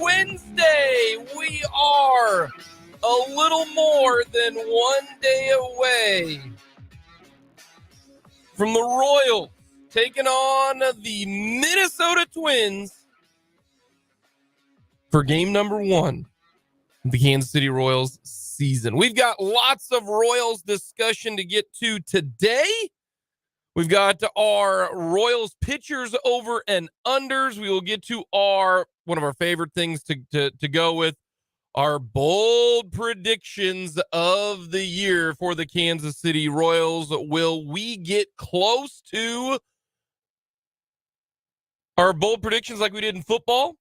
Wednesday. We are a little more than 1 day away from the Royals taking on the Minnesota Twins for game number 1 of the Kansas City Royals season. We've got lots of Royals discussion to get to today. We've got our Royals pitchers over and unders. We will get to one of our favorite things to go with, our bold predictions of the year for the Kansas City Royals. Will we get close to our bold predictions like we did in football?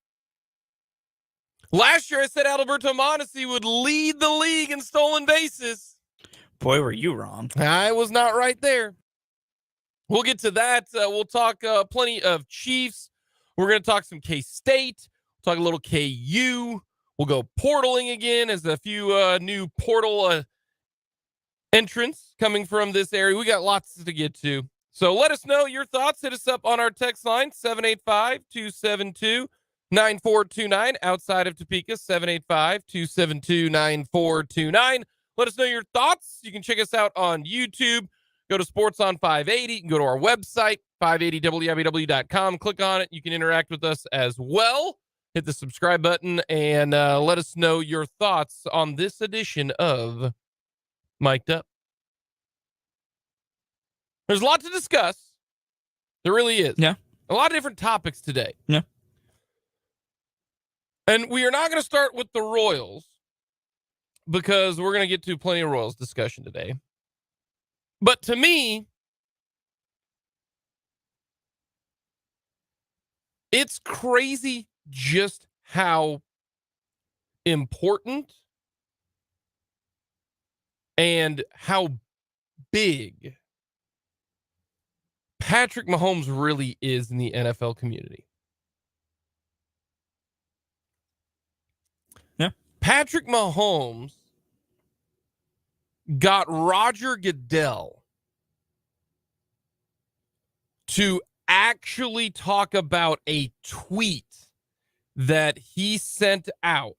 Last year I said Alberto Mondesi would lead the league in stolen bases. Boy, were you wrong. I was not right there. We'll get to that. We'll talk plenty of Chiefs. We're going to talk some K-State. We'll talk a little KU. We'll go portaling again as a few new portal entrants coming from this area. We got lots to get to. So let us know your thoughts. Hit us up on our text line, 785-272-9429. Outside of Topeka, 785-272-9429. Let us know your thoughts. You can check us out on YouTube. Go to Sports on 580. You can go to our website, 580wibw.com. Click on it. You can interact with us as well. Hit the subscribe button and let us know your thoughts on this edition of Mic'd Up. There's a lot to discuss. There really is. Yeah. A lot of different topics today. Yeah. And we are not going to start with the Royals because we're going to get to plenty of Royals discussion today. But to me, it's crazy just how important and how big Patrick Mahomes really is in the NFL community. Yeah. Patrick Mahomes got Roger Goodell to actually talk about a tweet that he sent out,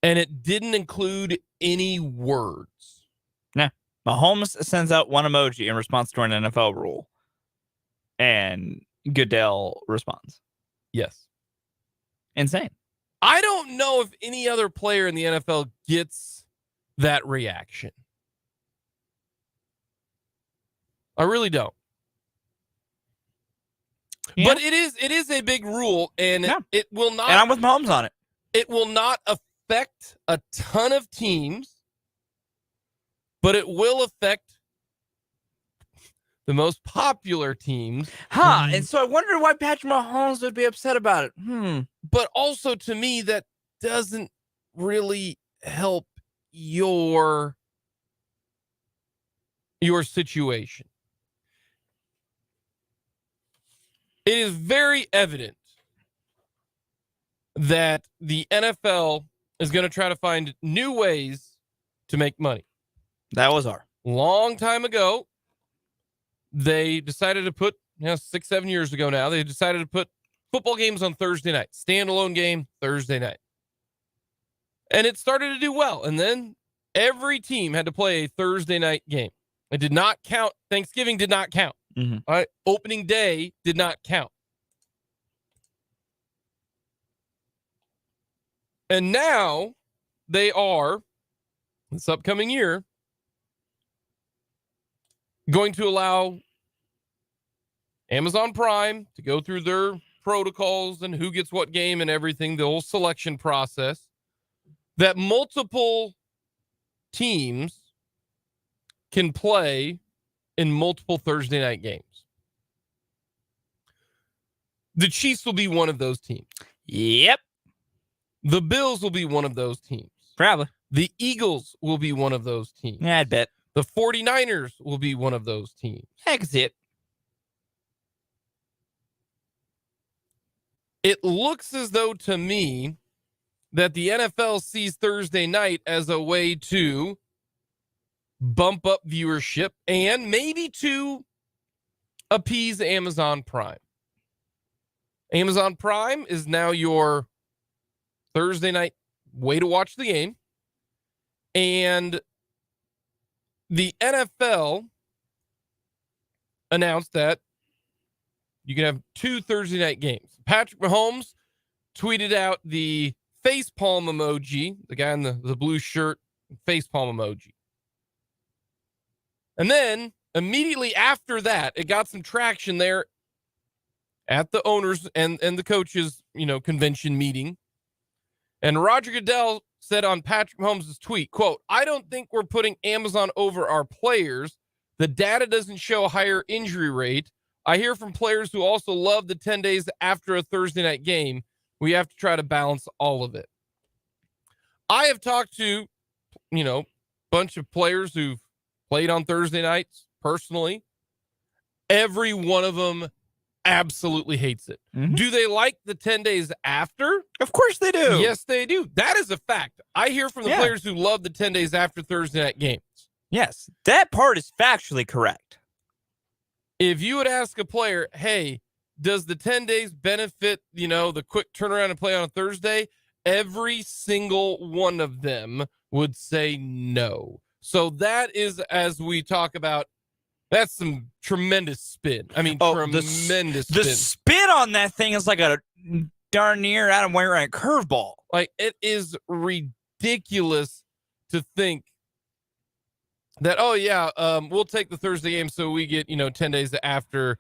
and it didn't include any words. Nah. Mahomes sends out one emoji in response to an NFL rule, and Goodell responds. Yes. Insane. I don't know if any other player in the NFL gets that reaction. I really don't. Yeah. But it is a big rule, and Yeah. it will not. And I'm with Mahomes on it. It will not affect a ton of teams, but it will affect the most popular teams. And so I wondered why Patrick Mahomes would be upset about it. But also, to me, that doesn't really help your situation. It is very evident that the NFL is going to try to find new ways to make money. That was our Long time ago, they decided to put, 6-7 years ago now, they decided to put football games on Thursday night. Standalone game, Thursday night. And it started to do well. And then every team had to play a Thursday night game. It did not count. Thanksgiving did not count. Mm-hmm. All right. Opening day did not count. And now they are, this upcoming year, going to allow Amazon Prime to go through their protocols and who gets what game and everything, the whole selection process, that multiple teams can play in multiple Thursday night games. The Chiefs will be one of those teams. Yep. The Bills will be one of those teams. Probably. The Eagles will be one of those teams. Yeah, I'd bet. The 49ers will be one of those teams. Heck is it. It looks as though, to me, that the NFL sees Thursday night as a way to bump up viewership and maybe to appease Amazon Prime. Amazon Prime is now your Thursday night way to watch the game. And the NFL announced that you can have 2 Thursday night games. Patrick Mahomes tweeted out the facepalm emoji, the guy in the blue shirt, facepalm emoji. And then immediately after that, it got some traction there at the owners and the coaches, convention meeting. And Roger Goodell said on Patrick Mahomes' tweet, quote, "I don't think we're putting Amazon over our players. The data doesn't show a higher injury rate. I hear from players who also love the 10 days after a Thursday night game. We have to try to balance all of it." I have talked to, a bunch of players who've played on Thursday nights personally. Every one of them absolutely hates it. Mm-hmm. Do they like the 10 days after? Of course they do. Yes, they do. That is a fact. I hear from the players who love the 10 days after Thursday night games. Yes, that part is factually correct. If you would ask a player, hey, does the 10 days benefit, the quick turnaround and play on a Thursday? Every single one of them would say no. So that is, as we talk about, that's some tremendous spin. I mean, tremendous spin. The spin on that thing is like a darn near Adam Wainwright curveball. Like, it is ridiculous to think that, we'll take the Thursday game so we get, 10 days after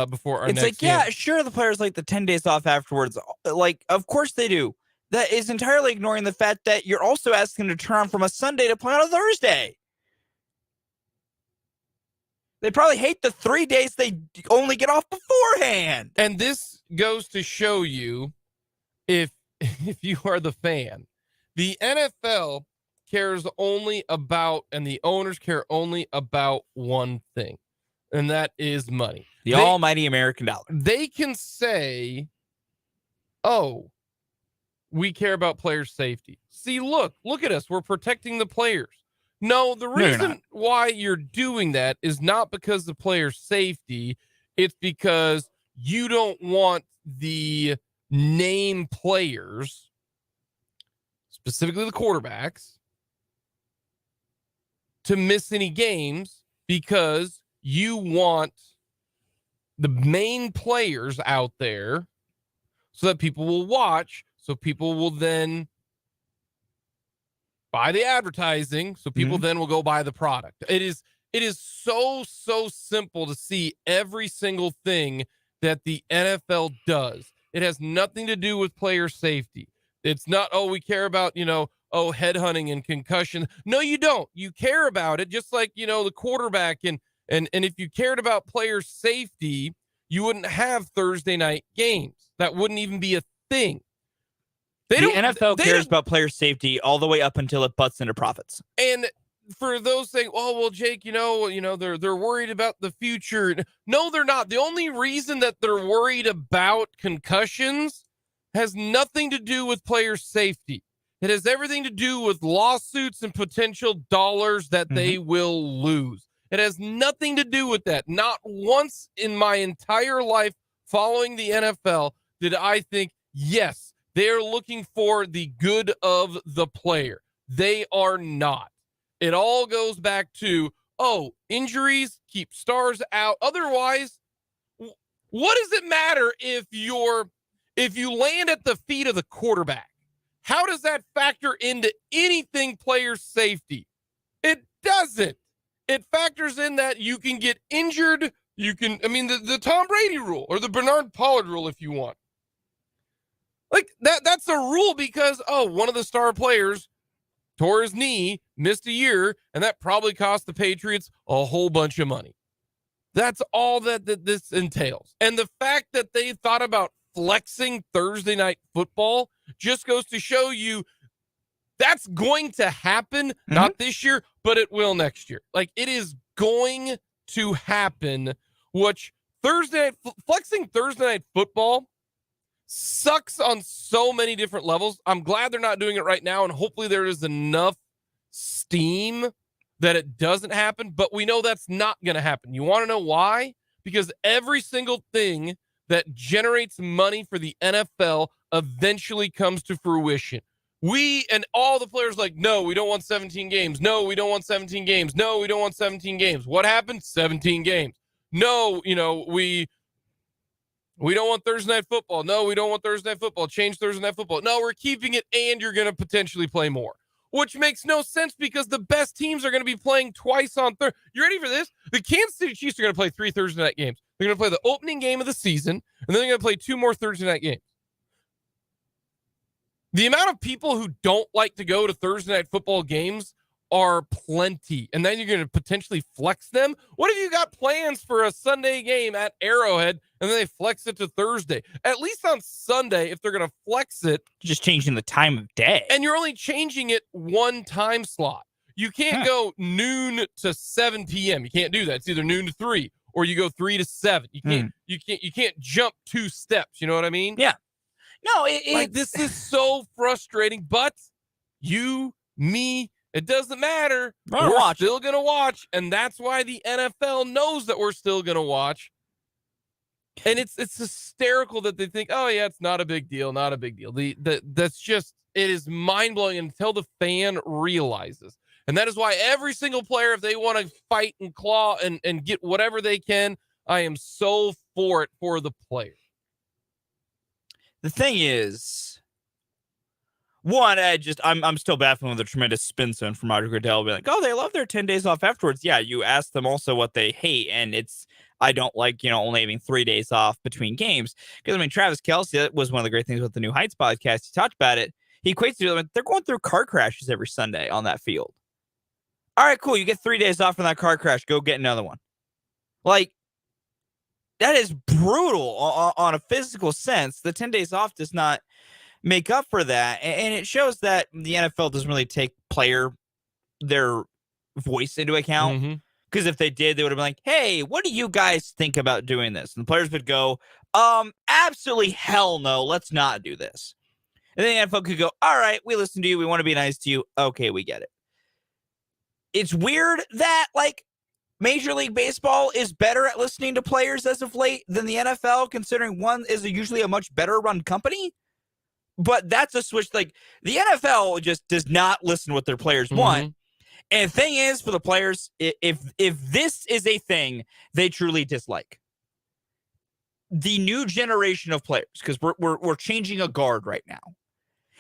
before our next game. Sure, the players like the 10 days off afterwards. Like, of course they do. That is entirely ignoring the fact that you're also asking them to turn on from a Sunday to play on a Thursday. They probably hate the 3 days they only get off beforehand. And this goes to show you, if you are the fan, the NFL cares only about, and the owners care only about one thing, and that is money. The almighty American dollar. They can say, oh, we care about player safety. See, look at us. We're protecting the players. No, the reason why you're doing that is not because of player safety. It's because you don't want the name players, specifically the quarterbacks, to miss any games, because you want the main players out there so that people will watch, so people will then buy the advertising, so people then will go buy the product. It is so simple to see every single thing that the NFL does. It has nothing to do with player safety. It's not, we care about, headhunting and concussion. No, you don't. You care about it, just like, the quarterback. And if you cared about player safety, you wouldn't have Thursday night games. That wouldn't even be a thing. The NFL cares about player safety all the way up until it butts into profits. And for those saying, Jake, they're worried about the future. No, they're not. The only reason that they're worried about concussions has nothing to do with player safety. It has everything to do with lawsuits and potential dollars that they will lose. It has nothing to do with that. Not once in my entire life following the NFL did I think, yes, they're looking for the good of the player. They are not. It all goes back to, injuries keep stars out. Otherwise, what does it matter if you land at the feet of the quarterback? How does that factor into anything player safety? It doesn't. It factors in that you can get injured. The Tom Brady rule, or the Bernard Pollard rule if you want. Like that's a rule because, one of the star players tore his knee, missed a year, and that probably cost the Patriots a whole bunch of money. That's all that this entails. And the fact that they thought about flexing Thursday night football just goes to show you that's going to happen, not this year, but it will next year. Like, it is going to happen, which flexing Thursday night football sucks on so many different levels. I'm glad they're not doing it right now, and hopefully there is enough steam that it doesn't happen, but we know that's not going to happen. You want to know why? Because every single thing that generates money for the NFL eventually comes to fruition. and all the players like, no, we don't want 17 games. No, we don't want 17 games. No, we don't want 17 games. What happened? 17 games. No, we don't want Thursday night football. No, we don't want Thursday night football. Change Thursday night football. No, we're keeping it, and you're going to potentially play more, which makes no sense because the best teams are going to be playing twice on Thursday. You ready for this? The Kansas City Chiefs are going to play 3 Thursday night games. They're going to play the opening game of the season, and then they're going to play 2 more Thursday night games. The amount of people who don't like to go to Thursday night football games are plenty, and then you're going to potentially flex them. What if you got plans for a Sunday game at Arrowhead and then they flex it to Thursday? At least on Sunday, if they're going to flex it, just changing the time of day, and you're only changing it one time slot. You can't go noon to 7 p.m. You can't do that. It's either noon to 3 or you go 3 to 7. You can't jump 2 steps. You know what I mean? Yeah. No, this is so frustrating, but you, me, it doesn't matter. We're still going to watch, and that's why the NFL knows that we're still going to watch. And it's hysterical that they think, oh, yeah, it's not a big deal, not a big deal. That's just, it is mind-blowing until the fan realizes. And that is why every single player, if they want to fight and claw and get whatever they can, I am so for it for the player. The thing is, one, I'm still baffled with the tremendous spin zone from Roger Goodell. Be like, oh, they love their 10 days off afterwards. Yeah, you ask them also what they hate, and I don't like, only having 3 days off between games. Because, Travis Kelce, that was one of the great things with the New Heights podcast. He talked about it. He equates it to, they're going through car crashes every Sunday on that field. All right, cool. You get 3 days off from that car crash. Go get another one. Like, that is brutal on a physical sense. The 10 days off does not make up for that. And it shows that the NFL doesn't really take their voice into account. Because if they did, they would have been like, hey, what do you guys think about doing this? And the players would go, absolutely hell no, let's not do this. And then the NFL could go, all right, we listen to you. We want to be nice to you. Okay, we get it. It's weird that, Major League Baseball is better at listening to players as of late than the NFL, considering one is usually a much better run company. But that's a switch. The NFL just does not listen to what their players want. And the thing is, for the players, if this is a thing they truly dislike, the new generation of players, because we're changing a guard right now,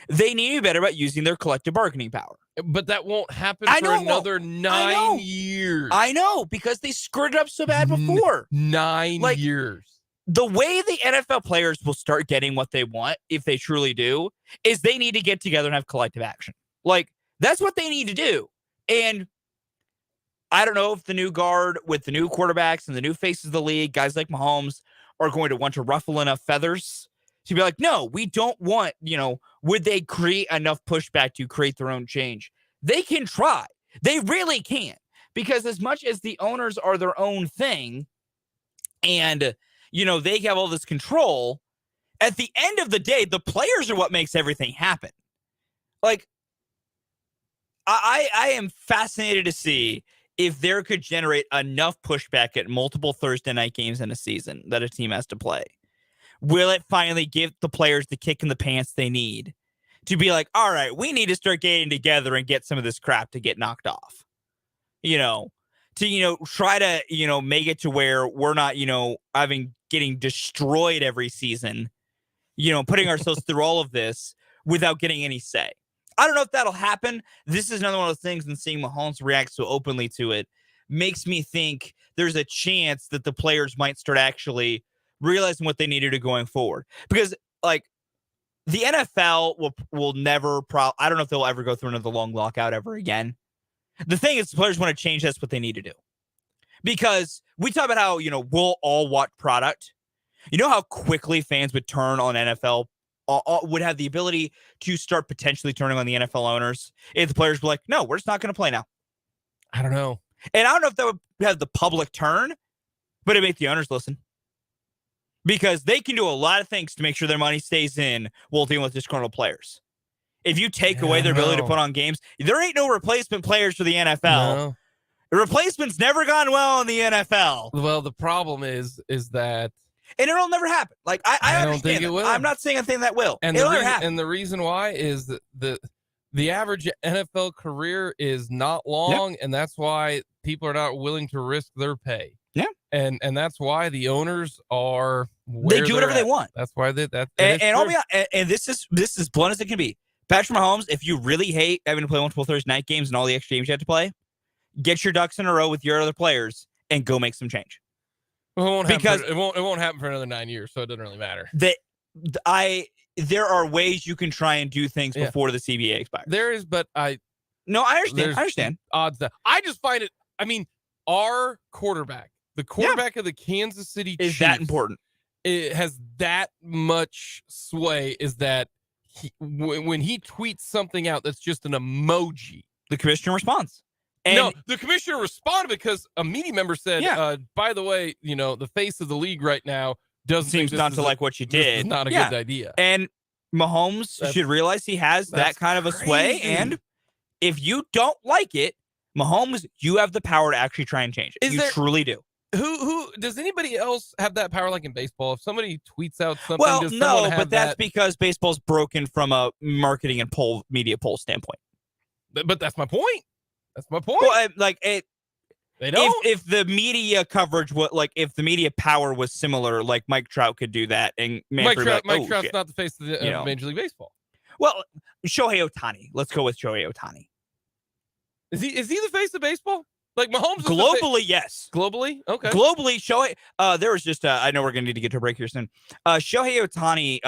they need to be better about using their collective bargaining power. But that won't happen for another 9 years. I know, because they screwed it up so bad before. 9 years. The way the NFL players will start getting what they want, if they truly do, is they need to get together and have collective action. That's what they need to do. And I don't know if the new guard with the new quarterbacks and the new faces of the league, guys like Mahomes, are going to want to ruffle enough feathers to be like, no, we don't want, would they create enough pushback to create their own change? They can try. They really can. Because as much as the owners are their own thing and, they have all this control, at the end of the day, the players are what makes everything happen. I am fascinated to see if there could generate enough pushback at multiple Thursday night games in a season that a team has to play. Will it finally give the players the kick in the pants they need to be like, all right, we need to start getting together and get some of this crap to get knocked off, to, try to, make it to where we're not, getting destroyed every season, putting ourselves through all of this without getting any say. I don't know if that'll happen. This is another one of those things, and seeing Mahomes react so openly to it makes me think there's a chance that the players might start actually realizing what they need to do going forward. Because, the NFL will never, I don't know if they'll ever go through another long lockout ever again. The thing is, the players want to change. That's what they need to do. Because we talk about how, we'll all watch product. You know how quickly fans would turn on NFL, would have the ability to start potentially turning on the NFL owners if the players were like, no, we're just not going to play now. I don't know. And I don't know if that would have the public turn, but it'd make the owners listen. Because they can do a lot of things to make sure their money stays in while dealing with disgruntled players. If you take away their ability to put on games, there ain't no replacement players for the NFL. No. The replacement's never gone well in the NFL. Well, the problem is that And it'll never happen. Like, I don't think understand it that. will. I'm not saying a thing that will. And It'll never happen. And the reason why is that the average NFL career is not long, and that's why people are not willing to risk their pay. Yeah. And that's why the owners are where they do whatever they want. That's why and this is blunt as it can be. Patrick Mahomes, if you really hate having to play multiple Thursday night games and all the extra games you have to play, get your ducks in a row with your other players and go make some change. It won't happen for another 9 years, so it doesn't really matter. There are ways you can try and do things before the CBA expires. There is, but I understand. Odds that I just find it. I mean, our quarterback, the quarterback of the Kansas City Chiefs, is that important? It has that much sway. Is that when he tweets something out that's just an emoji, the commissioner responds. And no, the commissioner responded because a media member said, by the way, the face of the league right now seems not to like what you did. This is not a good idea. And Mahomes should realize he has that kind of a sway. And if you don't like it, Mahomes, you have the power to actually try and change it. You truly do. Who does anybody else have that power like in baseball? If somebody tweets out something, well, no, but that's because baseball's broken from a marketing and media poll standpoint. But that's my point. That's my point. Well, they don't. If the media coverage if the media power was similar, like Mike Trout could do that, and Mike Trout's not the face of Major League Baseball. Well, Shohei Ohtani. Let's go with Shohei Ohtani. Is he the face of baseball? Like Mahomes? Globally, yes. Globally, okay. Globally, Shohei. There was just. I know we're going to need to get to a break here soon. Shohei Ohtani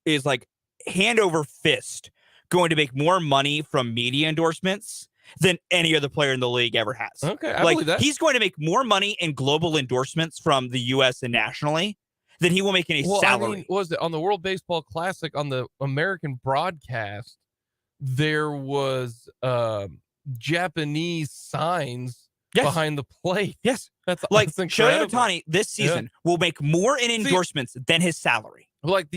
is like hand over fist going to make more money from media endorsements than any other player in the league ever has. Okay, I believe that. He's going to make more money in global endorsements from the U.S. and nationally than he will make in a salary. I mean, was it on the World Baseball Classic on the American broadcast? There was Japanese signs behind the plate. Yes, that's Shohei Ohtani this season will make more in endorsements than his salary. Like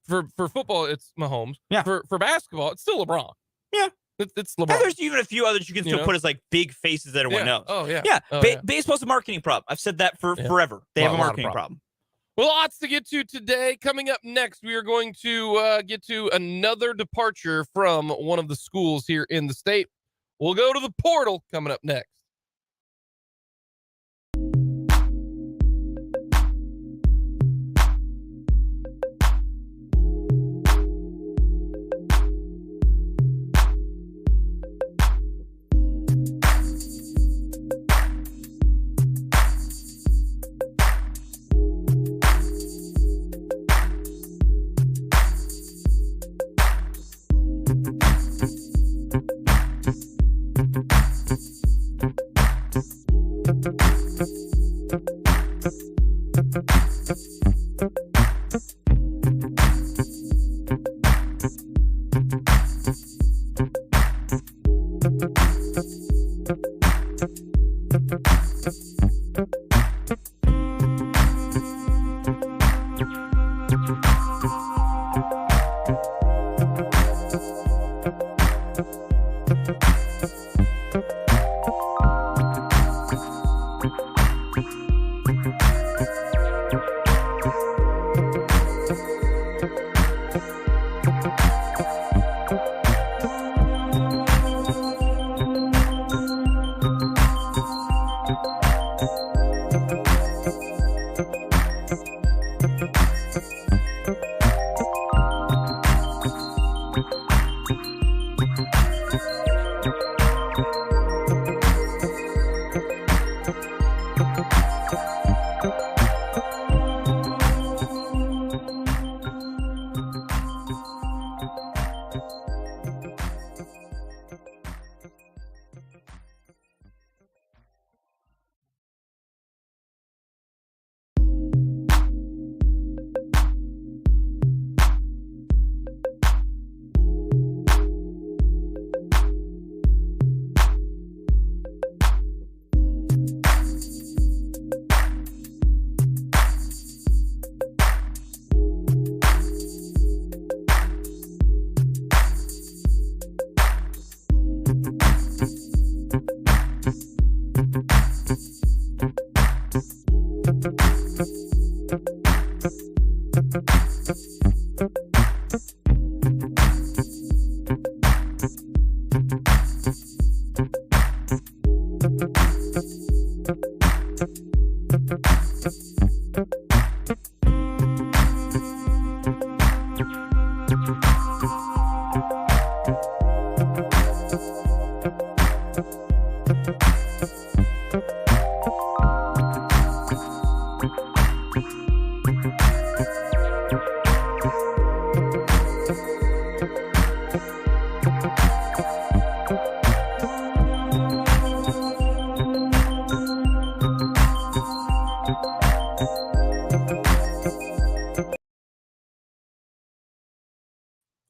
for football, it's Mahomes. Yeah. For basketball, it's still LeBron. Yeah. It's LeBron. And there's even a few others you can still put as like big faces that everyone knows. Oh, yeah. Yeah. Baseball's a marketing problem. I've said that for forever. They have a marketing problem. Well, lots to get to today. Coming up next, we are going to get to another departure from one of the schools here in the state. We'll go to the portal coming up next.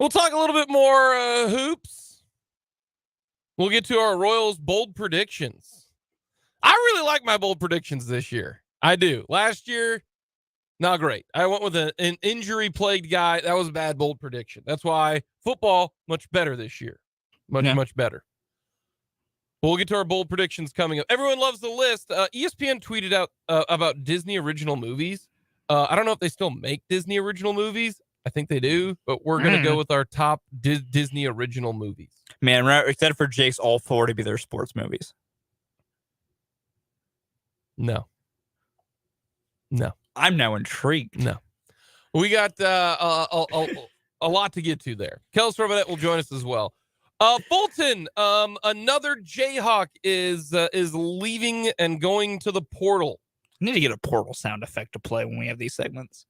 We'll talk a little bit more hoops. We'll get to our Royals bold predictions. I really like my bold predictions this year. I do. Last year, not great. I went with an injury-plagued guy. That was a bad bold prediction. That's why football, much better this year. Much better. We'll get to our bold predictions coming up. Everyone loves the list. ESPN tweeted out about Disney original movies. I don't know if they still make Disney original movies. I think they do, but we're going to go with our top Disney original movies. Man, except for Jake's, all four to be their sports movies. No. I'm now intrigued. No. We got a lot to get to there. Kels Robinette will join us as well. Fulton, another Jayhawk is leaving and going to the portal. I need to get a portal sound effect to play when we have these segments.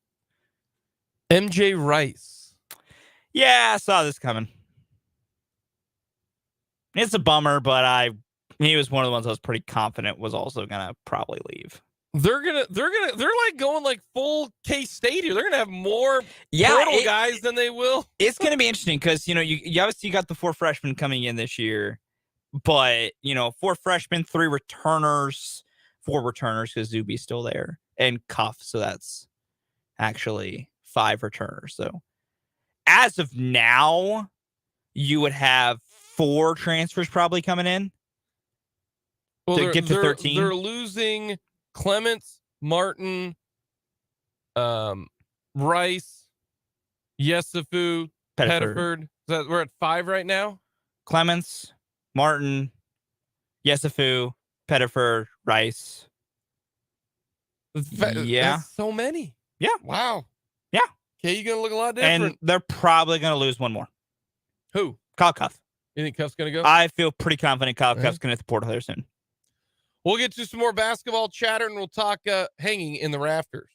MJ Rice. Yeah, I saw this coming. It's a bummer, but he was one of the ones I was pretty confident was also gonna probably leave. They're like going like full K-State here. They're gonna have more portal guys than they will. It's gonna be interesting because you obviously got the 4 freshmen coming in this year, but 4 freshmen, 3 returners, 4 returners because Zuby's still there, and Cuff, so that's actually 5 returners. So as of now, you would have 4 transfers probably coming in to get to 13. They're losing Clements, Martin, Rice, Yesufu, Pettiford. We're at 5 right now. Clements, Martin, Yesufu, Pettiford, Rice. That's so many. Yeah. Wow. Yeah. Okay, you're gonna look a lot different. And they're probably gonna lose one more. Who? Kyle Cuff. You think Cuff's gonna go? I feel pretty confident Kyle Cuff's gonna hit the portal there soon. We'll get to some more basketball chatter, and we'll talk hanging in the rafters.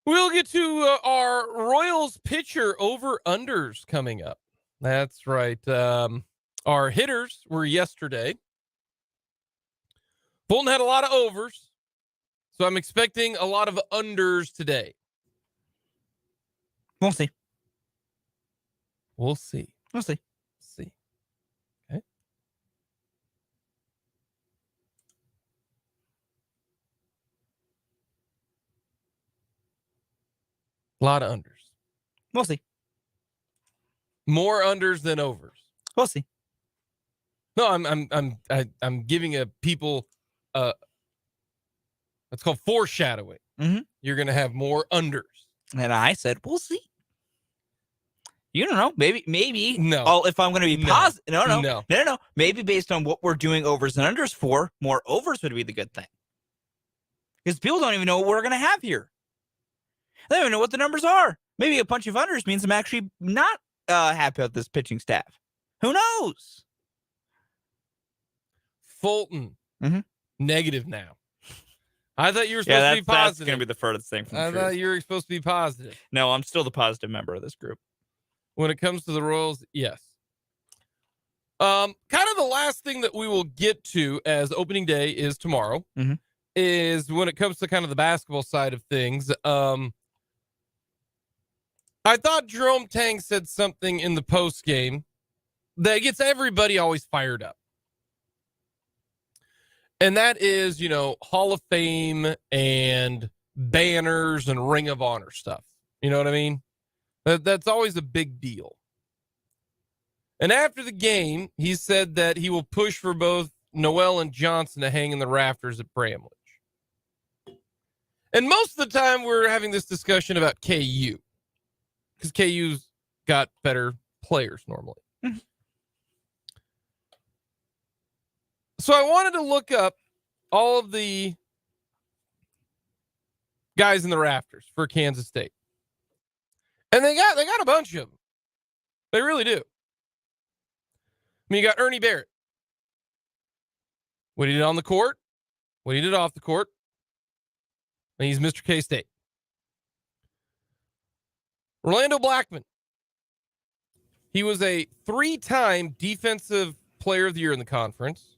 We'll get to our Royals pitcher over-unders coming up. That's right. Our hitters were yesterday. Fulton had a lot of overs, so I'm expecting a lot of unders today. We'll see. We'll see. We'll see. See. Okay. A lot of unders. We'll see. More unders than overs. We'll see. No, I'm giving people that's called foreshadowing. Mm-hmm. You're going to have more unders. And I said, we'll see. You don't know. Maybe. No. Oh, if I'm going to be positive. No. Maybe based on what we're doing overs and unders for, more overs would be the good thing. Because people don't even know what we're going to have here. They don't even know what the numbers are. Maybe a bunch of unders means I'm actually not happy with this pitching staff. Who knows? Fulton, negative now. I thought you were supposed to be positive. That's going to be the furthest thing from the truth. I thought you were supposed to be positive. No, I'm still the positive member of this group. When it comes to the Royals, yes. Kind of the last thing that we will get to as opening day is tomorrow, is when it comes to kind of the basketball side of things. I thought Jerome Tang said something in the post game that gets everybody always fired up. And that is, Hall of Fame and banners and Ring of Honor stuff. You know what I mean? That's always a big deal. And after the game, he said that he will push for both Nowell and Johnson to hang in the rafters at Bramlage. And most of the time, we're having this discussion about KU. Because KU's got better players normally. So I wanted to look up all of the guys in the rafters for Kansas State. And they got a bunch of them. They really do. I mean, you got Ernie Barrett. What he did on the court, what he did off the court. And he's Mr. K-State. Orlando Blackman. He was a 3-time Defensive Player of the Year in the conference.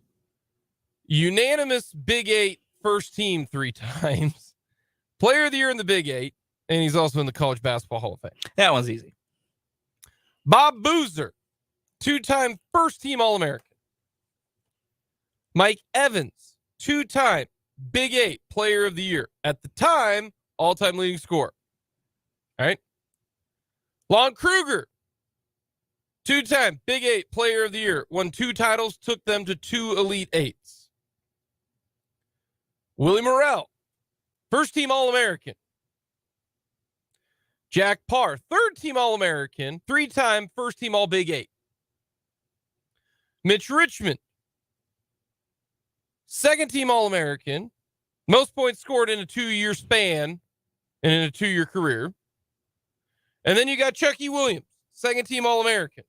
Unanimous Big 8 first team 3 times. Player of the Year in the Big 8. And he's also in the College Basketball Hall of Fame. That one's easy. Bob Boozer. 2-time first-team All-American. Mike Evans, 2-time Big 8 Player of the Year. At the time, all-time leading scorer. All right. Lon Kruger, 2-time Big 8 Player of the Year. Won 2 titles, took them to 2 Elite Eights. Willie Morrell, first-team All-American. Jack Parr, third-team All-American, 3-time first-team All-Big 8. Mitch Richmond, second-team All-American, most points scored in a 2-year span and in a 2-year career. And then you got Chucky Williams, second-team All-American.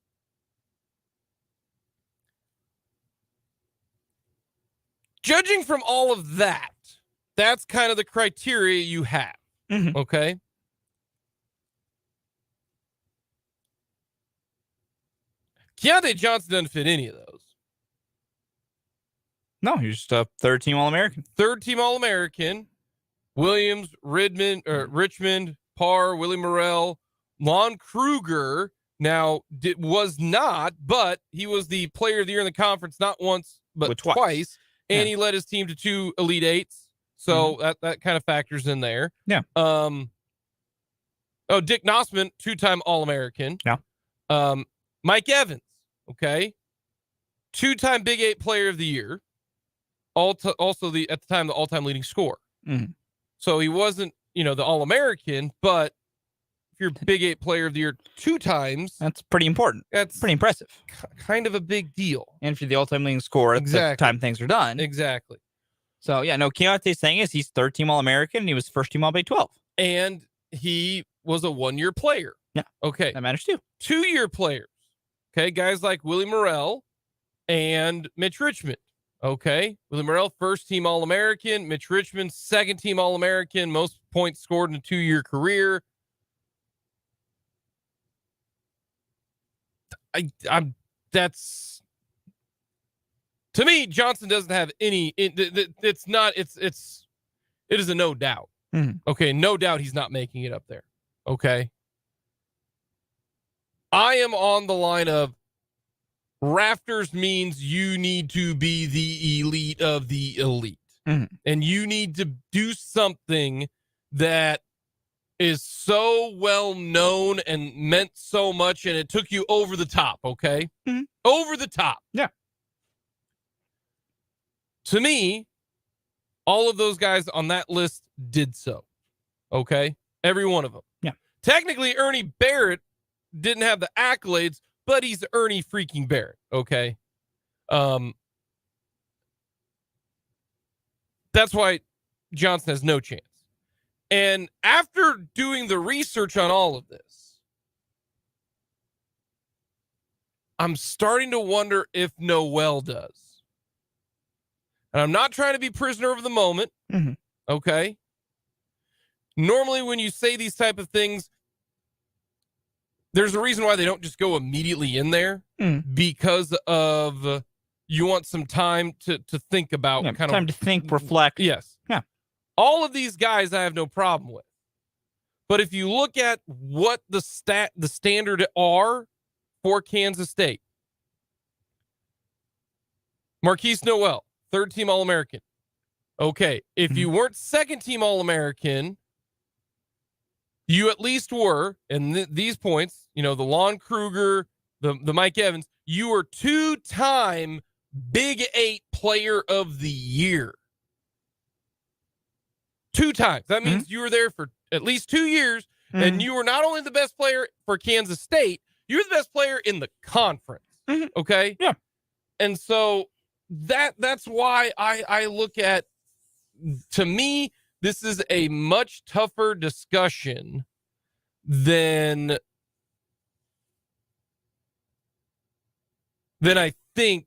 Judging from all of that, that's kind of the criteria you have, okay? Keontae Johnson doesn't fit any of those. No, he's just a third-team All-American. Third-team All-American. Williams, Richmond, Parr, Willie Morrell, Lon Kruger. Now, was not, but he was the Player of the Year in the conference not once, but twice. And he led his team to 2 Elite Eights. So that kind of factors in there. Yeah. Dick Nossman, 2-time All-American. Yeah. Mike Evans, okay, 2-time Big 8 Player of the Year. Also, at the time, the all-time leading scorer. So he wasn't, the All-American, but if you're Big 8 Player of the Year 2 times, that's pretty important. That's pretty impressive. Kind of a big deal. And if you're the all-time leading scorer at the time things are done. Exactly. So, Keontae's saying is he's third-team All-American, and he was first-team All-Big 12. And he was a 1-year player. Yeah. Okay. That matters, too. 2-year players. Okay, guys like Willie Morrell and Mitch Richmond. Okay, Willie Morrell, first-team All-American. Mitch Richmond, second-team All-American. Most points scored in a 2-year career. That's to me. Johnson doesn't have any. It is a no doubt. Okay, no doubt he's not making it up there. Okay. I am on the line of rafters means you need to be the elite of the elite. And you need to do something that is so well known and meant so much, and it took you over the top, okay? Over the top. Yeah. To me, all of those guys on that list did so, okay? Every one of them. Yeah. Technically, Ernie Barrett didn't have the accolades, but he's Ernie freaking Barrett, okay? That's why Johnson has no chance. And after doing the research on all of this, I'm starting to wonder if Nowell does. And I'm not trying to be prisoner of the moment, okay? Normally when you say these type of things, there's a reason why they don't just go immediately in there because of you want some time to think about time to think, reflect. Yes. Yeah. All of these guys I have no problem with. But if you look at what the standard are for Kansas State, Marquise Nowell, third-team All-American. Okay, if you weren't second-team All-American, you at least were, and these points, the Lon Kruger, the Mike Evans, you were 2-time Big 8 Player of the Year. 2 times. That means you were there for at least 2 years, and you were not only the best player for Kansas State, you were the best player in the conference. Okay? Yeah. And so that's why I look at, to me, this is a much tougher discussion than I think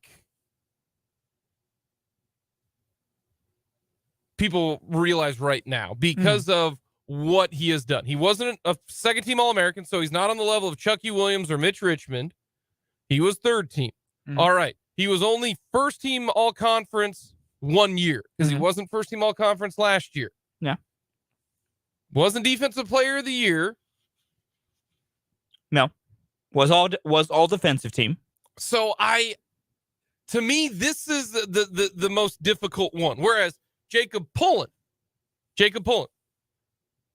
people realize right now because of what he has done. He wasn't a second-team All-American, so he's not on the level of Chucky Williams or Mitch Richmond. He was third team. All right. He was only first-team All-Conference 1 year because he wasn't first-team All-Conference last year. Yeah. Wasn't Defensive Player of the Year. No. Was all defensive team. So to me, this is the most difficult one. Whereas Jake and Fulton,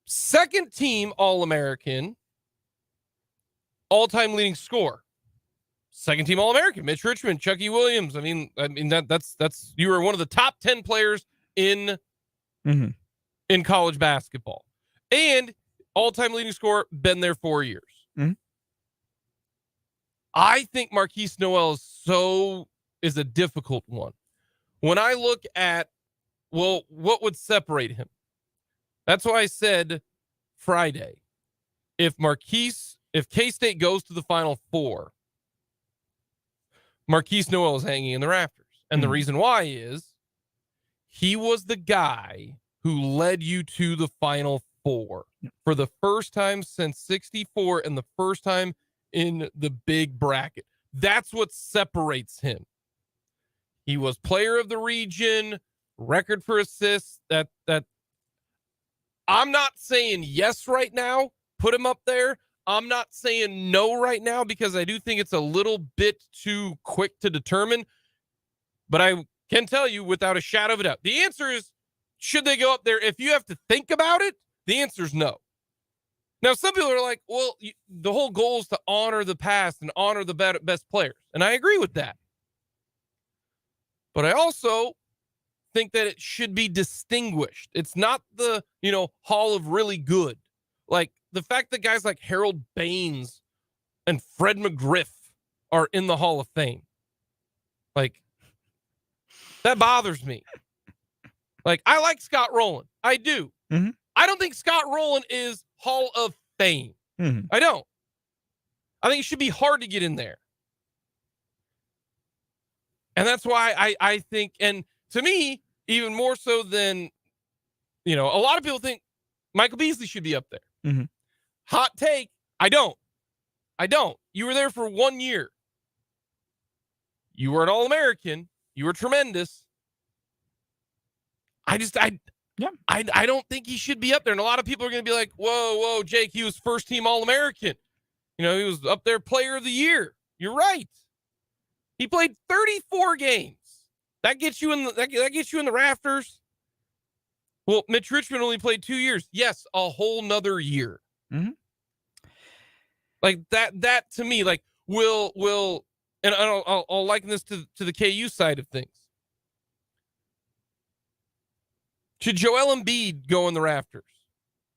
second team All-American, all-time leading scorer. Second team All-American, Mitch Richmond, Chucky Williams. I mean that's you were one of the top 10 players in college basketball. And all-time leading scorer, been there 4 years. Mm-hmm. I think Marquise Nowell is a difficult one. When I look at, well, what would separate him? That's why I said Friday. If K-State goes to the Final Four, Marquise Nowell is hanging in the rafters. And the reason why is he was the guy who led you to the Final Four for the first time since 64 and the first time in the big bracket. That's what separates him. He was player of the region, record for assists. That I'm not saying yes right now, put him up there. I'm not saying no right now because I do think it's a little bit too quick to determine. But I can tell you without a shadow of a doubt, the answer is, should they go up there? If you have to think about it, the answer is no. Now, some people are like, well, the whole goal is to honor the past and honor the best players. And I agree with that. But I also think that it should be distinguished. It's not the, Hall of Really Good. Like the fact that guys like Harold Baines and Fred McGriff are in the Hall of Fame. Like, that bothers me. Like, I like Scott Rowland. I do. Mm-hmm. I don't think Scott Rowland is Hall of Fame. Mm-hmm. I don't. I think it should be hard to get in there. And that's why I think, and to me, even more so than, a lot of people think Michael Beasley should be up there. Mm-hmm. Hot take. I don't. You were there for 1 year. You were an All-American. You were tremendous. I don't think he should be up there. And a lot of people are going to be like, whoa, Jake, he was first team All-American. He was up there player of the year. You're right. He played 34 games. That gets you in the rafters. Well, Mitch Richmond only played 2 years. Yes, a whole nother year. Mm-hmm. Like that to me, like will, and I'll liken this to the KU side of things. Should Joel Embiid go in the rafters?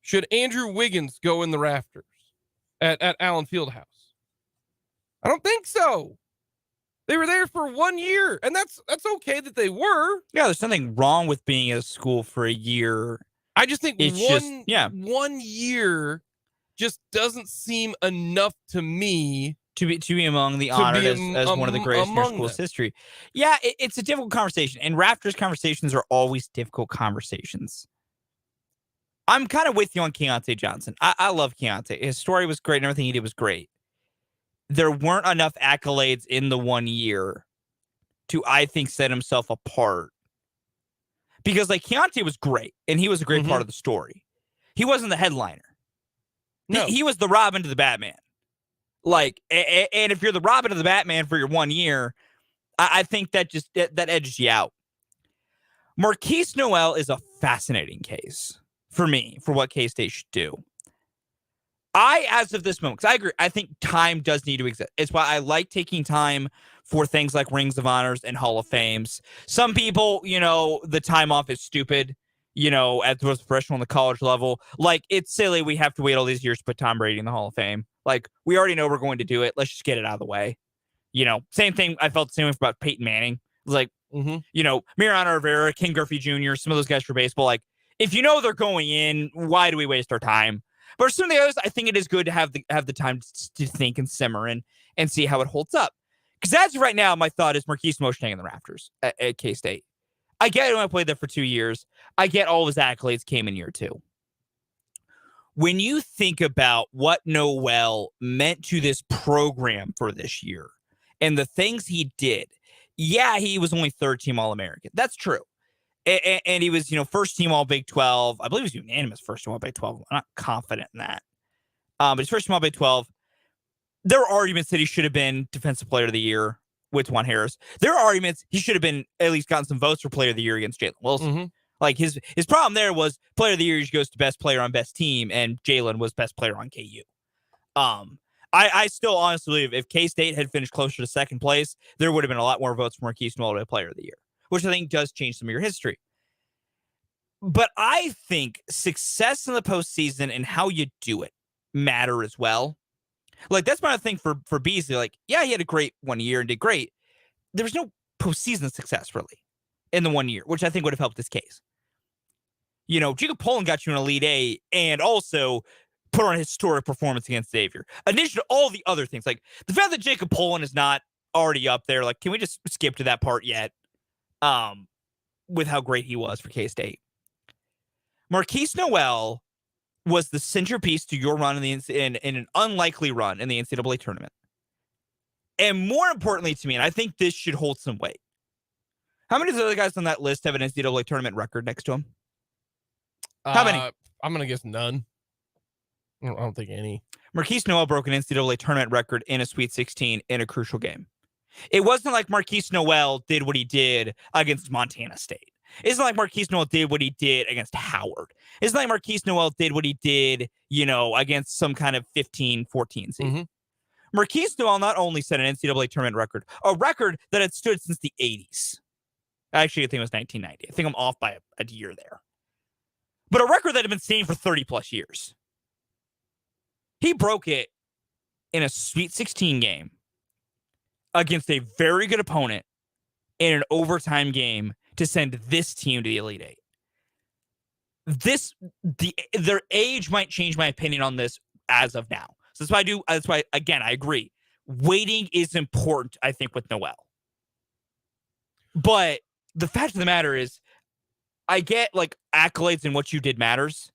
Should Andrew Wiggins go in the rafters at Allen Fieldhouse? I don't think so. They were there for 1 year, and that's okay that they were. Yeah, there's nothing wrong with being at a school for a year. I just think one year just doesn't seem enough to me to be among the honored as one of the greatest in your school's history. Yeah, it's a difficult conversation, and rafters conversations are always difficult conversations. I'm kind of with you on Keontae Johnson. I love Keontae. His story was great, and everything he did was great. There weren't enough accolades in the 1 year to, I think, set himself apart. Because, like, Keontae was great, and he was a great part of the story. He wasn't the headliner. No. He was the Robin to the Batman. Like, and if you're the Robin to the Batman for your 1 year, I think that edges you out. Marquise Nowell is a fascinating case for me, for what K-State should do. As of this moment, because I agree, I think time does need to exist. It's why I like taking time for things like Rings of Honors and Hall of Fames. Some people, the time off is stupid, at the professional and the college level. Like, it's silly we have to wait all these years to put Tom Brady in the Hall of Fame. Like, we already know we're going to do it. Let's just get it out of the way. Same thing. I felt the same way about Peyton Manning. It was like, Mariano Rivera, Ken Griffey Jr., some of those guys for baseball. Like, if they're going in, why do we waste our time? But for some of the others, I think it is good to have the time to think and simmer and see how it holds up. Because as of right now, my thought is Marquise Nowell hanging in the rafters at K-State. I get it when I played there for 2 years. I get all of his accolades came in year 2. When you think about what Nowell meant to this program for this year and the things he did, yeah, he was only third team All-American. That's true. And he was, first team All Big 12. I believe he was unanimous first team All Big 12. I'm not confident in that. But he's first team All Big 12. there are arguments that he should have been Defensive Player of the Year with Juan Harris. There are arguments he should have been at least gotten some votes for Player of the Year against Jalen Wilson. Mm-hmm. Like his problem there was Player of the Year goes to best player on best team, and Jalen was best player on KU. I still honestly believe if K-State had finished closer to second place, there would have been a lot more votes for Marquise Nowell to Player of the Year, which I think does change some of your history. But I think success in the postseason and how you do it matter as well. Like, that's my thing for Beasley. Like, yeah, he had a great 1 year and did great. There was no postseason success, really, in the 1 year, which I think would have helped this case. You know, Jacob Poland got you an Elite Eight and also put on a historic performance against Xavier. In addition to all the other things, like the fact that Jacob Poland is not already up there, like, can we just skip to that part yet? With how great he was for K-State. Marquise Nowell was the centerpiece to your run in an unlikely run in the NCAA tournament. And more importantly to me, and I think this should hold some weight, how many of the other guys on that list have an NCAA tournament record next to him? How many? I'm going to guess none. I don't think any. Marquise Nowell broke an NCAA tournament record in a Sweet 16 in a crucial game. It wasn't like Marquise Nowell did what he did against Montana State. It's not like Marquise Nowell did what he did against Howard. It's not like Marquise Nowell did what he did, against some kind of 15-14 seed. Mm-hmm. Marquise Nowell not only set an NCAA tournament record, a record that had stood since the 80s. Actually, I think it was 1990. I think I'm off by a year there. But a record that had been seen for 30-plus years. He broke it in a Sweet 16 game against a very good opponent in an overtime game to send this team to the Elite Eight. Their age might change my opinion on this as of now. So that's why, again, I agree. Waiting is important, I think, with Nowell. But the fact of the matter is, I get, like, accolades and what you did matters.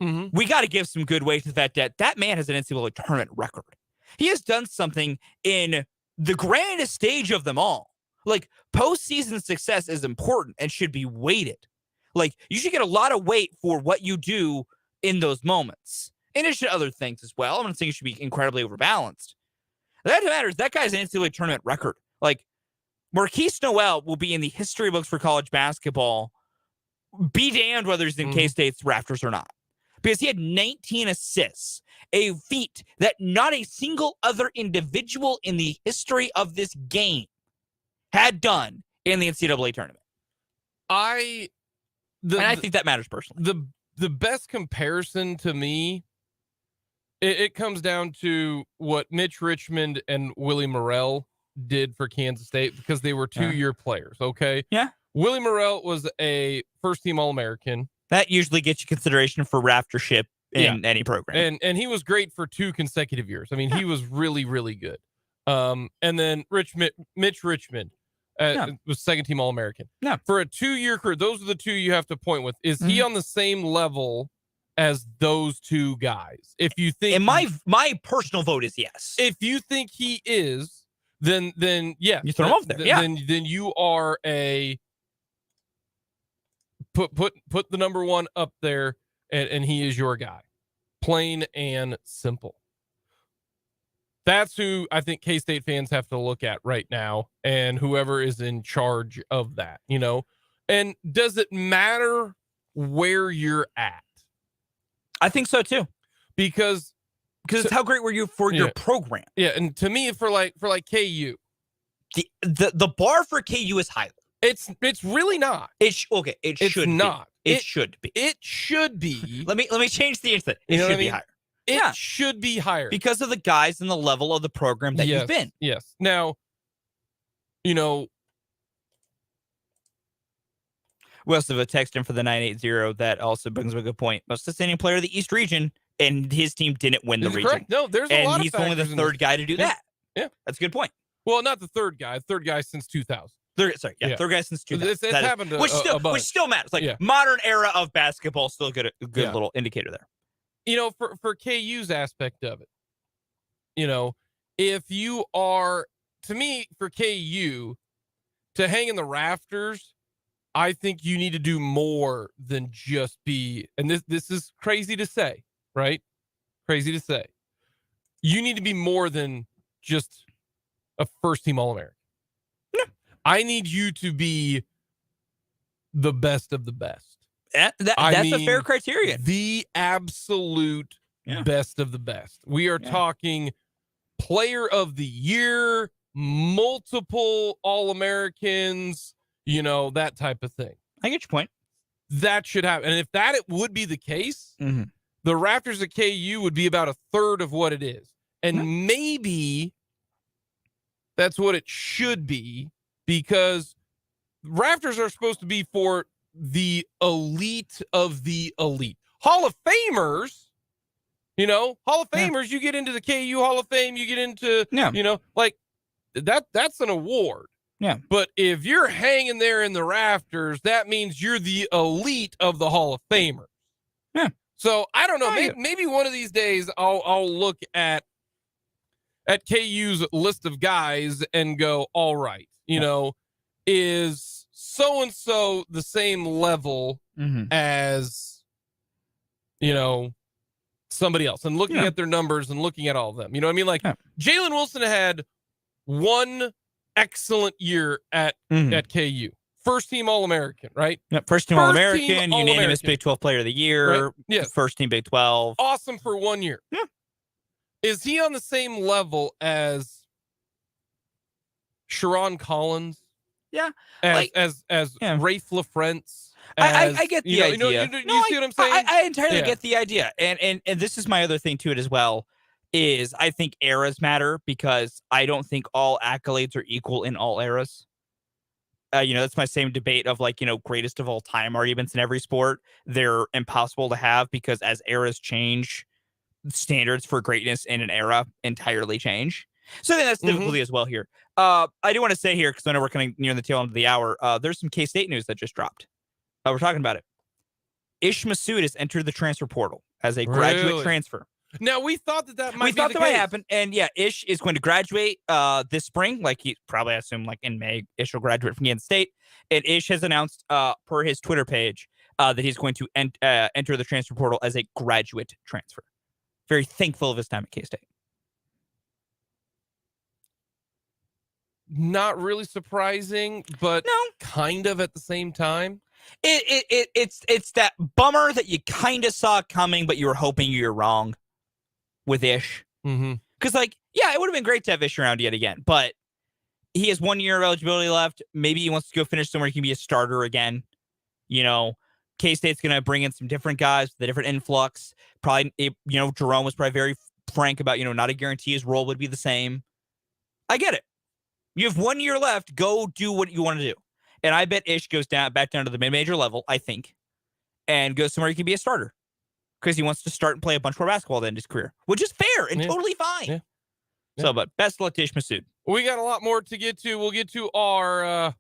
Mm-hmm. We got to give some good weight to the fact that man has an NCAA tournament record. He has done something in the grandest stage of them all. Like, postseason success is important and should be weighted. Like, you should get a lot of weight for what you do in those moments. In addition to other things as well. I'm not saying you should be incredibly overbalanced. The fact of the matter is that guy's an NCAA tournament record. Like, Marquise Nowell will be in the history books for college basketball. Be damned whether he's in K-State's rafters or not. Because he had 19 assists, a feat that not a single other individual in the history of this game had done in the NCAA tournament. I think that matters personally. The best comparison to me, it comes down to what Mitch Richmond and Willie Morrell did for Kansas State because they were 2-year players, okay? Yeah. Willie Morrell was a first-team All-American. That usually gets you consideration for raftership in any program. And he was great for 2 consecutive years. I mean, he was really, really good. And then Mitch Richmond was second-team All-American. Yeah. For a 2-year career, those are the 2 you have to point with. Is he on the same level as those 2 guys? If you think, and my personal vote is yes. If you think he is, then yeah, you throw him off there. Then you are a put the number 1 up there, and he is your guy, plain and simple. That's who I think K-State fans have to look at right now, and whoever is in charge of that, And does it matter where you're at? I think so too, because it's how great were you for your program? Yeah, and to me, for like KU, the bar for KU is higher. It's really not. It should not. Be. It should be. It should be. Let me change the answer. It should be higher. It should be higher because of the guys and the level of the program that you've been. Yes. Now, we also have a text in for the 980 that also brings up a good point. Most sustaining player of the East region, and his team didn't win the region. Correct. No, there's a lot of factors. And he's only the third guy to do that. Yeah. That's a good point. Well, not the third guy. Third guy since 2000. Third guy since 2000. It's happened which still matters. Like, modern era of basketball, still a good little indicator there. For KU's aspect of it, if you are, to me, for KU to hang in the rafters, I think you need to do more than just be, and this is crazy to say, right? Crazy to say. you need to be more than just a first-team All-American. Yeah. I need you to be the best of the best. That's a fair criterion. The absolute best of the best. We are talking player of the year, multiple All-Americans, that type of thing. I get your point. That should happen. And if it would be the case, the Raptors at KU would be about a third of what it is. And maybe that's what it should be, because Raptors are supposed to be for the elite of the elite. Hall of Famers, Hall of Famers, you get into the KU Hall of Fame, you get into, that's an award. Yeah. But if you're hanging there in the rafters, that means you're the elite of the Hall of Famers. Yeah. So I don't know. Maybe one of these days I'll look at KU's list of guys and go, all right, is so-and-so the same level as, somebody else, and looking at their numbers and looking at all of them. You know what I mean? Like Jalen Wilson had one excellent year at KU. First team All-American, right? Yeah, first team All-American, unanimous Big 12 player of the year, right? Yeah. First team Big 12. Awesome for 1 year. Yeah. Is he on the same level as Sharon Collins? Yeah. As Rafe LaFrentz? I get the idea. You see what I'm saying? I entirely get the idea. And this is my other thing to it as well, is I think eras matter, because I don't think all accolades are equal in all eras. That's my same debate of greatest of all time arguments in every sport. They're impossible to have, because as eras change, standards for greatness in an era entirely change. So I think that's the difficulty as well here. I do want to say here, because I know we're kind of near the tail end of the hour, there's some K-State news that just dropped. We're talking about it. Ish Massoud has entered the transfer portal as a graduate transfer. Now, we thought that might happen. And Ish is going to graduate this spring. He probably, I assume, in May, Ish will graduate from Kansas State. And Ish has announced per his Twitter page that he's going to enter the transfer portal as a graduate transfer. Very thankful of his time at K-State. Not really surprising, but kind of at the same time. It's that bummer that you kind of saw coming, but you were hoping you're wrong with Ish. Because, it would have been great to have Ish around yet again, but he has 1 year of eligibility left. Maybe he wants to go finish somewhere he can be a starter again. K-State's going to bring in some different guys with a different influx. Probably, Jerome was probably very frank about, not a guarantee his role would be the same. I get it. You have 1 year left. Go do what you want to do. And I bet Ish goes back down to the mid-major level, I think, and goes somewhere he can be a starter, because he wants to start and play a bunch more basketball at the end of his career, which is fair and totally fine. Yeah. So, but best of luck to Ish Massoud. We got a lot more to get to. We'll get to our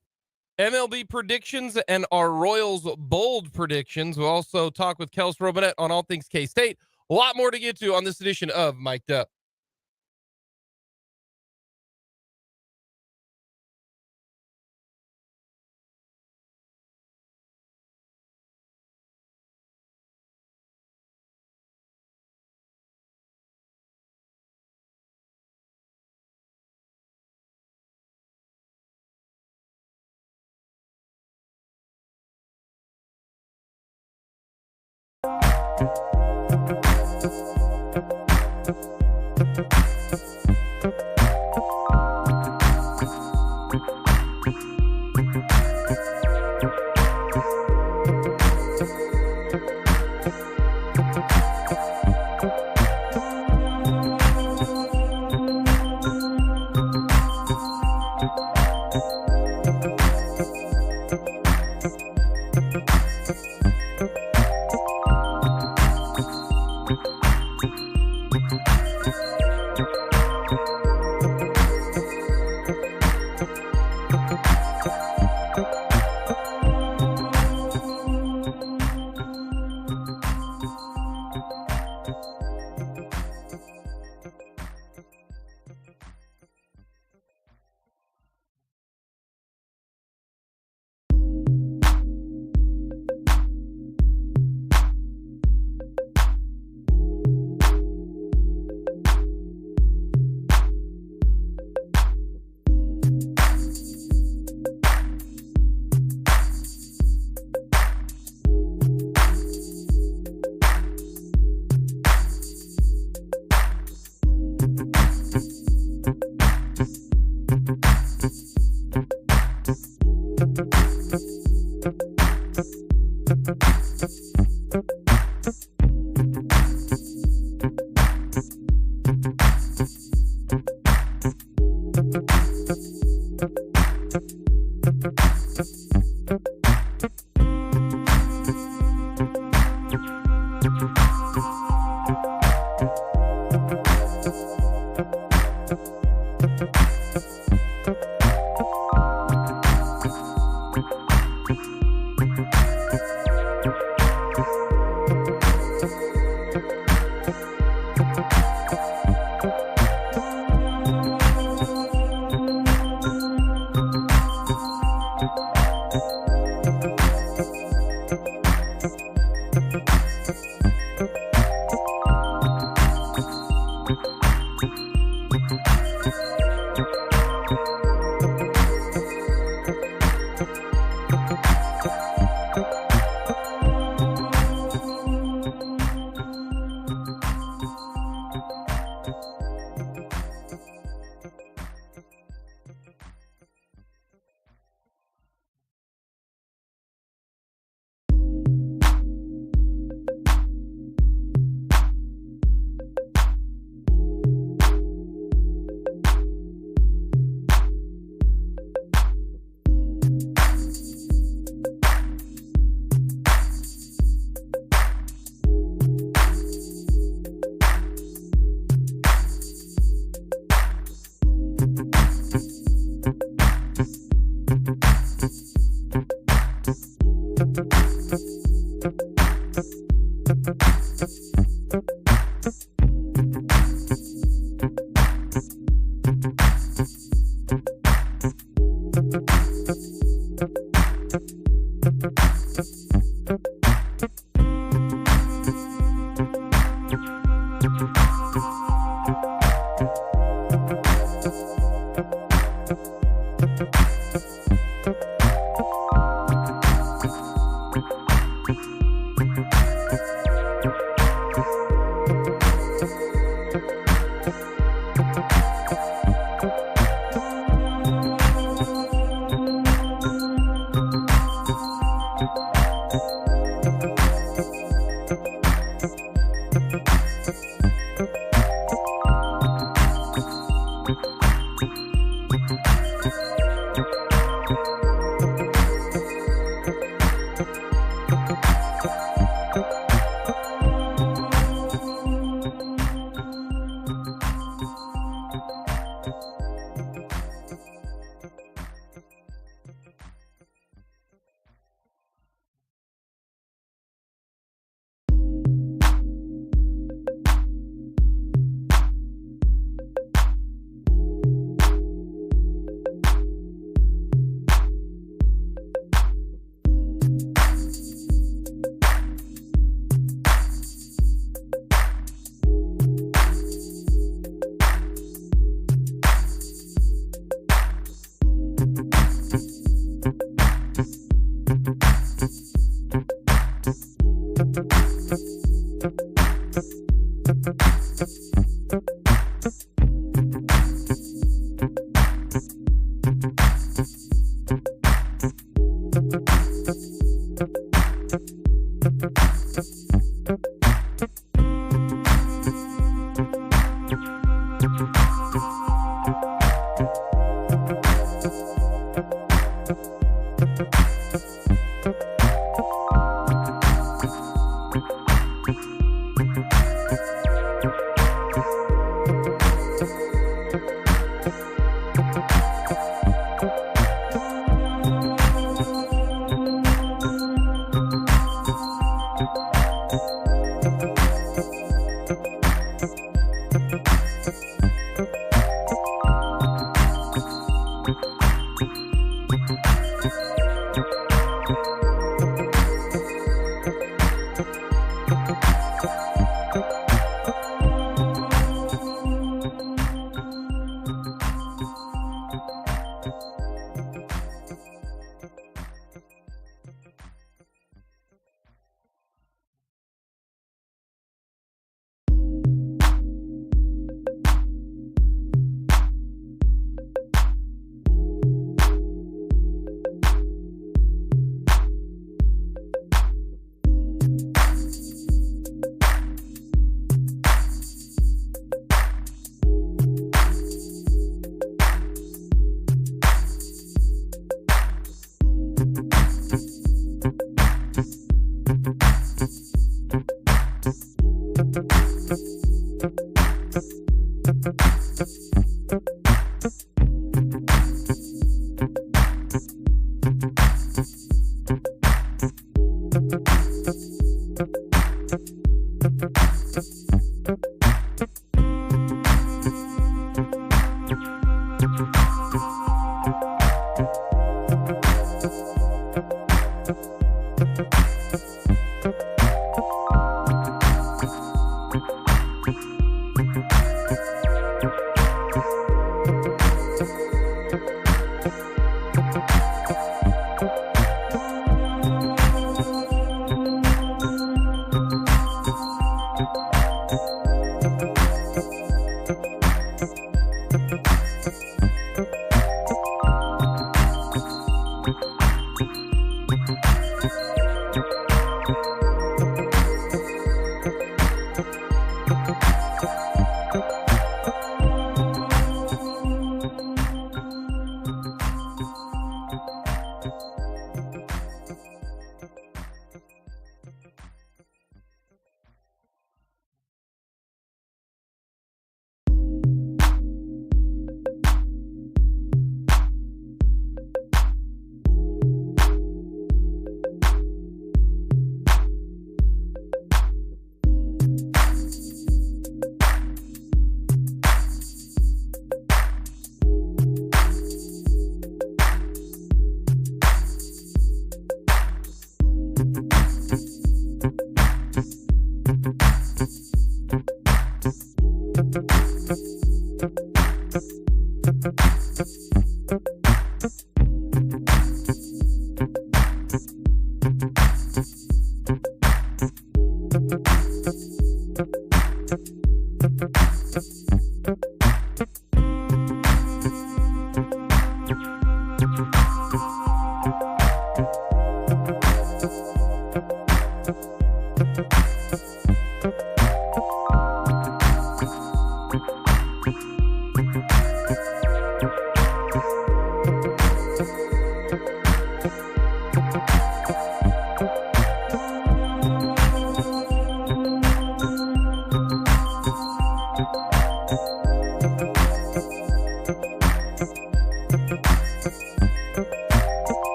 MLB predictions and our Royals bold predictions. We'll also talk with Kels Robinette on all things K-State. A lot more to get to on this edition of Mic'd Up.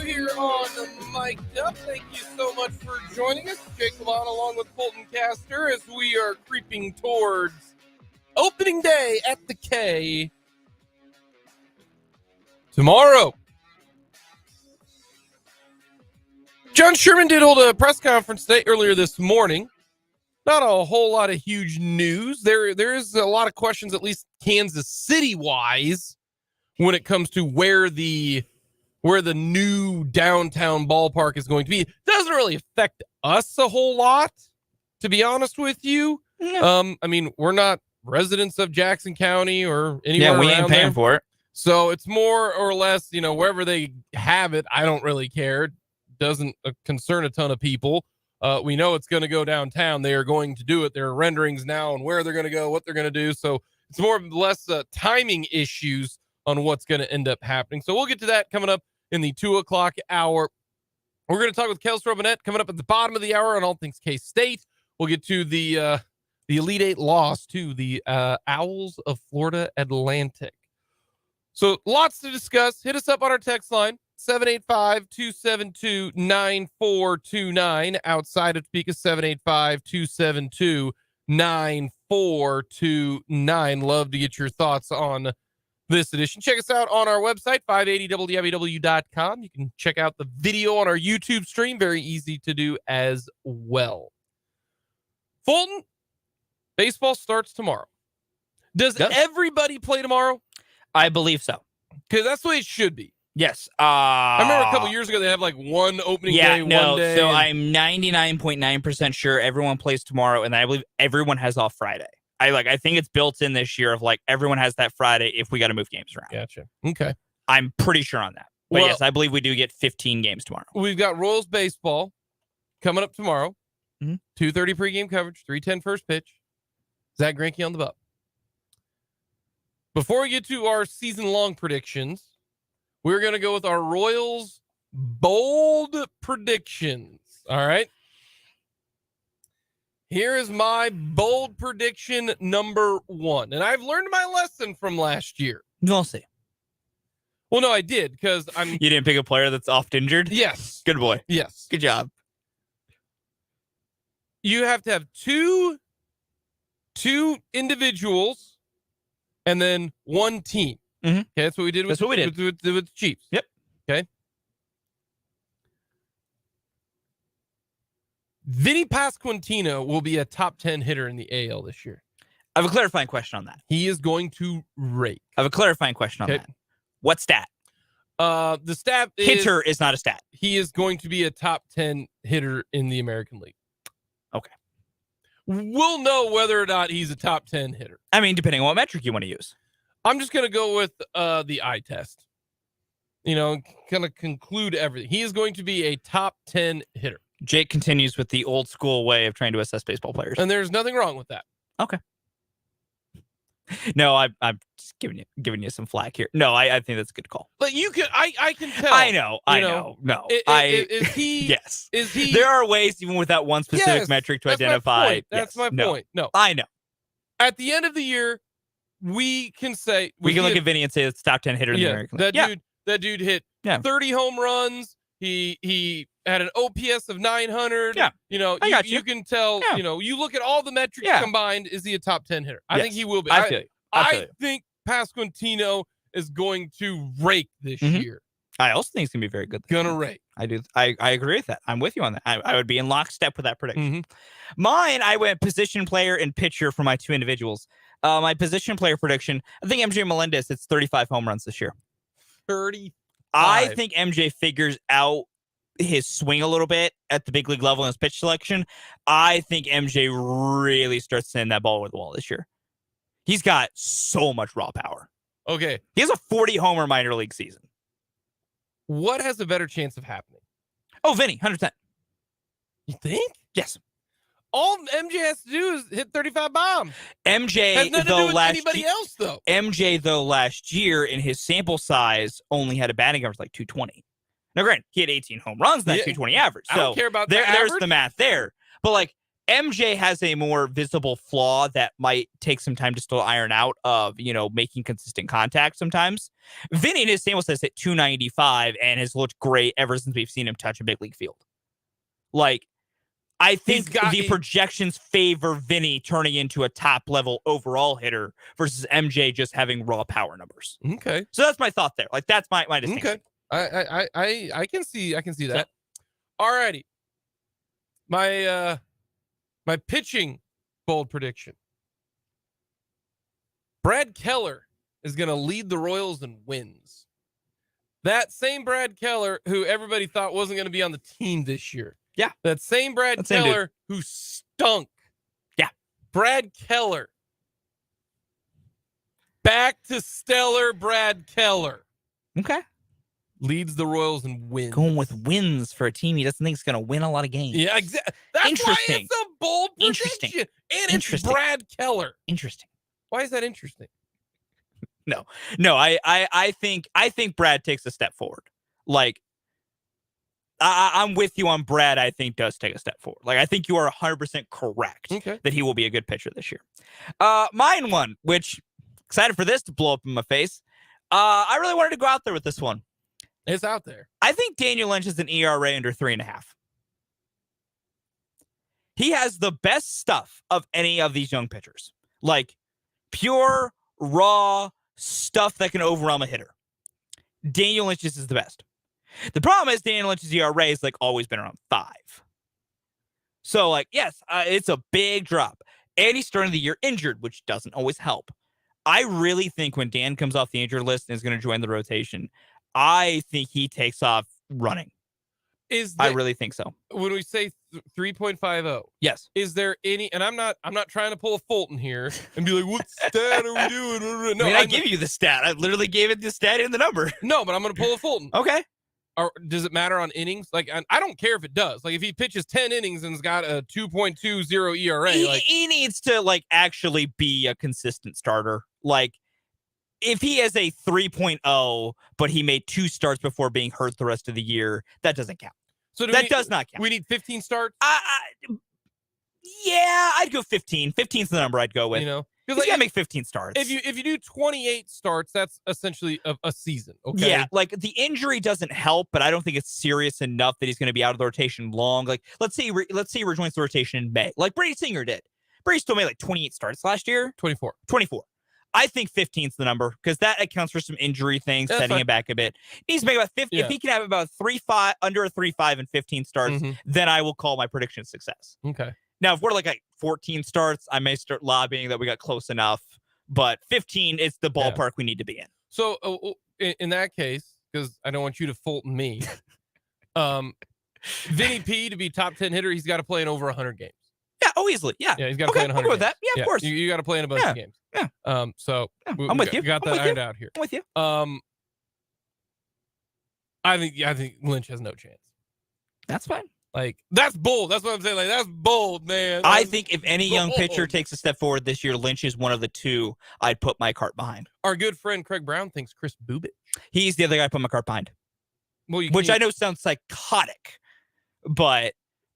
Here on Mic'd Up. Thank you so much for joining us. Jake and Fulton along with Fulton Caster as we are creeping towards opening day at the K tomorrow. John Sherman did hold a press conference today earlier this morning. Not a whole lot of huge news. There is a lot of questions, at least Kansas City-wise, when it comes to where the new downtown ballpark is going to be. It doesn't really affect us a whole lot, to be honest with you. Yeah. I mean, we're not residents of Jackson County or anywhere Yeah, we around ain't paying there. for it. So it's more or less, wherever they have it, I don't really care. It doesn't concern a ton of people. We know it's going to go downtown. They are going to do it. There are renderings now on where they're going to go, what they're going to do. So it's more or less timing issues on what's going to end up happening. So we'll get to that coming up in the 2:00 hour. We're going to talk with Kels Robinette coming up at the bottom of the hour on all things K-State. We'll get to the Elite Eight loss to the Owls of Florida Atlantic. So lots to discuss. Hit us up on our text line, 785-272-9429. Outside of Topeka, 785-272-9429. Love to get your thoughts on this edition. Check us out on our website, 580wwew.com. You can check out the video on our YouTube stream. Very easy to do as well. Fulton, baseball starts tomorrow. Does everybody play tomorrow? I believe so. Because that's the way it should be. Yes. I remember a couple years ago they had like one opening day, one day. So I'm 99.9% sure everyone plays tomorrow, and I believe everyone has off Friday. I think it's built in this year of like everyone has that Friday if we got to move games around. Gotcha. Okay. I'm pretty sure on that. But yes, I believe we do get 15 games tomorrow. We've got Royals baseball coming up tomorrow. Mm-hmm. 2:30 pregame coverage, 3:10 first pitch. Zach Greinke on the bump. Before we get to our season-long predictions, we're going to go with our Royals bold predictions. All right. Here is my bold prediction number 1. And I've learned my lesson from last year. We'll see. Well, no, I did because You didn't pick a player that's oft injured? Yes. Good boy. Yes. Good job. You have to have two individuals and then one team. Mm-hmm. Okay, that's what we did with the Chiefs. Yep. Okay. Vinny Pasquantino will be a top 10 hitter in the AL this year. I have a clarifying question on that. He is going to rake. I have a clarifying question on that. What stat? The stat hitter is not a stat. He is going to be a top 10 hitter in the American League. Okay. We'll know whether or not he's a top 10 hitter. I mean, depending on what metric you want to use. I'm just going to go with the eye test. Kind of conclude everything. He is going to be a top 10 hitter. Jake continues with the old school way of trying to assess baseball players. And there's nothing wrong with that. Okay. No, I'm just giving you some flack here. No, I think that's a good call. But you can I can tell. I know. No. Is he yes. Is he There are ways even with that one specific metric to identify. That's my point. No. I know. At the end of the year, we can say we can look at Vinny and say it's top 10 hitter in the American League. That dude hit 30 home runs. He had an OPS of 900. Yeah. You can tell, you look at all the metrics combined, is he a top 10 hitter? I think he will be. I feel you. I think Pasquantino is going to rake this year. I also think he's going to be very good. Gonna rake. I do. I agree with that. I'm with you on that. I would be in lockstep with that prediction. Mine, I went position player and pitcher for my two individuals. My position player prediction, I think MJ Melendez hits 35 home runs this year. 35. I think MJ figures out his swing a little bit at the big league level in his pitch selection. I think MJ really starts sending that ball over the wall this year. He's got so much raw power. Okay. He has a 40 homer minor league season. What has a better chance of happening? Oh, Vinny, 100%. You think? Yes. All MJ has to do is hit 35 bombs. MJ, has nothing to do with anybody else, though. MJ, though, last year in his sample size only had a batting average like 220. Now, granted, he had 18 home runs in that 220 average. So I don't care about there's the math there. But like MJ has a more visible flaw that might take some time to still iron out of, making consistent contact sometimes. Vinny in his sample size hit 295 and has looked great ever since we've seen him touch a big league field. Like, I think the projections favor Vinny turning into a top level overall hitter versus MJ just having raw power numbers. Okay. So that's my thought there. Like that's my distinction. Okay. I can see that. All righty. My pitching bold prediction. Brad Keller is going to lead the Royals in wins. That same Brad Keller who everybody thought wasn't going to be on the team this year. Yeah. That same Brad Keller who stunk. Yeah. Brad Keller. Back to stellar Brad Keller. Okay. Leads the Royals in wins. Going with wins for a team he doesn't think is going to win a lot of games. Yeah, exactly. That's why it's a bold prediction. And it's Brad Keller. Interesting. Why is that interesting? No. I think Brad takes a step forward. Like, I'm with you on Brad. I think does take a step forward. Like, I think you are 100% correct that he will be a good pitcher this year. Mine one, which excited for this to blow up in my face. I really wanted to go out there with this one. It's out there. I think Daniel Lynch is an ERA under 3.5. He has the best stuff of any of these young pitchers. Like pure, raw stuff that can overwhelm a hitter. Daniel Lynch is the best. The problem is Daniel Lynch's ERA is like always been around 5. So like, yes, it's a big drop. And he's starting the year injured, which doesn't always help. I really think when Dan comes off the injured list and is going to join the rotation, I think he takes off running. I really think so. When we say 3.50, yes. Is there any? And I'm not trying to pull a Fulton here and be like, what stat are we doing? No, I give you the stat. I literally gave it the stat and the number. No, but I'm going to pull a Fulton. Okay. Or does it matter on innings? Like, I don't care if it does. Like, if he pitches 10 innings and's got a 2.20 ERA, he needs to like actually be a consistent starter. Like, if he has a 3.0, but he made 2 starts before being hurt the rest of the year, that doesn't count. So that does not count. We need 15 starts? Yeah, I'd go 15. 15's the number I'd go with. Because you gotta make 15 starts. If you do 28 starts, that's essentially a season. Okay. Yeah, like the injury doesn't help, but I don't think it's serious enough that he's going to be out of the rotation long. Like, let's say he rejoins the rotation in May, like Brady Singer did. Brady still made like 28 starts last year. 24. I think 15's the number because that accounts for some injury things, setting it back a bit. He needs to make about 50. Yeah. If he can have about 3.5, under a 3.5 and 15 starts, then I will call my prediction success. Okay. Now, if we're like at 14 starts, I may start lobbying that we got close enough. But 15 is the ballpark we need to be in. So in that case, because I don't want you to Fulton me, Vinny P to be top 10 hitter, he's got to play in over 100 games. Yeah, easily. Yeah, he's got to play in 100 games. With that. Yeah, of course. You got to play in a bunch of games. Yeah. I'm with you. Got that ironed out here. I'm with you. I think Lynch has no chance. That's fine. Like, that's bold. That's what I'm saying. Like, that's bold, man. I think if any young pitcher takes a step forward this year, Lynch is one of the 2 I'd put my cart behind. Our good friend Craig Brown thinks Chris Bubich. He's the other guy I put my cart behind. Well, which I know sounds psychotic, but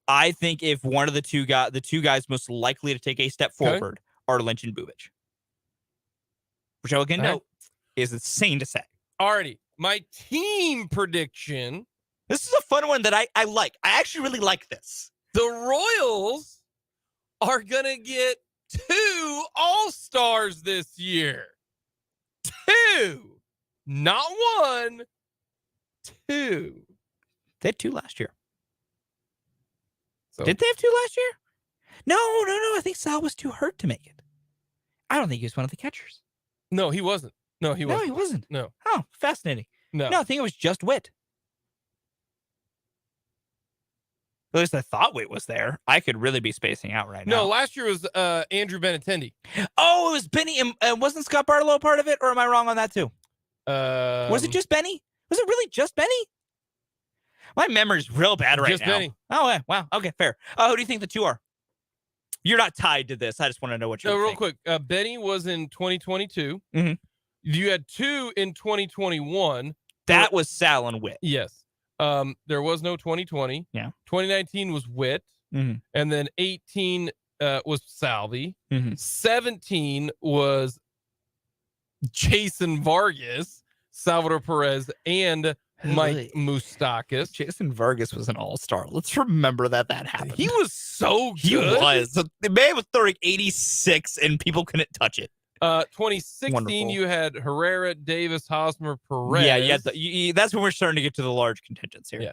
I think if one of the two guys most likely to take a step forward are Lynch and Bubich. Which I will again note is insane to say. Alrighty. My team prediction. This is a fun one that I like. I actually really like this. The Royals are going to get 2 All-Stars this year. 2. Not 1. 2. They had 2 last year. So, did they have 2 last year? No. I think Sal was too hurt to make it. I don't think he was one of the catchers. No, he wasn't. No, he wasn't. No. Oh, fascinating. No, I think it was just Witt. At least I thought Witt was there. I could really be spacing out right now. No, last year was Andrew Benintendi. Oh, it was Benny. Wasn't Scott Barlow part of it, or am I wrong on that too? Was it just Benny? Was it really just Benny? My memory's real bad right now. Just Benny. Oh, yeah. Wow. Okay, fair. Who do you think the 2 are? You're not tied to this. I just want to know what you're real quick. Benny was in 2022. Mm-hmm. You had 2 in 2021. That was Sal and Witt. Yes. There was no 2020. Yeah. 2019 was Witt. Mm-hmm. And then 18 was Salvi. Mm-hmm. 17 was Jason Vargas, Salvador Perez, and Mike Moustakas. Jason Vargas was an all-star. Let's remember that happened. He was so good. He was. The man was throwing 86 and people couldn't touch it. 2016, Wonderful. You had Herrera, Davis, Hosmer, Perez. Yeah. That's when we're starting to get to the large contingents here. Yeah.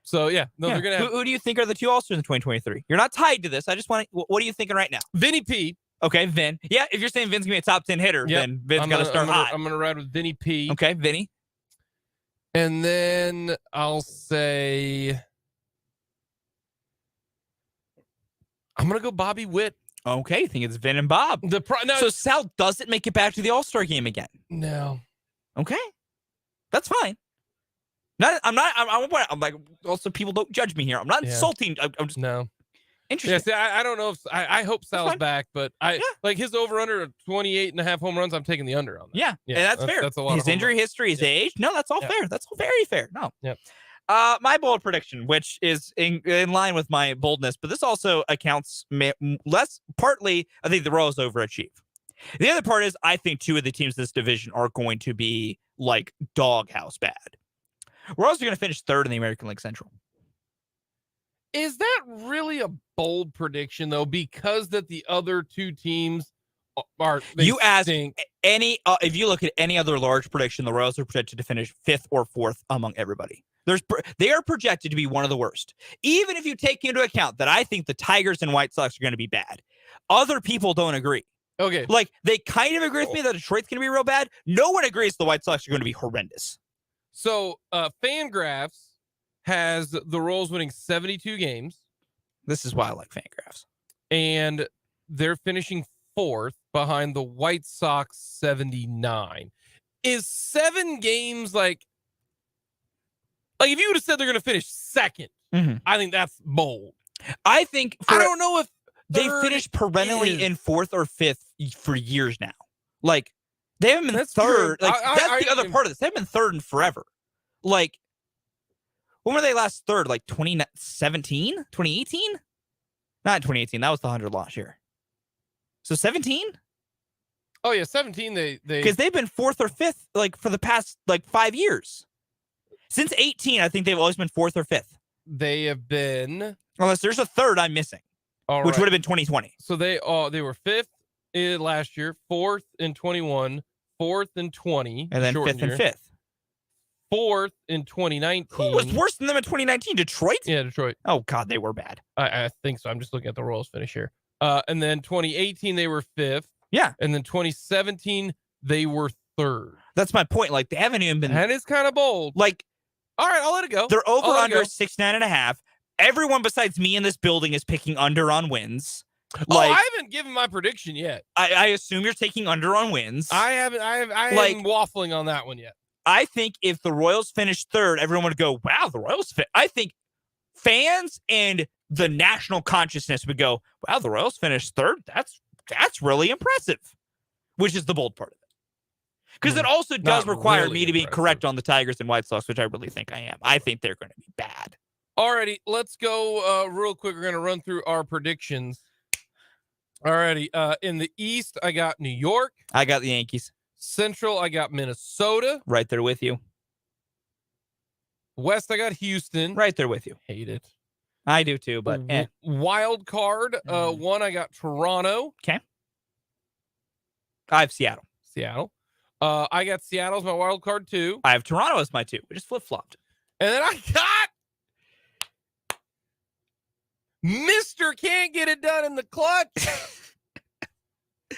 So, they're going to have... Who do you think are the 2 All-Stars in 2023? You're not tied to this. I just want to... What are you thinking right now? Vinny P. Okay, Vin. Yeah, if you're saying Vin's going to be a top 10 hitter, then Vin's got to start hot. I'm going to ride with Vinny P. Okay, Vinny. And then I'll say... I'm going to go Bobby Witt. Okay, you think it's Vin and Bob. So Sal doesn't make it back to the All-Star game again? No. Okay. That's fine. I'm like, also people don't judge me here. I'm not insulting. I'm just interested. Yeah, see, I don't know if I hope Sal's back, but like his over-under 28.5 home runs, I'm taking the under on that. Yeah, and that's fair. That's a lot. His injury history, his age. No, that's all fair. That's all very fair. No. Yep. My bold prediction, which is in line with my boldness, but this also accounts less partly, I think the Royals overachieve. The other part is I think 2 of the teams in this division are going to be like doghouse bad. Royals are going to finish 3rd in the American League Central. Is that really a bold prediction though? Because that the other 2 teams are if you look at any other large prediction, the Royals are projected to finish 5th or 4th among everybody. They are projected to be one of the worst. Even if you take into account that I think the Tigers and White Sox are going to be bad, other people don't agree. Okay. Like, they kind of agree with me that Detroit's going to be real bad. No one agrees the White Sox are going to be horrendous. So Fangraphs has the Royals winning 72 games. This is why I like Fangraphs. And they're finishing 4th behind the White Sox 79. Is 7 games like if you would have said they're going to finish 2nd, I think that's bold. I think I don't know if they finished perennially in 4th or 5th for years now. Like, they haven't been third. Like, that's the other part of this. They haven't been third in forever. Like, when were they last third? Like 2017? 2018? Not 2018. That was the 100 loss year. So 17? Oh yeah, 17. They because they've been 4th or 5th like for the past 5 years. Since 18, I think they've always been 4th or 5th. They have been, unless there's a third I'm missing, which would have been 2020. So they were 5th last year, 4th in 21, 4th in 20, and then 5th and 5th. 4th in 2019. Who was worse than them in 2019? Detroit? Yeah, Detroit. Oh, God, they were bad. I think so. I'm just looking at the Royals finish here. And then 2018, they were 5th. Yeah. And then 2017, they were 3rd. That's my point. Like, they haven't even been... That is kind of bold. Like... All right, I'll let it go. They're over under 69.5. Everyone besides me in this building is picking under on wins. Like, I haven't given my prediction yet. I assume you're taking under on wins. I haven't waffling on that one yet. I think if the Royals finish 3rd, everyone would go, wow, the Royals fit. I think fans and the national consciousness would go, wow, the Royals finished 3rd. That's really impressive, which is the bold part of it. Because it also does require me to be correct on the Tigers and White Sox, which I really think I am. I think they're going to be bad. Alrighty, let's go real quick. We're going to run through our predictions. Alrighty, in the East, I got New York. I got the Yankees. Central, I got Minnesota. Right there with you. West, I got Houston. Right there with you. Hate it. I do too, but wild card, one, I got Toronto. Okay. I have Seattle. I got Seattle as my wild card too. I have Toronto as my 2. We just flip-flopped. And then I got Mr. Can't Get It Done in the clutch.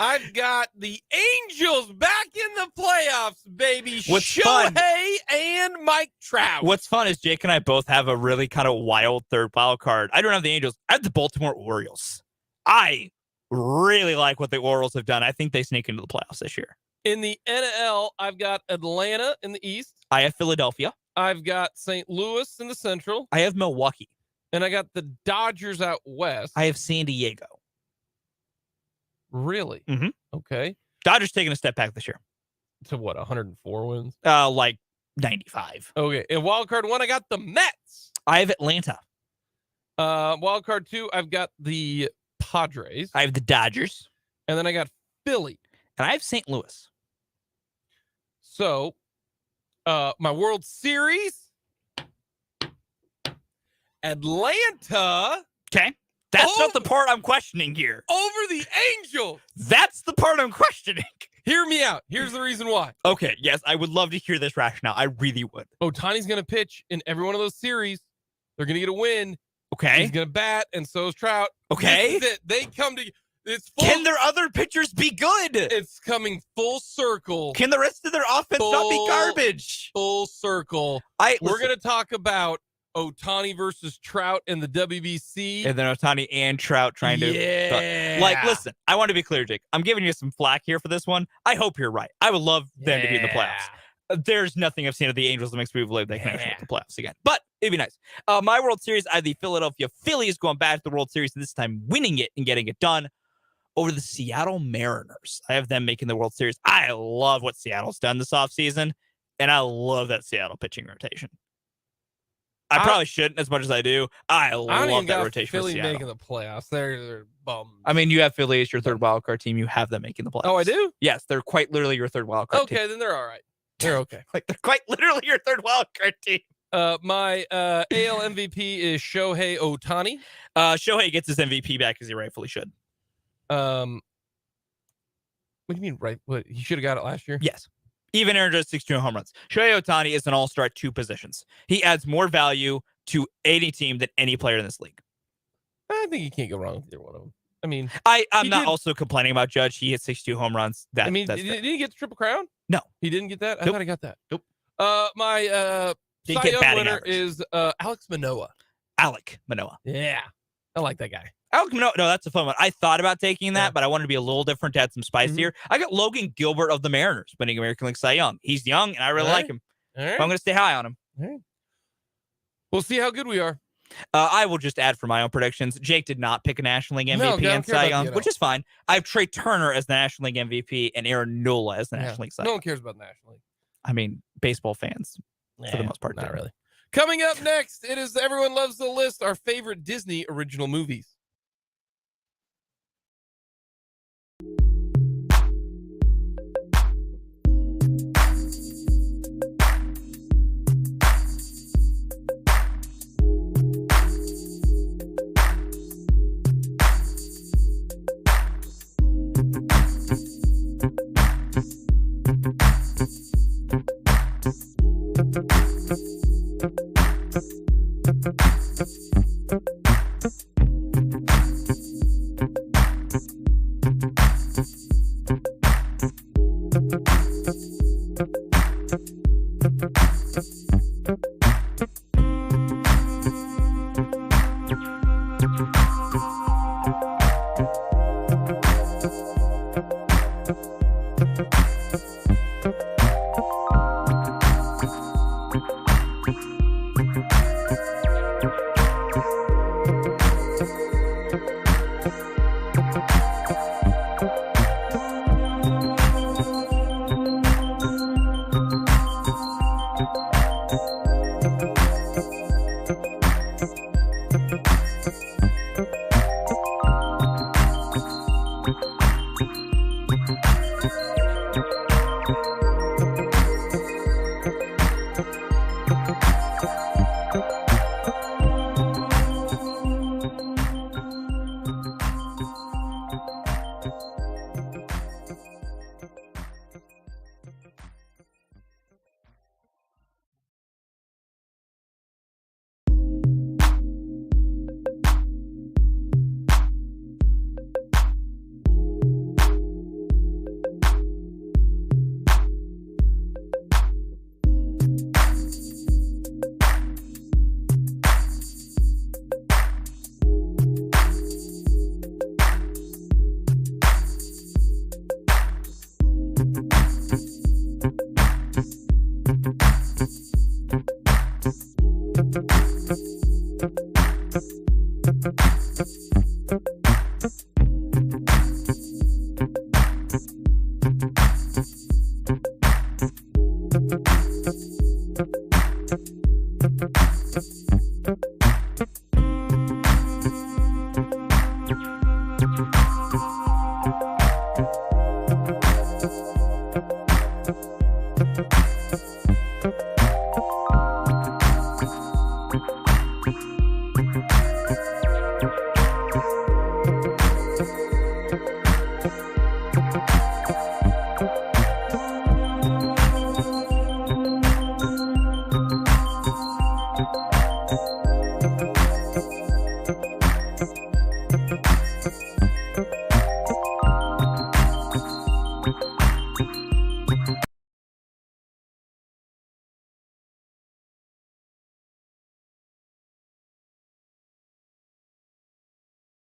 I've got the Angels back in the playoffs, baby. Shohei and Mike Trout. What's fun is Jake and I both have a really kind of wild third wild card. I don't have the Angels. I have the Baltimore Orioles. I really like what the Orioles have done. I think they sneak into the playoffs this year. In the NL, I've got Atlanta in the East. I have Philadelphia. I've got St. Louis in the Central. I have Milwaukee. And I got the Dodgers out west. I have San Diego. Really? Mm-hmm. Okay. Dodgers taking a step back this year. To what, 104 wins? Like 95. Okay. In wild card 1, I got the Mets. I have Atlanta. Wild card 2, I've got the Padres. I have the Dodgers. And then I got Philly. And I have St. Louis. So, my World Series, Atlanta. Okay. That's not the part I'm questioning here. Over the Angels. That's the part I'm questioning. Hear me out. Here's the reason why. Okay, yes, I would love to hear this rationale. I really would. Ohtani's going to pitch in every one of those series. They're going to get a win. Okay. He's going to bat, and so is Trout. Okay. This is it. They come to... Can their other pitchers be good? It's coming full circle. Can the rest of their offense not be garbage? Full circle. We're going to talk about Ohtani versus Trout in the WBC. And then Ohtani and Trout trying to... Yeah. Listen, I want to be clear, Jake. I'm giving you some flack here for this one. I hope you're right. I would love them to be in the playoffs. There's nothing I've seen of the Angels that makes me believe they can actually make the playoffs again. But it'd be nice. My World Series, I have the Philadelphia Phillies going back to the World Series, and this time winning it and getting it done over the Seattle Mariners. I have them making the World Series. I love what Seattle's done this offseason, and I love that Seattle pitching rotation. I probably shouldn't as much as I do. I love that rotation Philly for Seattle. making the playoffs. They're bums. I mean, you have Philly as your third wildcard team. You have them making the playoffs. Oh, I do? Yes, they're quite literally your third wildcard team. Okay, then they're all right. They're okay. They're quite literally your third wildcard team. My AL MVP is Shohei Ohtani. Shohei gets his MVP back as he rightfully should. What do you mean, right? What, he should have got it last year? Yes. Even Aaron Judge 62 home runs. Shohei Ohtani is an all-star at 2 positions. He adds more value to any team than any player in this league. I think you can't go wrong with either one of them. I mean, I'm not also complaining about Judge. He hit 62 home runs. Did he get the Triple Crown? No. He didn't get that? I Nope. thought he got that. Nope. My Didn't Cy get Young batting winner average. is Alex Manoah. Alec Manoah. Yeah, I like that guy. Alec Manoah. No, that's a fun one. I thought about taking that, but I wanted to be a little different to add some spice here. I got Logan Gilbert of the Mariners winning American League Cy Young. He's young, and I really like him. All right. I'm going to stay high on him. All right. We'll see how good we are. I will just add for my own predictions. Jake did not pick a National League MVP and Cy Young, which is fine. I have Trey Turner as the National League MVP and Aaron Nola as the National League Cy Young. No one cares about the National League. I mean, baseball fans, for the most part. Not really. Coming up next, it is Everyone Loves the List, our favorite Disney original movies.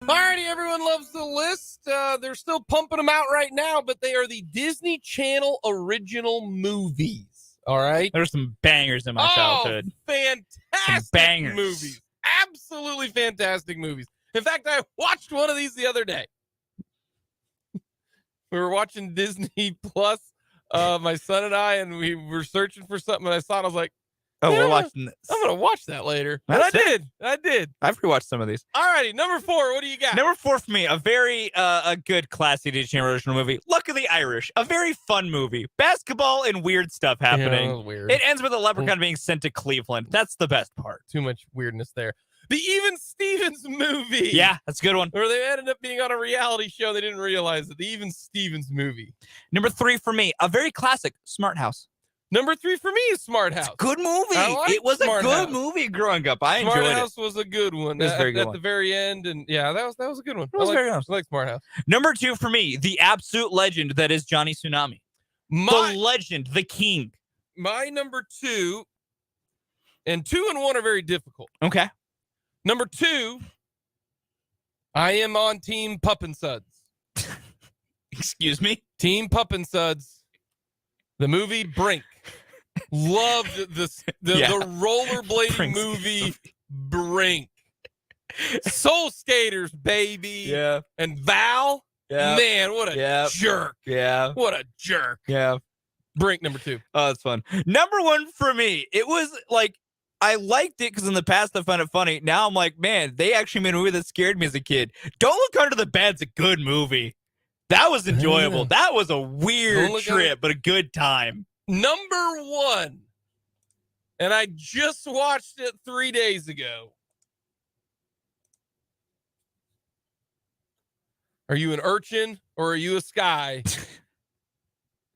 Alrighty, Everyone Loves the List. They're still pumping them out right now, but they are the Disney Channel original movies. All right. There's some bangers in my childhood. Fantastic bangers. Movies. Absolutely fantastic movies. In fact, I watched one of these the other day. We were watching Disney Plus, my son and I, and we were searching for something, and I saw it. I was like, oh, we're watching this. I'm going to watch that later. And That's I did. I've rewatched some of these. Alrighty, number 4. What do you got? Number 4 for me, a very a good classy Disney original movie. Luck of the Irish, a very fun movie. Basketball and weird stuff happening. Yeah, weird. It ends with a leprechaun being sent to Cleveland. That's the best part. Too much weirdness there. The Even Stevens movie. Yeah, that's a good one. Or they ended up being on a reality show. They didn't realize it. The Even Stevens movie. Number 3 for me, a very classic Smart House. Number 3 for me is Smart House. It's a good movie. It was Smart a good House. movie growing up. I enjoyed Smart it. House was a good one. It was a very good at one. the very end, and yeah, that was a good one. It was very nice. I like Smart House. Number 2 for me, the absolute legend that is Johnny Tsunami. The legend, the king. my number 2, and 2 and 1 are very difficult. Okay. Number 2, I am on Team Pup and Suds. Excuse me? Team Pup and Suds. The movie Brink. Loved the rollerblading movie Brink. Soul Skaters, baby. Yeah. And Val. Yeah. Man, what a jerk. Yeah. What a jerk. Yeah. Brink, number 2. Oh, that's fun. Number 1 for me, it was like, I liked it because in the past I found it funny. Now I'm like, man, they actually made a movie that scared me as a kid. Don't Look Under the Bed's a good movie. That was enjoyable. Yeah. That was a weird trip, but a good time. Number 1, and I just watched it 3 days ago. Are you an urchin or are you a sky?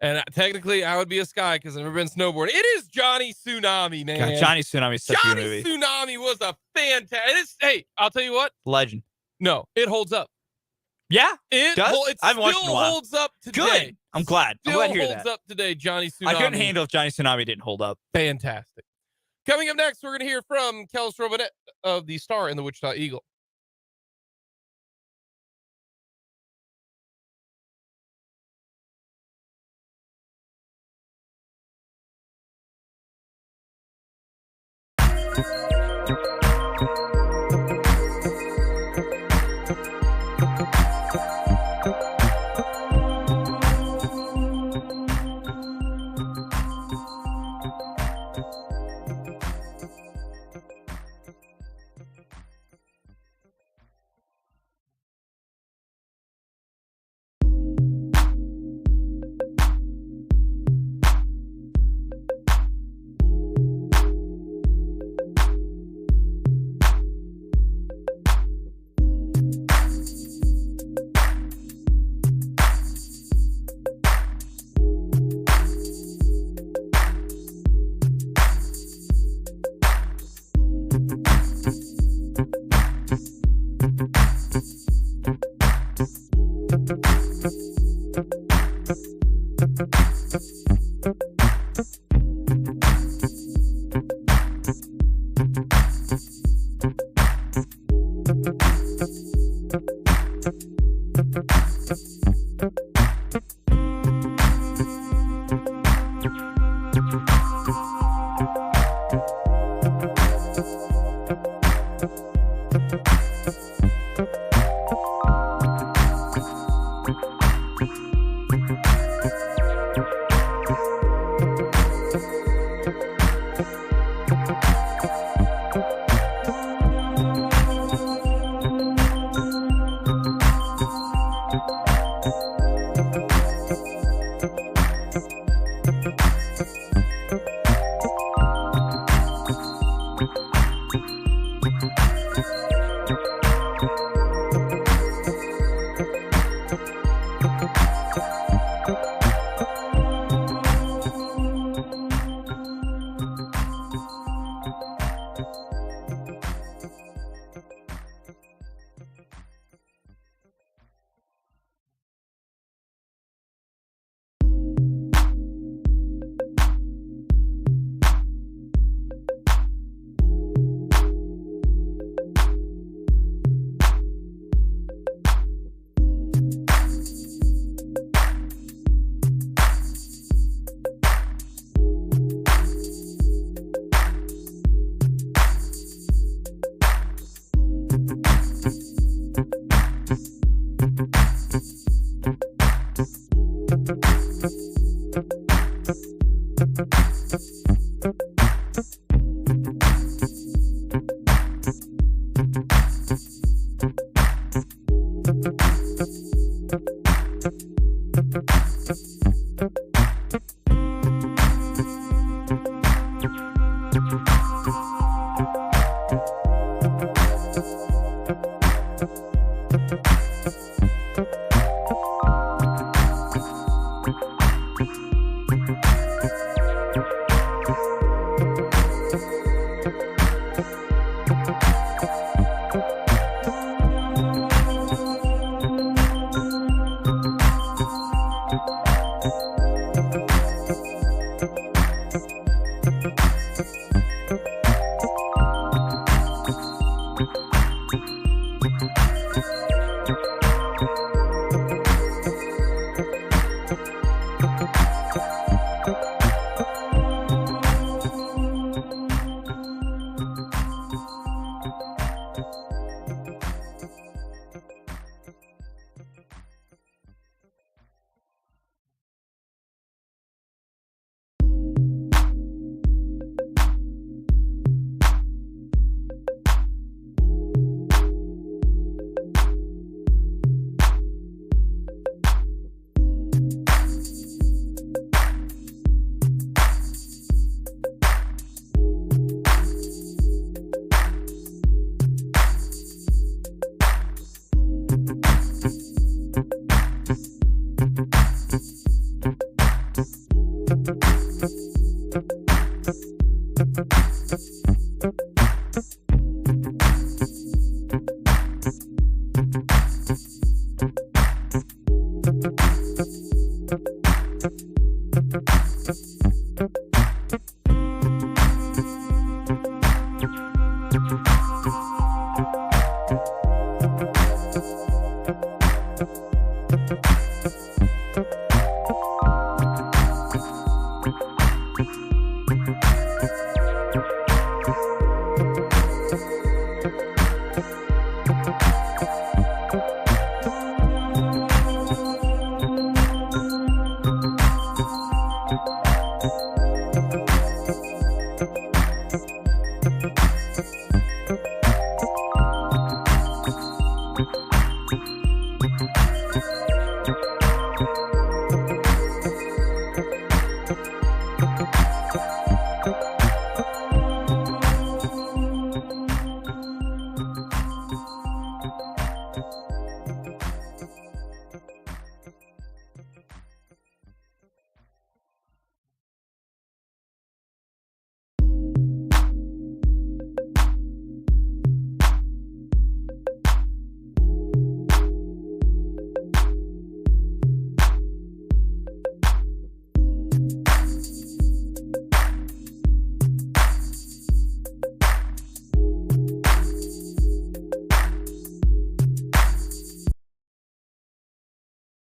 And technically, I would be a sky because I've never been snowboarding. It is Johnny Tsunami, man. God, Johnny Tsunami is such a good movie. Johnny Tsunami was a fantastic. Hey, I'll tell you what. Legend. No, it holds up. Yeah, it does. It I haven't watched it in still a while. holds up today. Good. I'm glad. I'm glad to hear that. Holds up today, Johnny Tsunami. I couldn't handle if Johnny Tsunami didn't hold up. Fantastic. Coming up next, we're going to hear from Kels Robinette of the Star and the Wichita Eagle.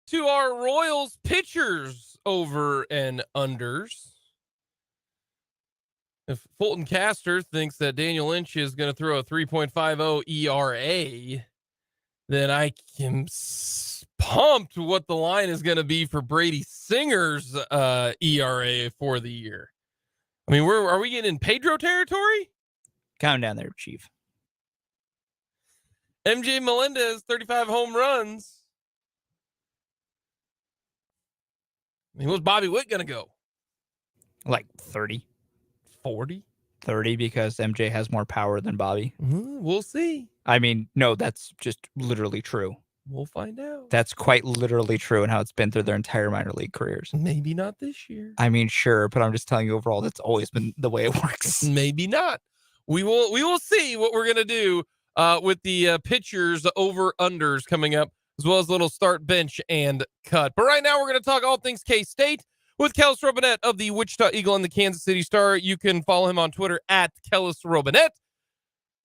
To our Royals pitchers over and unders. If Fulton Caster thinks that Daniel Lynch is going to throw a 3.50 ERA, then I am pumped what the line is going to be for Brady Singer's ERA for the year. I mean, are we getting in Pedro territory? Calm down there, Chief. MJ Melendez, 35 home runs. I mean, what's Bobby Witt going to go? Like 30. 40? 30 because MJ has more power than Bobby. We'll see. I mean, no, that's just literally true. We'll find out. That's quite literally true and how it's been through their entire minor league careers. Maybe not this year. I mean, sure, but I'm just telling you overall, that's always been the way it works. Maybe not. We will see what we're going to do with the pitchers over-unders coming up, as well as a little start, bench, and cut. But right now, we're going to talk all things K-State with Kellis Robinette of the Wichita Eagle and the Kansas City Star. You can follow him on Twitter at Kellis Robinette.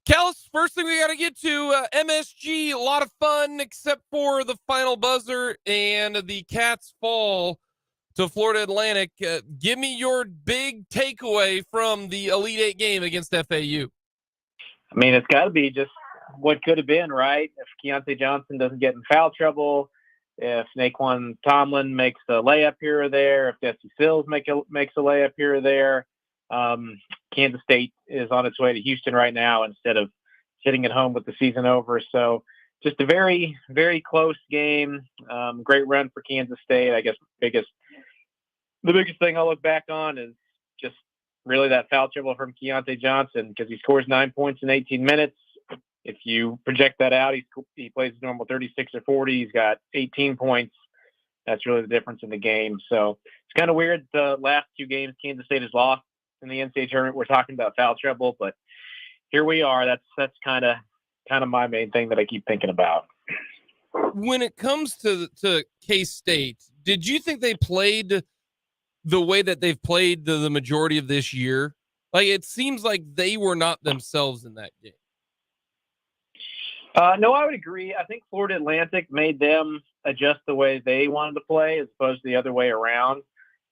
Kellis, first thing we got to get to, MSG, a lot of fun, except for the final buzzer and the Cats fall to Florida Atlantic. Give me your big takeaway from the Elite Eight game against FAU. I mean, it's got to be just what could have been, right? If Keontae Johnson doesn't get in foul trouble, if Naquan Tomlin makes a layup here or there, if Jesse Sills makes a layup here or there, Kansas State is on its way to Houston right now instead of sitting at home with the season over. So just a very, very close game. Great run for Kansas State. I guess the biggest thing I'll look back on is just really that foul trouble from Keontae Johnson, because he scores 9 points in 18 minutes. If you project that out, he plays his normal 36 or 40. He's got 18 points. That's really the difference in the game. So it's kind of weird. The last two games Kansas State has lost in the NCAA tournament. We're talking about foul trouble, but here we are. That's kind of my main thing that I keep thinking about. When it comes to K-State, did you think they played the way that they've played the majority of this year? Like, it seems like they were not themselves in that game. No, I would agree. I think Florida Atlantic made them adjust the way they wanted to play as opposed to the other way around.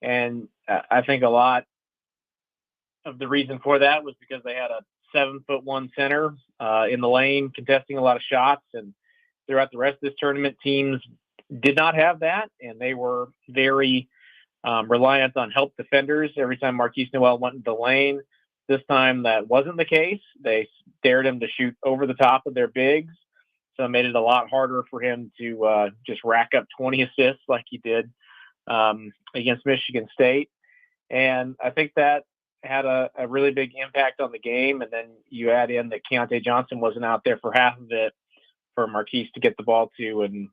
And I think a lot of the reason for that was because they had a 7'1" center in the lane contesting a lot of shots. And throughout the rest of this tournament, teams did not have that. And they were very reliant on help defenders every time Marquise Nowell went into the lane. This time that wasn't the case. They dared him to shoot over the top of their bigs. So it made it a lot harder for him to just rack up 20 assists like he did against Michigan State. And I think that had a really big impact on the game. And then you add in that Keontae Johnson wasn't out there for half of it for Marquise to get the ball to and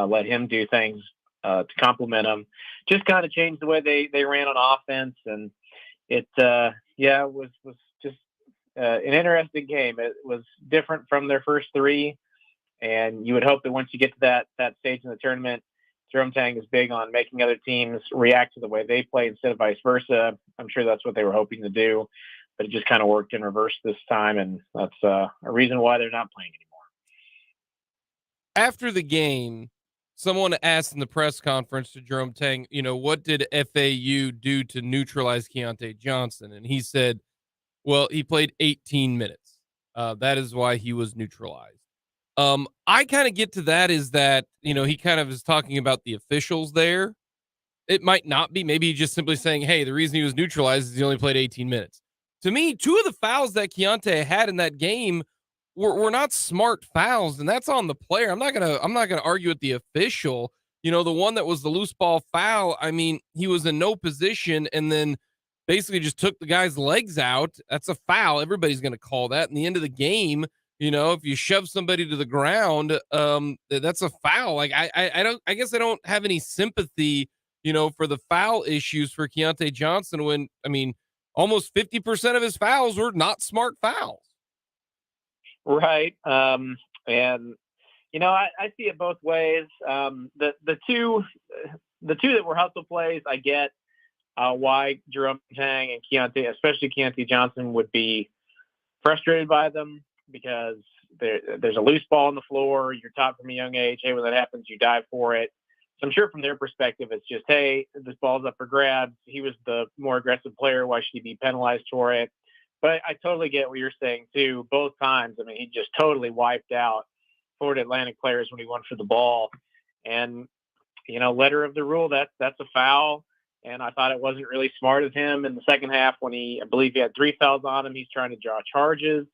let him do things to complement him. Just kind of changed the way they ran on offense. And it was just an interesting game. It was different from their first three. And you would hope that once you get to that stage in the tournament, Jerome Tang is big on making other teams react to the way they play instead of vice versa. I'm sure that's what they were hoping to do, but it just kind of worked in reverse this time. And that's a reason why they're not playing anymore. After the game, someone asked in the press conference to Jerome Tang, what did FAU do to neutralize Keontae Johnson? And he said, well, he played 18 minutes. That is why he was neutralized. I kind of get to that is that, he kind of is talking about the officials there. It might not be. Maybe he's just simply saying, hey, the reason he was neutralized is he only played 18 minutes. To me, two of the fouls that Keontae had in that game were not smart fouls, and that's on the player. I'm not gonna argue with the official. The one that was the loose ball foul. I mean, he was in no position and then basically just took the guy's legs out. That's a foul. Everybody's gonna call that. In the end of the game, if you shove somebody to the ground, that's a foul. Like I guess I don't have any sympathy, for the foul issues for Keontae Johnson when, I mean, almost 50% of his fouls were not smart fouls. Right. And I see it both ways. The two that were hustle plays, I get why Jerome Tang and Keontae, especially Keontae Johnson, would be frustrated by them because there's a loose ball on the floor. You're taught from a young age, hey, when that happens, you dive for it. So I'm sure from their perspective, it's just, hey, this ball's up for grabs. He was the more aggressive player. Why should he be penalized for it? But I totally get what you're saying, too. Both times, I mean, he just totally wiped out Florida Atlantic players when he went for the ball. And, letter of the rule, that's a foul. And I thought it wasn't really smart of him in the second half when I believe he had 3 fouls on him. He's trying to draw charges.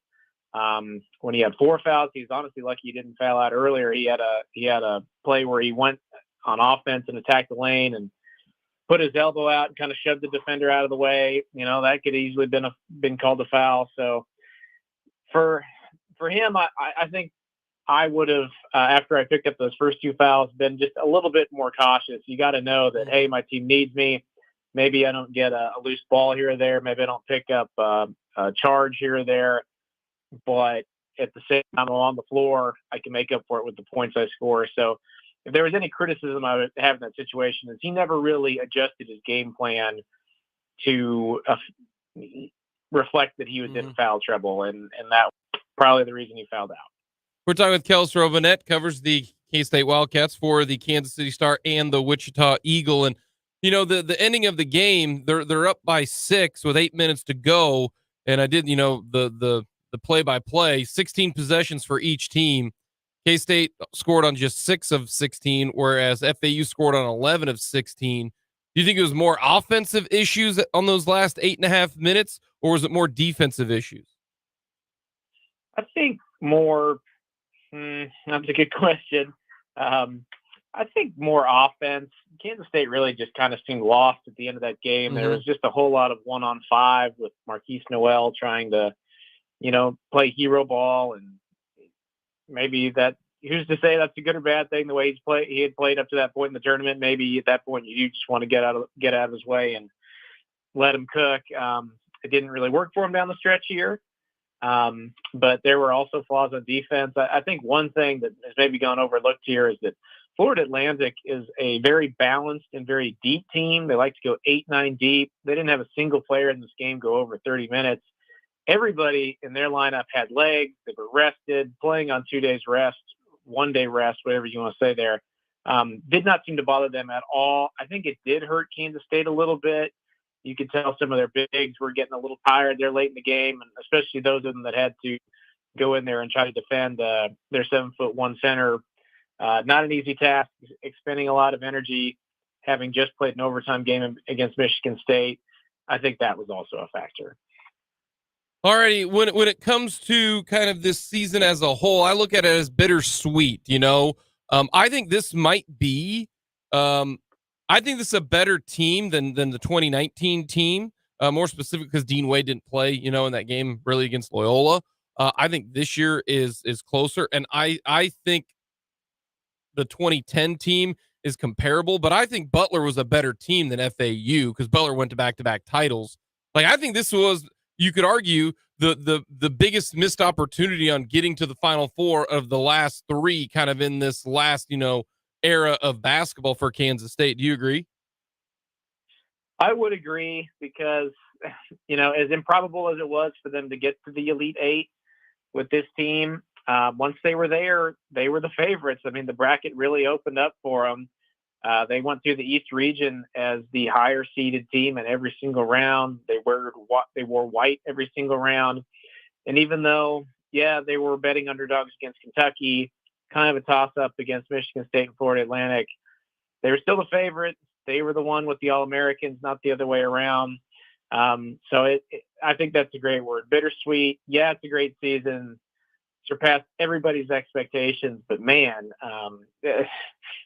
When he had 4 fouls, he's honestly lucky he didn't foul out earlier. He had a play where he went on offense and attacked the lane and put his elbow out and kind of shoved the defender out of the way. That could easily been called a foul. So for him, I think I would have, after I picked up those first 2 fouls, been just a little bit more cautious. You got to know that, hey, my team needs me. Maybe I don't get a loose ball here or there. Maybe I don't pick up a charge here or there. But at the same time, I'm on the floor, I can make up for it with the points I score. So if there was any criticism I would have in that situation, is he never really adjusted his game plan to reflect that he was in foul trouble, and that was probably the reason he fouled out. We're talking with Kels Robinette, covers the K-State Wildcats for the Kansas City Star and the Wichita Eagle. And, the ending of the game, they're up by 6 with 8 minutes to go. And I did, the play-by-play, 16 possessions for each team. K-State scored on just 6 of 16, whereas FAU scored on 11 of 16. Do you think it was more offensive issues on those last 8.5 minutes, or was it more defensive issues? I think more. That's a good question. I think more offense. Kansas State really just kind of seemed lost at the end of that game. There was just a whole lot of 1-on-5 with Marquise Nowell trying to, play hero ball, and maybe that, who's to say that's a good or bad thing, the way he had played up to that point in the tournament. Maybe at that point you just want to get out of his way and let him cook. It didn't really work for him down the stretch here. But there were also flaws on defense. I think one thing that has maybe gone overlooked here is that Florida Atlantic is a very balanced and very deep team. They like to go 8-9 deep. They didn't have a single player in this game go over 30 minutes. Everybody in their lineup had legs. They were rested, playing on 2 days rest, 1 day rest, whatever you want to say there. Did not seem to bother them at all. I think it did hurt Kansas State a little bit. You could tell some of their bigs were getting a little tired there late in the game, and especially those of them that had to go in there and try to defend their 7'1" center. Not an easy task, expending a lot of energy, having just played an overtime game against Michigan State. I think that was also a factor. Alrighty, when it comes to kind of this season as a whole, I look at it as bittersweet. I think this might be, I think this is a better team than the 2019 team. More specific because Dean Wade didn't play, in that game really against Loyola. I think this year is closer, and I think the 2010 team is comparable, but I think Butler was a better team than FAU because Butler went to back-to-back titles. Like, I think this was, you could argue, the biggest missed opportunity on getting to the Final Four of the last 3 kind of in this last, era of basketball for Kansas State. Do you agree? I would agree because, as improbable as it was for them to get to the Elite Eight with this team, once they were there, they were the favorites. I mean, the bracket really opened up for them. They went through the East region as the higher seeded team in every single round. They wore white every single round. And even though, they were betting underdogs against Kentucky, kind of a toss up against Michigan State and Florida Atlantic, they were still the favorites. They were the one with the All-Americans, not the other way around. So I think that's a great word. Bittersweet. Yeah, it's a great season. Surpassed everybody's expectations, but man,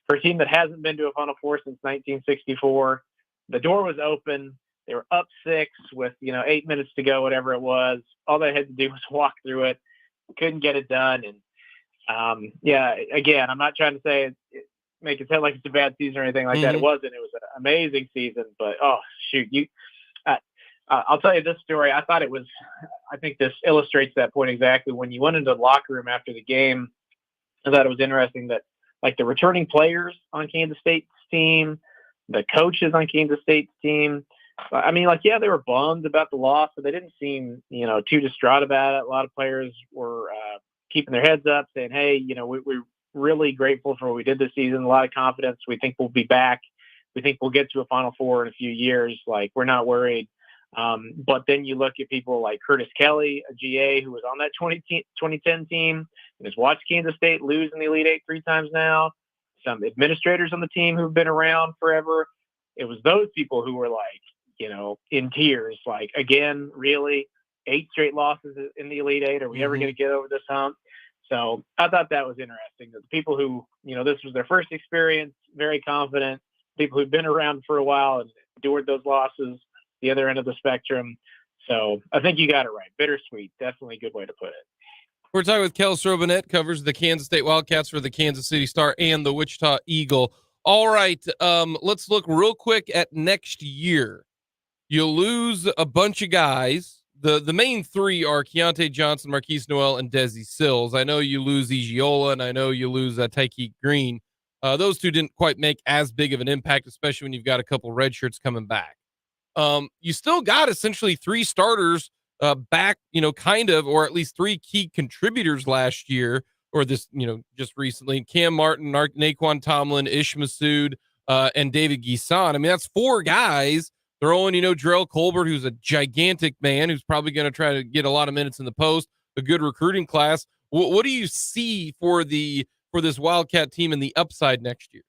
for a team that hasn't been to a Final Four since 1964, the door was open. They were up 6 with 8 minutes to go, whatever it was. All they had to do was walk through it. Couldn't get it done, and again, I'm not trying to say make it sound like it's a bad season or anything like that. It wasn't. It was an amazing season, but oh shoot, I'll tell you this story. I think this illustrates that point exactly. When you went into the locker room after the game, I thought it was interesting that like the returning players on Kansas State's team, the coaches on Kansas State's team, I mean, they were bummed about the loss, but they didn't seem, too distraught about it. A lot of players were keeping their heads up saying, hey, we're really grateful for what we did this season. A lot of confidence. We think we'll be back. We think we'll get to a Final Four in a few years. Like, we're not worried. But then you look at people like Curtis Kelly, a GA who was on that 2010 team and has watched Kansas State lose in the Elite Eight 3 times now. Some administrators on the team who've been around forever. It was those people who were like, in tears, like, again, really 8 straight losses in the Elite Eight. Are we ever going to get over this hump? So I thought that was interesting. The people who, this was their first experience, very confident, people who've been around for a while and endured those losses, the other end of the spectrum. So I think you got it right. Bittersweet. Definitely a good way to put it. We're talking with Kels Robinette, covers the Kansas State Wildcats for the Kansas City Star and the Wichita Eagle. All right. Let's look real quick at next year. You lose a bunch of guys. The main 3 are Keontae Johnson, Marquise Nowell, and Desi Sills. I know you lose Igiola, and I know you lose Tyke Green. Those 2 didn't quite make as big of an impact, especially when you've got a couple red shirts coming back. You still got essentially 3 starters back, kind of, or at least 3 key contributors last year, or this, just recently. Cam Martin, Naquan Tomlin, Ish Massoud, and David Guisan. I mean, that's 4 guys. Throwing, Jarrell Colbert, who's a gigantic man, who's probably going to try to get a lot of minutes in the post, a good recruiting class. What do you see for this Wildcat team and the upside next year?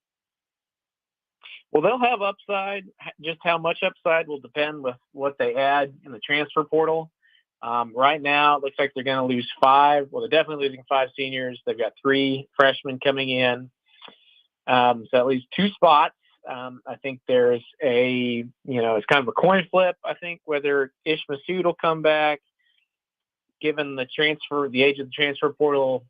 Well, they'll have upside. Just how much upside will depend with what they add in the transfer portal. Right now, it looks like they're going to lose 5. Well, they're definitely losing 5 seniors. They've got 3 freshmen coming in. So at least 2 spots. I think there's it's kind of a coin flip, I think, whether Ish Massoud will come back. Given the age of the transfer portal,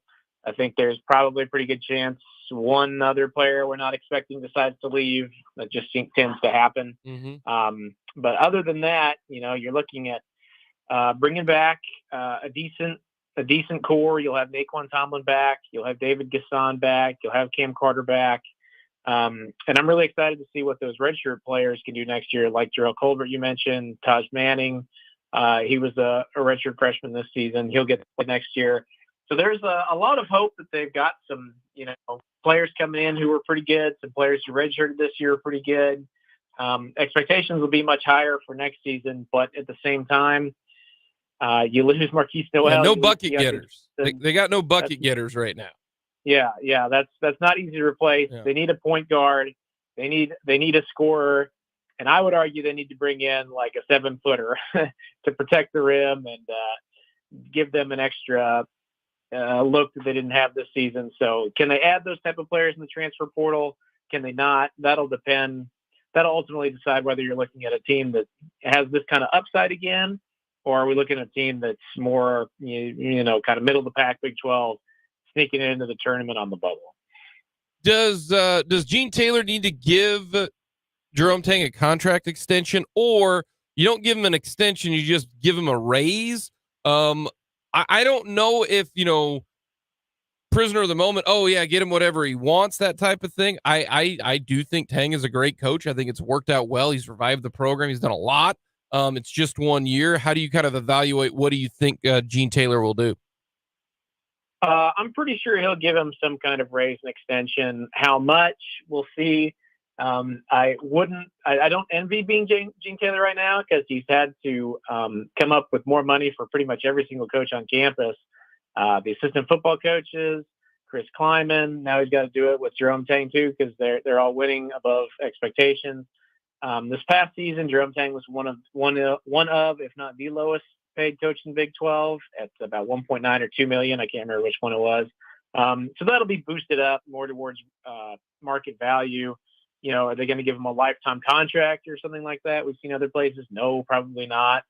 I think there's probably a pretty good chance one other player we're not expecting decides to leave. That just tends to happen. But other than that, you're looking at bringing back a decent core. You'll have Naquan Tomlin back. You'll have David Guisan back. You'll have Cam Carter back. And I'm really excited to see what those redshirt players can do next year, like Jarrell Colbert you mentioned, Taj Manning. He was a redshirt freshman this season. He'll get next year. So there's a lot of hope that they've got some, players coming in who are pretty good, some players who redshirted this year are pretty good. Expectations will be much higher for next season, but at the same time, you lose Marquise Nowell. Yeah, no bucket getters. They got no bucket getters right now. Yeah, that's not easy to replace. Yeah. They need a point guard. They need a scorer, and I would argue they need to bring in like a 7-footer to protect the rim and give them an extra look that they didn't have this season. So, can they add those type of players in the transfer portal? Can they not? That'll depend. That'll ultimately decide whether you're looking at a team that has this kind of upside again, or are we looking at a team that's more, kind of middle of the pack, Big 12. Sneaking into the tournament on the bubble. Does Gene Taylor need to give Jerome Tang a contract extension, or you don't give him an extension, you just give him a raise? I don't know if, prisoner of the moment, get him whatever he wants, that type of thing. I do think Tang is a great coach. I think it's worked out well. He's revived the program. He's done a lot. It's just 1 year. How do you kind of evaluate what do you think Gene Taylor will do? I'm pretty sure he'll give him some kind of raise and extension. How much, we'll see. I don't envy being Gene Taylor right now because he's had to come up with more money for pretty much every single coach on campus. The assistant football coaches, Chris Kleiman. Now he's got to do it with Jerome Tang too because they're all winning above expectations. This past season, Jerome Tang was one of, if not the lowest paid coach in Big 12 at about 1.9 or 2 million. I can't remember which one it was. So that'll be boosted up more towards market value. You know, are they going to give him a lifetime contract or something like that? We've seen other places. No, probably not.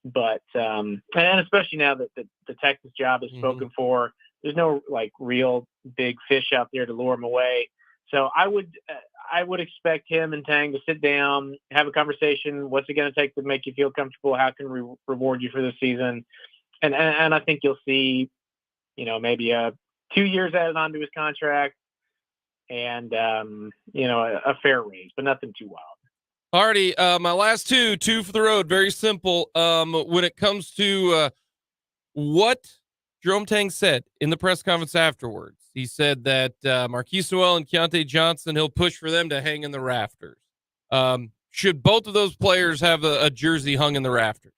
But and especially now that the Texas job is spoken for, there's no like real big fish out there to lure him away. So I would expect him and Tang to sit down, have a conversation. What's it going to take to make you feel comfortable? How can we reward you for the season? And I think you'll see, you know, maybe 2 years added onto his contract and, you know, a fair raise, but nothing too wild. Alrighty, my last two for the road. Very simple. When it comes to what Jerome Tang said in the press conference afterwards, he said that Marquise Nowell and Keontae Johnson, he'll push for them to hang in the rafters. Should both of those players have a jersey hung in the rafters?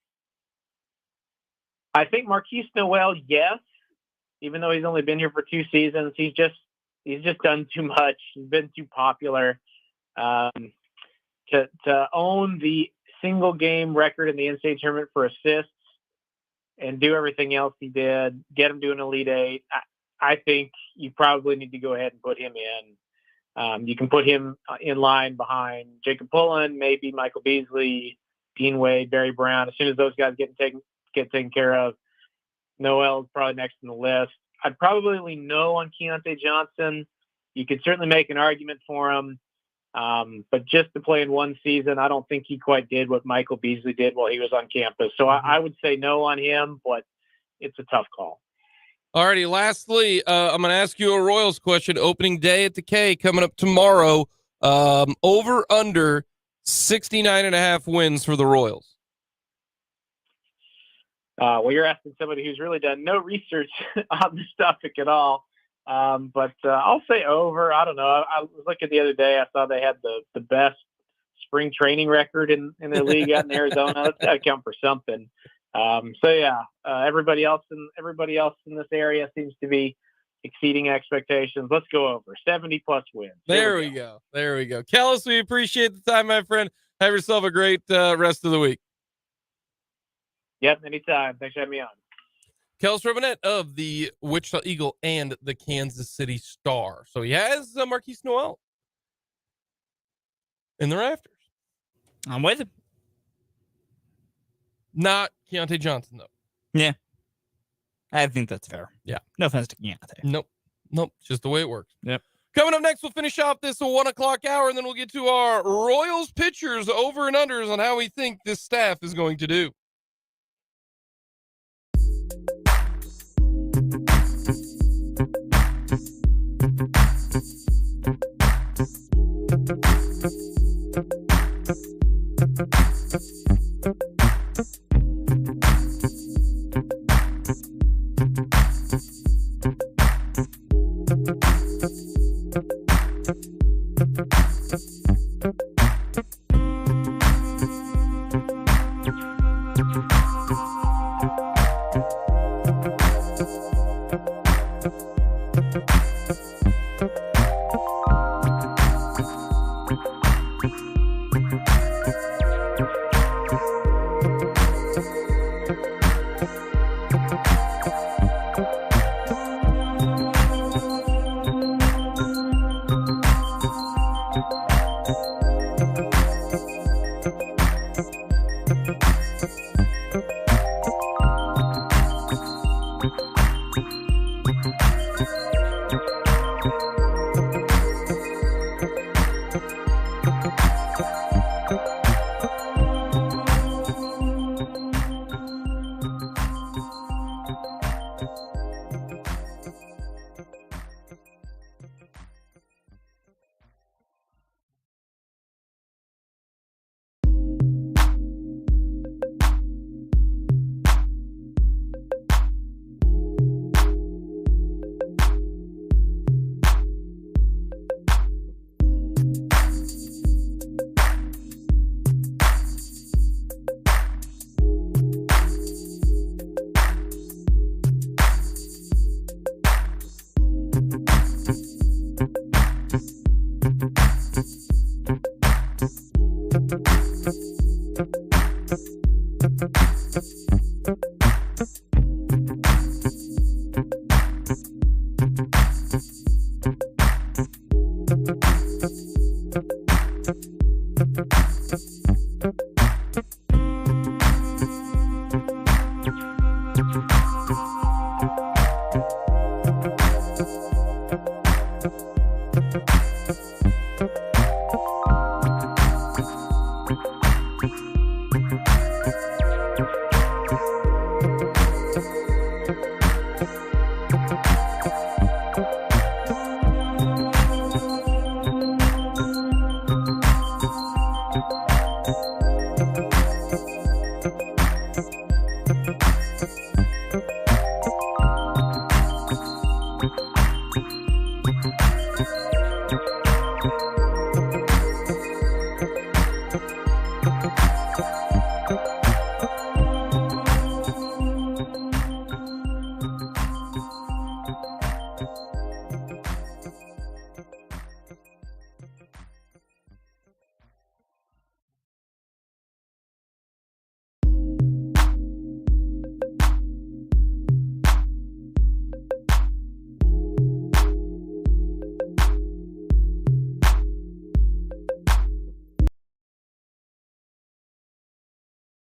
I think Marquise Nowell, yes, even though he's only been here for 2 seasons, he's just done too much. He's been too popular. To own the single game record in the NCAA tournament for assists and do everything else he did, get him to an Elite Eight, I think you probably need to go ahead and put him in. You can put him in line behind Jake and Fulton, maybe Michael Beasley, Dean Wade, Barry Brown. As soon as those guys get taken care of, Nowell's probably next on the list. I'd probably lean no on Keontae Johnson. You could certainly make an argument for him. But just to play in one season, I don't think he quite did what Michael Beasley did while he was on campus. So I would say no on him, but it's a tough call. Alrighty, lastly, I'm going to ask you a Royals question. Opening day at the K coming up tomorrow. Over under 69.5 wins for the Royals. Well, you're asking somebody who's really done no research on this topic at all. But I'll say over. I don't know. I was looking the other day. I saw they had the best spring training record in their league out in Arizona. That's got to count for something. So yeah, everybody else in this area seems to be exceeding expectations. Let's go over 70+ wins. There we go. Kellis, we appreciate the time, my friend. Have yourself a great rest of the week. Yep, anytime. Thanks for having me on. Kellis Robinette of the Wichita Eagle and the Kansas City Star. So he has Marquise Nowell in the rafters. I'm with him. Not Keontae Johnson, though. Yeah. I think that's fair. Yeah. No offense to Keontae. Nope. Just the way it works. Yep. Coming up next, we'll finish off this 1 o'clock hour, and then we'll get to our Royals pitchers over and unders on how we think this staff is going to do.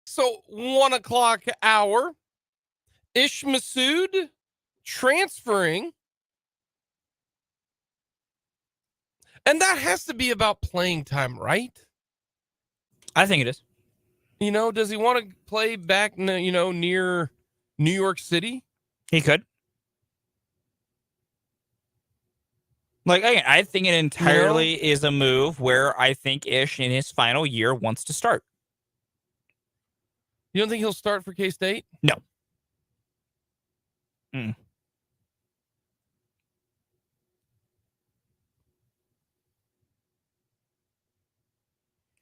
So 1 o'clock hour, Ish Masood transferring. And that has to be about playing time, right? I think it is. You know, does he want to play back, near New York City? He could. Like, again, I think it entirely is a move where I think Ish in his final year wants to start. You don't think he'll start for K-State? No.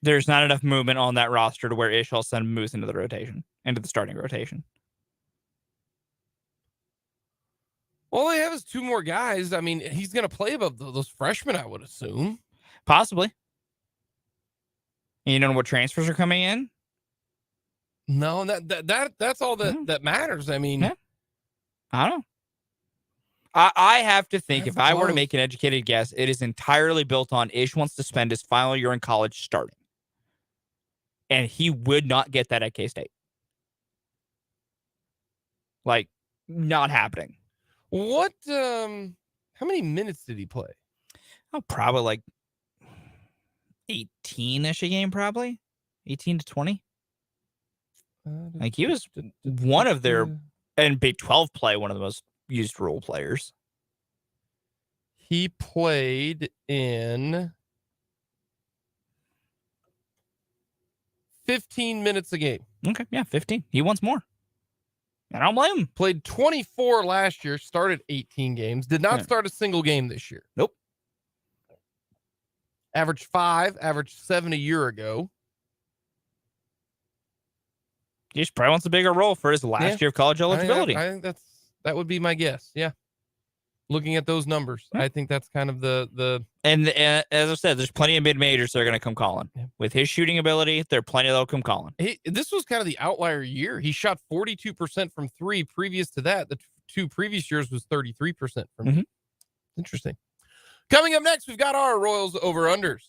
There's not enough movement on that roster to where Ish all of a sudden moves into the rotation, into the starting rotation. All they have is 2 more guys. I mean, he's going to play above those freshmen, I would assume. Possibly. And you know what transfers are coming in? No, that's all that matters. I mean, I don't know. I have to think, if I were to make an educated guess, it is entirely built on Ish wants to spend his final year in college starting. And he would not get that at K-State. Like, not happening. What, how many minutes did he play? Oh, probably like 18-ish a game, probably. 18 to 20. Like, he was one of their, and Big 12 play, one of the most used role players. He played in 15 minutes a game. Okay, yeah, 15. He wants more. And I don't blame him. Played 24 last year, started 18 games, did not start a single game this year. Nope. Averaged 5, averaged 7 a year ago. He just probably wants a bigger role for his last year of college eligibility. I think that would be my guess. Yeah. Looking at those numbers, I think that's kind of the. And as I said, there's plenty of mid-majors that are going to come calling. With his shooting ability, there are plenty that'll come calling. This was kind of the outlier year. He shot 42% from 3. Previous to that, the 2 previous years was 33% from. Interesting. Coming up next, we've got our Royals over-unders.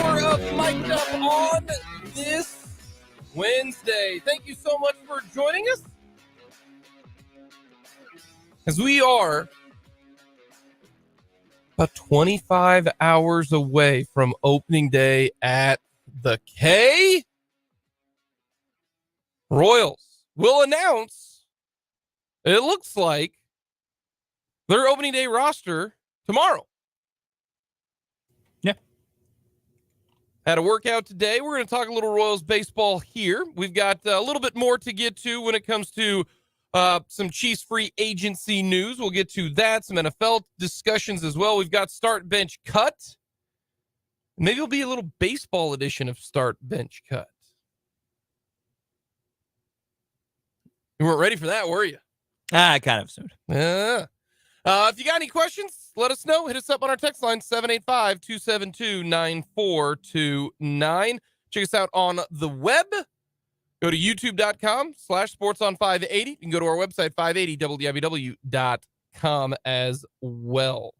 Hour of Mic'd Up on this Wednesday. Thank you so much for joining us. As we are about 25 hours away from opening day at the K, Royals will announce, it looks like, their opening day roster tomorrow. Yeah. Had a workout today. We're going to talk a little Royals baseball here. We've got a little bit more to get to when it comes to some Chiefs free agency news. We'll get to that. Some NFL discussions as well. We've got start bench cut. Maybe it'll be a little baseball edition of start bench cut. You weren't ready for that, were you? I kind of assumed. Yeah. If you got any questions, let us know. Hit us up on our text line, 785-272-9429. Check us out on the web. Go to youtube.com/sportson580. You can go to our website, 580www.com as well.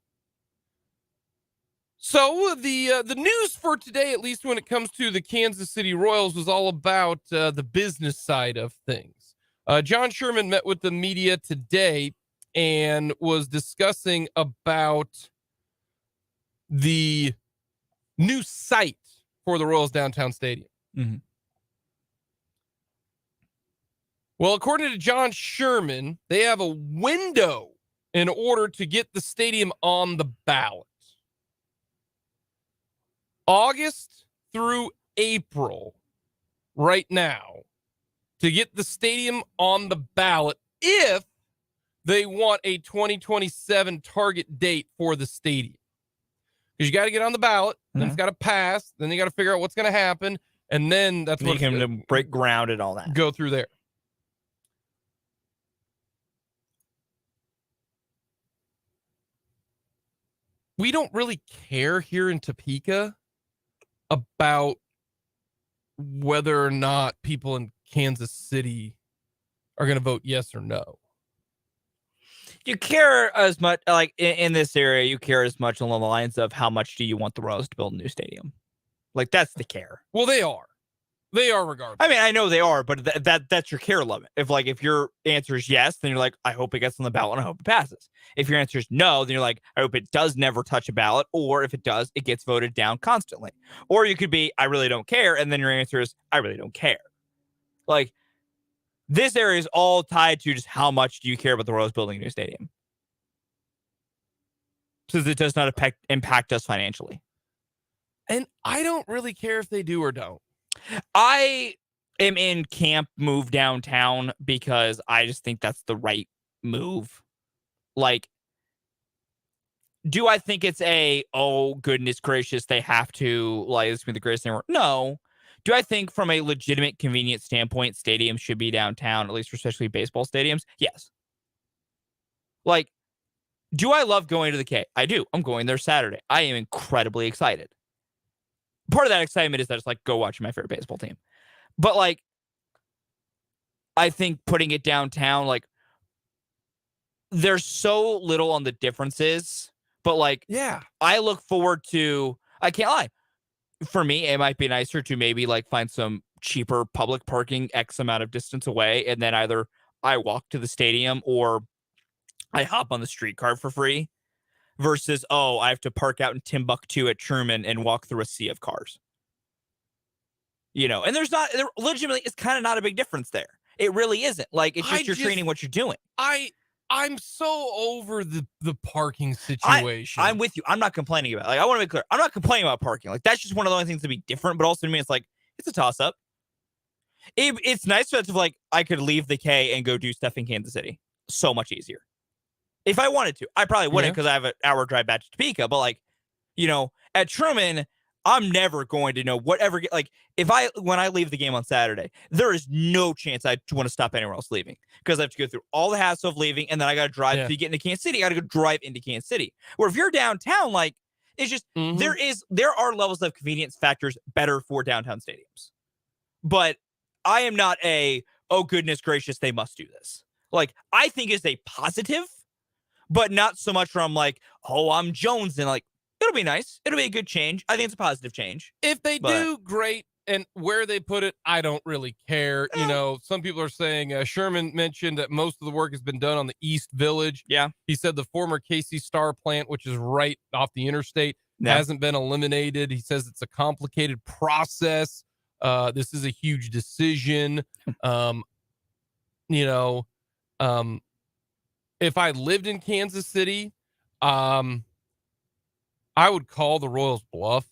So the news for today, at least when it comes to the Kansas City Royals, was all about the business side of things. John Sherman met with the media today and was discussing about the new site for the Royals downtown stadium. Mm-hmm. Well, according to John Sherman, they have a window in order to get the stadium on the ballot. August through April, right now, to get the stadium on the ballot if they want a 2027 target date for the stadium. Because you got to get on the ballot, then it's got to pass, then you got to figure out what's going to happen, and then that's what you can break ground and all that. Go through there. We don't really care here in Topeka about whether or not people in Kansas City are going to vote yes or no. You care as much, like in this area, you care as much along the lines of how much do you want the Royals to build a new stadium? Like, that's the care. Well, they are. They are regardless. I mean, I know they are, but that's your care limit. If your answer is yes, then you're like, I hope it gets on the ballot and I hope it passes. If your answer is no, then you're like, I hope it does never touch a ballot, or if it does, it gets voted down constantly. Or you could be, I really don't care, and then your answer is, I really don't care. Like, this area is all tied to just how much do you care about the Royals building a new stadium. Since it does not impact us financially. And I don't really care if they do or don't. I am in camp move downtown because I just think that's the right move. Like, do I think it's oh, goodness gracious, they have to, like, this be the greatest thing ever? No. Do I think from a legitimate convenience standpoint, stadiums should be downtown, at least for especially baseball stadiums? Yes. Like, do I love going to the K? I do. I'm going there Saturday. I am incredibly excited. Part of that excitement is that it's like, go watch my favorite baseball team. But, like, I think putting it downtown, like, there's so little on the differences. But, like, yeah, I look forward to, I can't lie. For me, it might be nicer to maybe, like, find some cheaper public parking X amount of distance away. And then either I walk to the stadium or I hop on the streetcar for free. Versus, oh, I have to park out in Timbuktu at Truman and walk through a sea of cars. You know, and there legitimately, it's kind of not a big difference there. It really isn't. Like, it's just you're training what you're doing. I'm so over the parking situation. I'm with you. I'm not complaining about it. Like, I want to be clear. I'm not complaining about parking. Like, that's just one of the only things to be different. But also to me, it's like, it's a toss-up. It's nice that, like, I could leave the K and go do stuff in Kansas City. So much easier. If I wanted to, I probably wouldn't because I have an hour drive back to Topeka. But, like, you know, at Truman, I'm never going to know whatever. Like, when I leave the game on Saturday, there is no chance I want to stop anywhere else leaving because I have to go through all the hassle of leaving, and then I got to drive to get into Kansas City. I got to go drive into Kansas City. Where if you're downtown, like, it's just there are levels of convenience factors better for downtown stadiums. But I am not oh goodness gracious, they must do this. Like, I think it's a positive. But not so much where I'm like, oh, I'm Jones. And, like, it'll be nice. It'll be a good change. I think it's a positive change. If they do, great. and where they put it, I don't really care. You know, some people are saying Sherman mentioned that most of the work has been done on the East Village. Yeah. He said the former Casey Star plant, which is right off the interstate, hasn't been eliminated. He says it's a complicated process. This is a huge decision. You know, if I lived in Kansas City, I would call the Royals bluff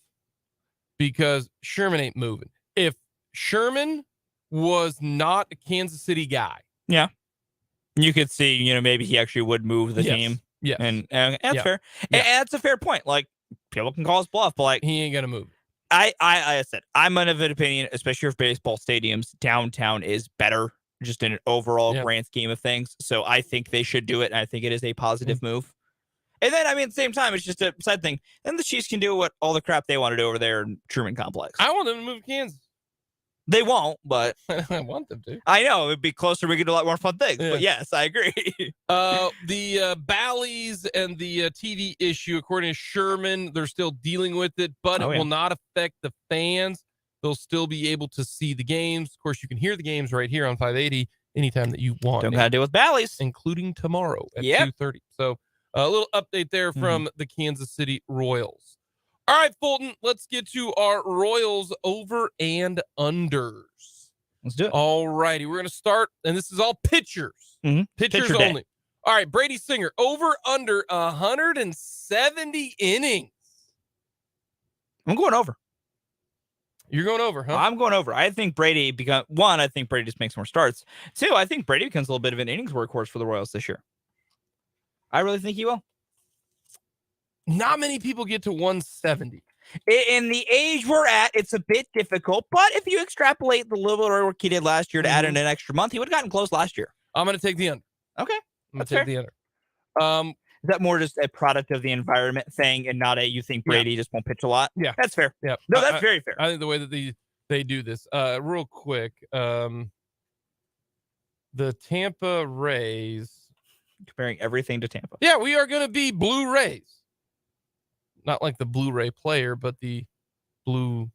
because Sherman ain't moving. If Sherman was not a Kansas City guy, yeah, you could see, you know, maybe he actually would move the team. Yeah, and that's fair. And that's a fair point. Like, people can call us bluff, but like, he ain't gonna move. I said, I'm of an opinion, especially for baseball stadiums, downtown is better, just in an overall grand scheme of things. So I think they should do it, and I think it is a positive move. And then, I mean, at the same time, it's just a side thing. Then the Chiefs can do what all the crap they want to do over there in Truman Complex. I want them to move to Kansas. They won't, but I want them to. I know it'd be closer. We could do a lot more fun things. But yes, I agree. The Bally's and the TV issue, according to Sherman, they're still dealing with it, but it will not affect the fans. They'll still be able to see the games. Of course, you can hear the games right here on 580 anytime that you want. Don't gotta deal with Bally's, including tomorrow at 2:30. So a little update there from the Kansas City Royals. All right, Fulton, let's get to our Royals over and unders. Let's do it. All righty. We're going to start, and this is all pitchers. Pitchers Pitcher only. All right, Brady Singer, over under 170 innings. I'm going over. You're going over, huh? I'm going over. I think Brady I think Brady just makes more starts. 2, I think Brady becomes a little bit of an innings workhorse for the Royals this year. I really think he will. Not many people get to 170. In the age we're at, it's a bit difficult, but if you extrapolate the little bit of work he did last year to add in an extra month, he would have gotten close last year. I'm going to take the under. Okay. I'm going to take the under. Is that more just a product of the environment thing and not you think Brady just won't pitch a lot? Yeah. That's fair. Yeah. No, that's very fair. I think the way that they do this, real quick, the Tampa Rays. Comparing everything to Tampa. Yeah, we are going to be Blue Rays. Not like the Blu-ray player, but the blue.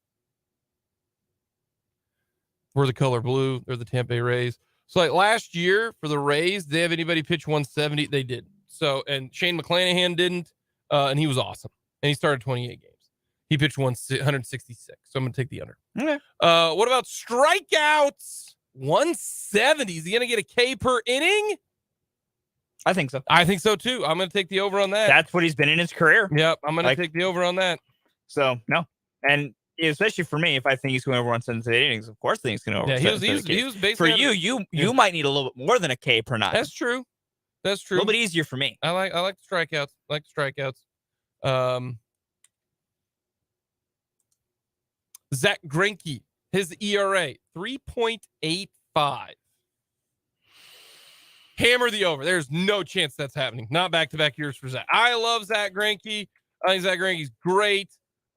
We're the color blue. They're the Tampa Bay Rays. So like last year for the Rays, did they have anybody pitch 170? They didn't. So, and Shane McClanahan didn't, and he was awesome. And he started 28 games. He pitched 166. So I'm going to take the under. Okay. What about strikeouts? 170. Is he going to get a K per inning? I think so. I think so too. I'm going to take the over on that. That's what he's been in his career. Yep. I'm going to take the over on that. So, no. And especially for me, if I think he's going over 178 innings, of course I think he's going over. Yeah, he was basically. For you might need a little bit more than a K per nine. That's true. That's true. A little bit easier for me. I like the strikeouts. Zach Greinke, his ERA 3.85. Hammer the over. There's no chance that's happening. Not back-to-back years for Zach. I love Zach Greinke. I think Zach Greinke's great.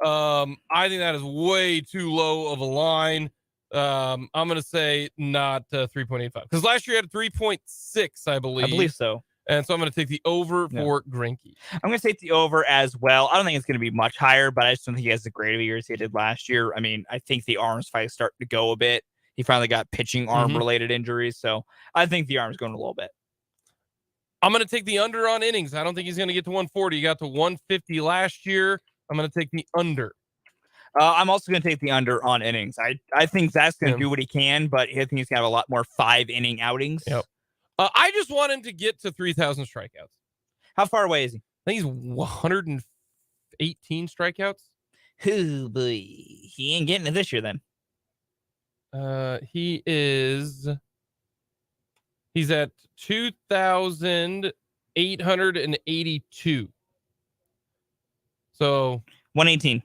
I think that is way too low of a line. I'm going to say not 3.85 because last year he had a 3.6, I believe. I believe so. And so I'm going to take the over for Greinke. I'm going to take the over as well. I don't think it's going to be much higher, but I just don't think he has the great of a year as he did last year. I mean, I think the arms fight starting to go a bit. He finally got pitching arm-related injuries, so I think the arm's going a little bit. I'm going to take the under on innings. I don't think he's going to get to 140. He got to 150 last year. I'm going to take the under. I'm also going to take the under on innings. I think Zach's going to do what he can, but I think he's going to have a lot more 5-inning outings. Yep. I just want him to get to 3,000 strikeouts. How far away is he? I think he's 118 strikeouts. Oh, boy. He ain't getting it this year, then. He's at 2,882. So 118.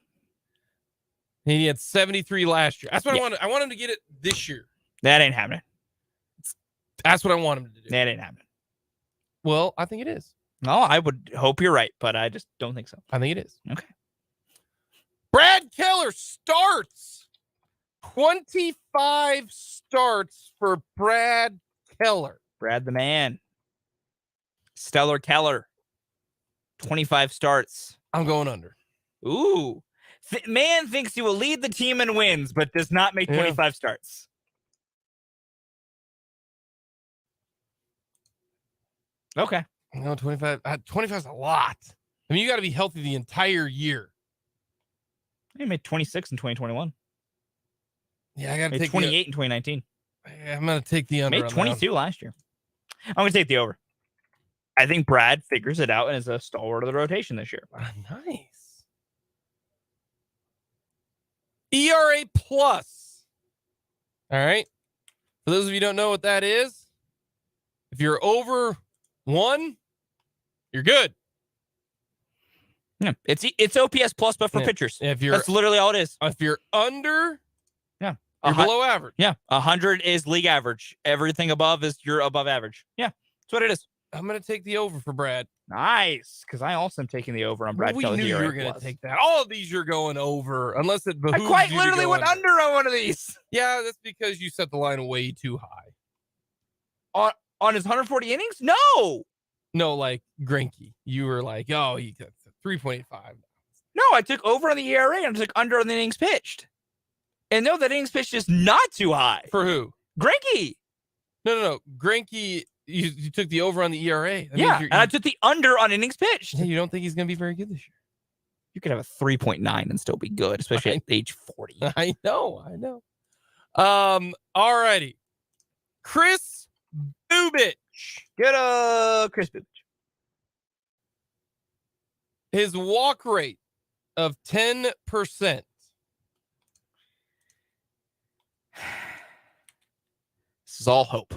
He had 73 last year. That's what I wanted. I want him to get it this year. That ain't happening. That's what I want him to do. That ain't happening. Well, I think it is. No, I would hope you're right, but I just don't think so. I think it is. Okay. Brad Keller starts. 25 starts for Brad Keller. Brad the man. Stellar Keller. 25 starts. I'm going under. Ooh. Man thinks he will lead the team in wins, but does not make 25 starts. Okay. No, 25. 25 is a lot. I mean, you got to be healthy the entire year. He made 26 in 2021. Yeah, I got to take 28 in 2019. I'm going to take the under. Made 22 last year. I'm going to take the over. I think Brad figures it out and is a stalwart of the rotation this year. Nice. ERA plus. All right. For those of you who don't know what that is, if you're over 1, you're good. Yeah, it's OPS plus, but for pitchers. If you're, that's literally all it is. If you're under, you're below average. Yeah, 100 is league average. Everything above is you're above average. Yeah, that's what it is. I'm going to take the over for Brad. Nice, because I also am taking the over on Brad We Kelly. knew you were going to take that. All of these you're going over, unless it behooves I quite you literally to go went under on one of these. Yeah, that's because you set the line way too high. On his 140 innings? No. No, like Greinke. You were like, oh, he got 3.85. No, I took over on the ERA and I took under on the innings pitched. And no, that innings pitched is not too high. For who? Greinke. No. Greinke, you took the over on the ERA. That and I took the under on innings pitched. You don't think he's going to be very good this year? You could have a 3.9 and still be good, especially at age 40. I know. All righty. Chris Bubich. Good, Chris Bubich. His walk rate of 10%. This is all hope.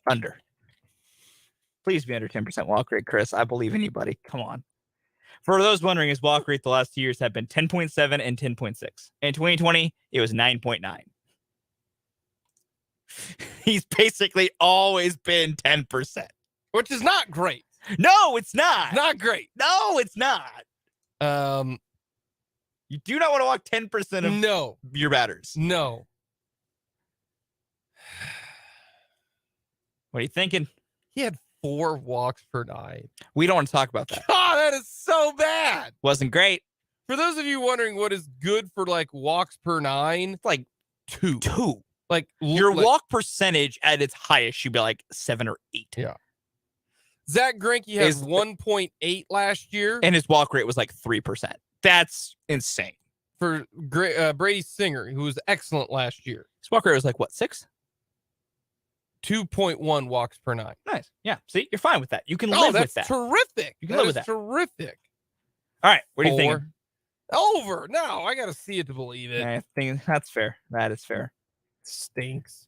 Under. Please be under 10% walk rate, Chris. I believe in you, buddy. Come on. For those wondering, his walk rate the last 2 years have been 10.7 and 10.6. In 2020, it was 9.9. He's basically always been 10%. Which is not great. No, it's not. Not great. No, it's not. You do not want to walk 10% of your batters. No. What are you thinking? He had 4 walks per 9. We don't want to talk about that. God, that is so bad. Wasn't great. For those of you wondering what is good for like walks per 9, like 2. Like your walk percentage at its highest should be like 7 or 8. Yeah. Zach Greinke has 1.8 last year. And his walk rate was like 3%. That's insane. For Brady Singer, who was excellent last year. His walk rate was like, what, 6? 2.1 walks per 9. Nice. Yeah. See, you're fine with that. You can live with that. Terrific. You can live with that. Terrific. All right. What do you think? Over. No, I got to see it to believe it. I think that's fair. That is fair. Stinks.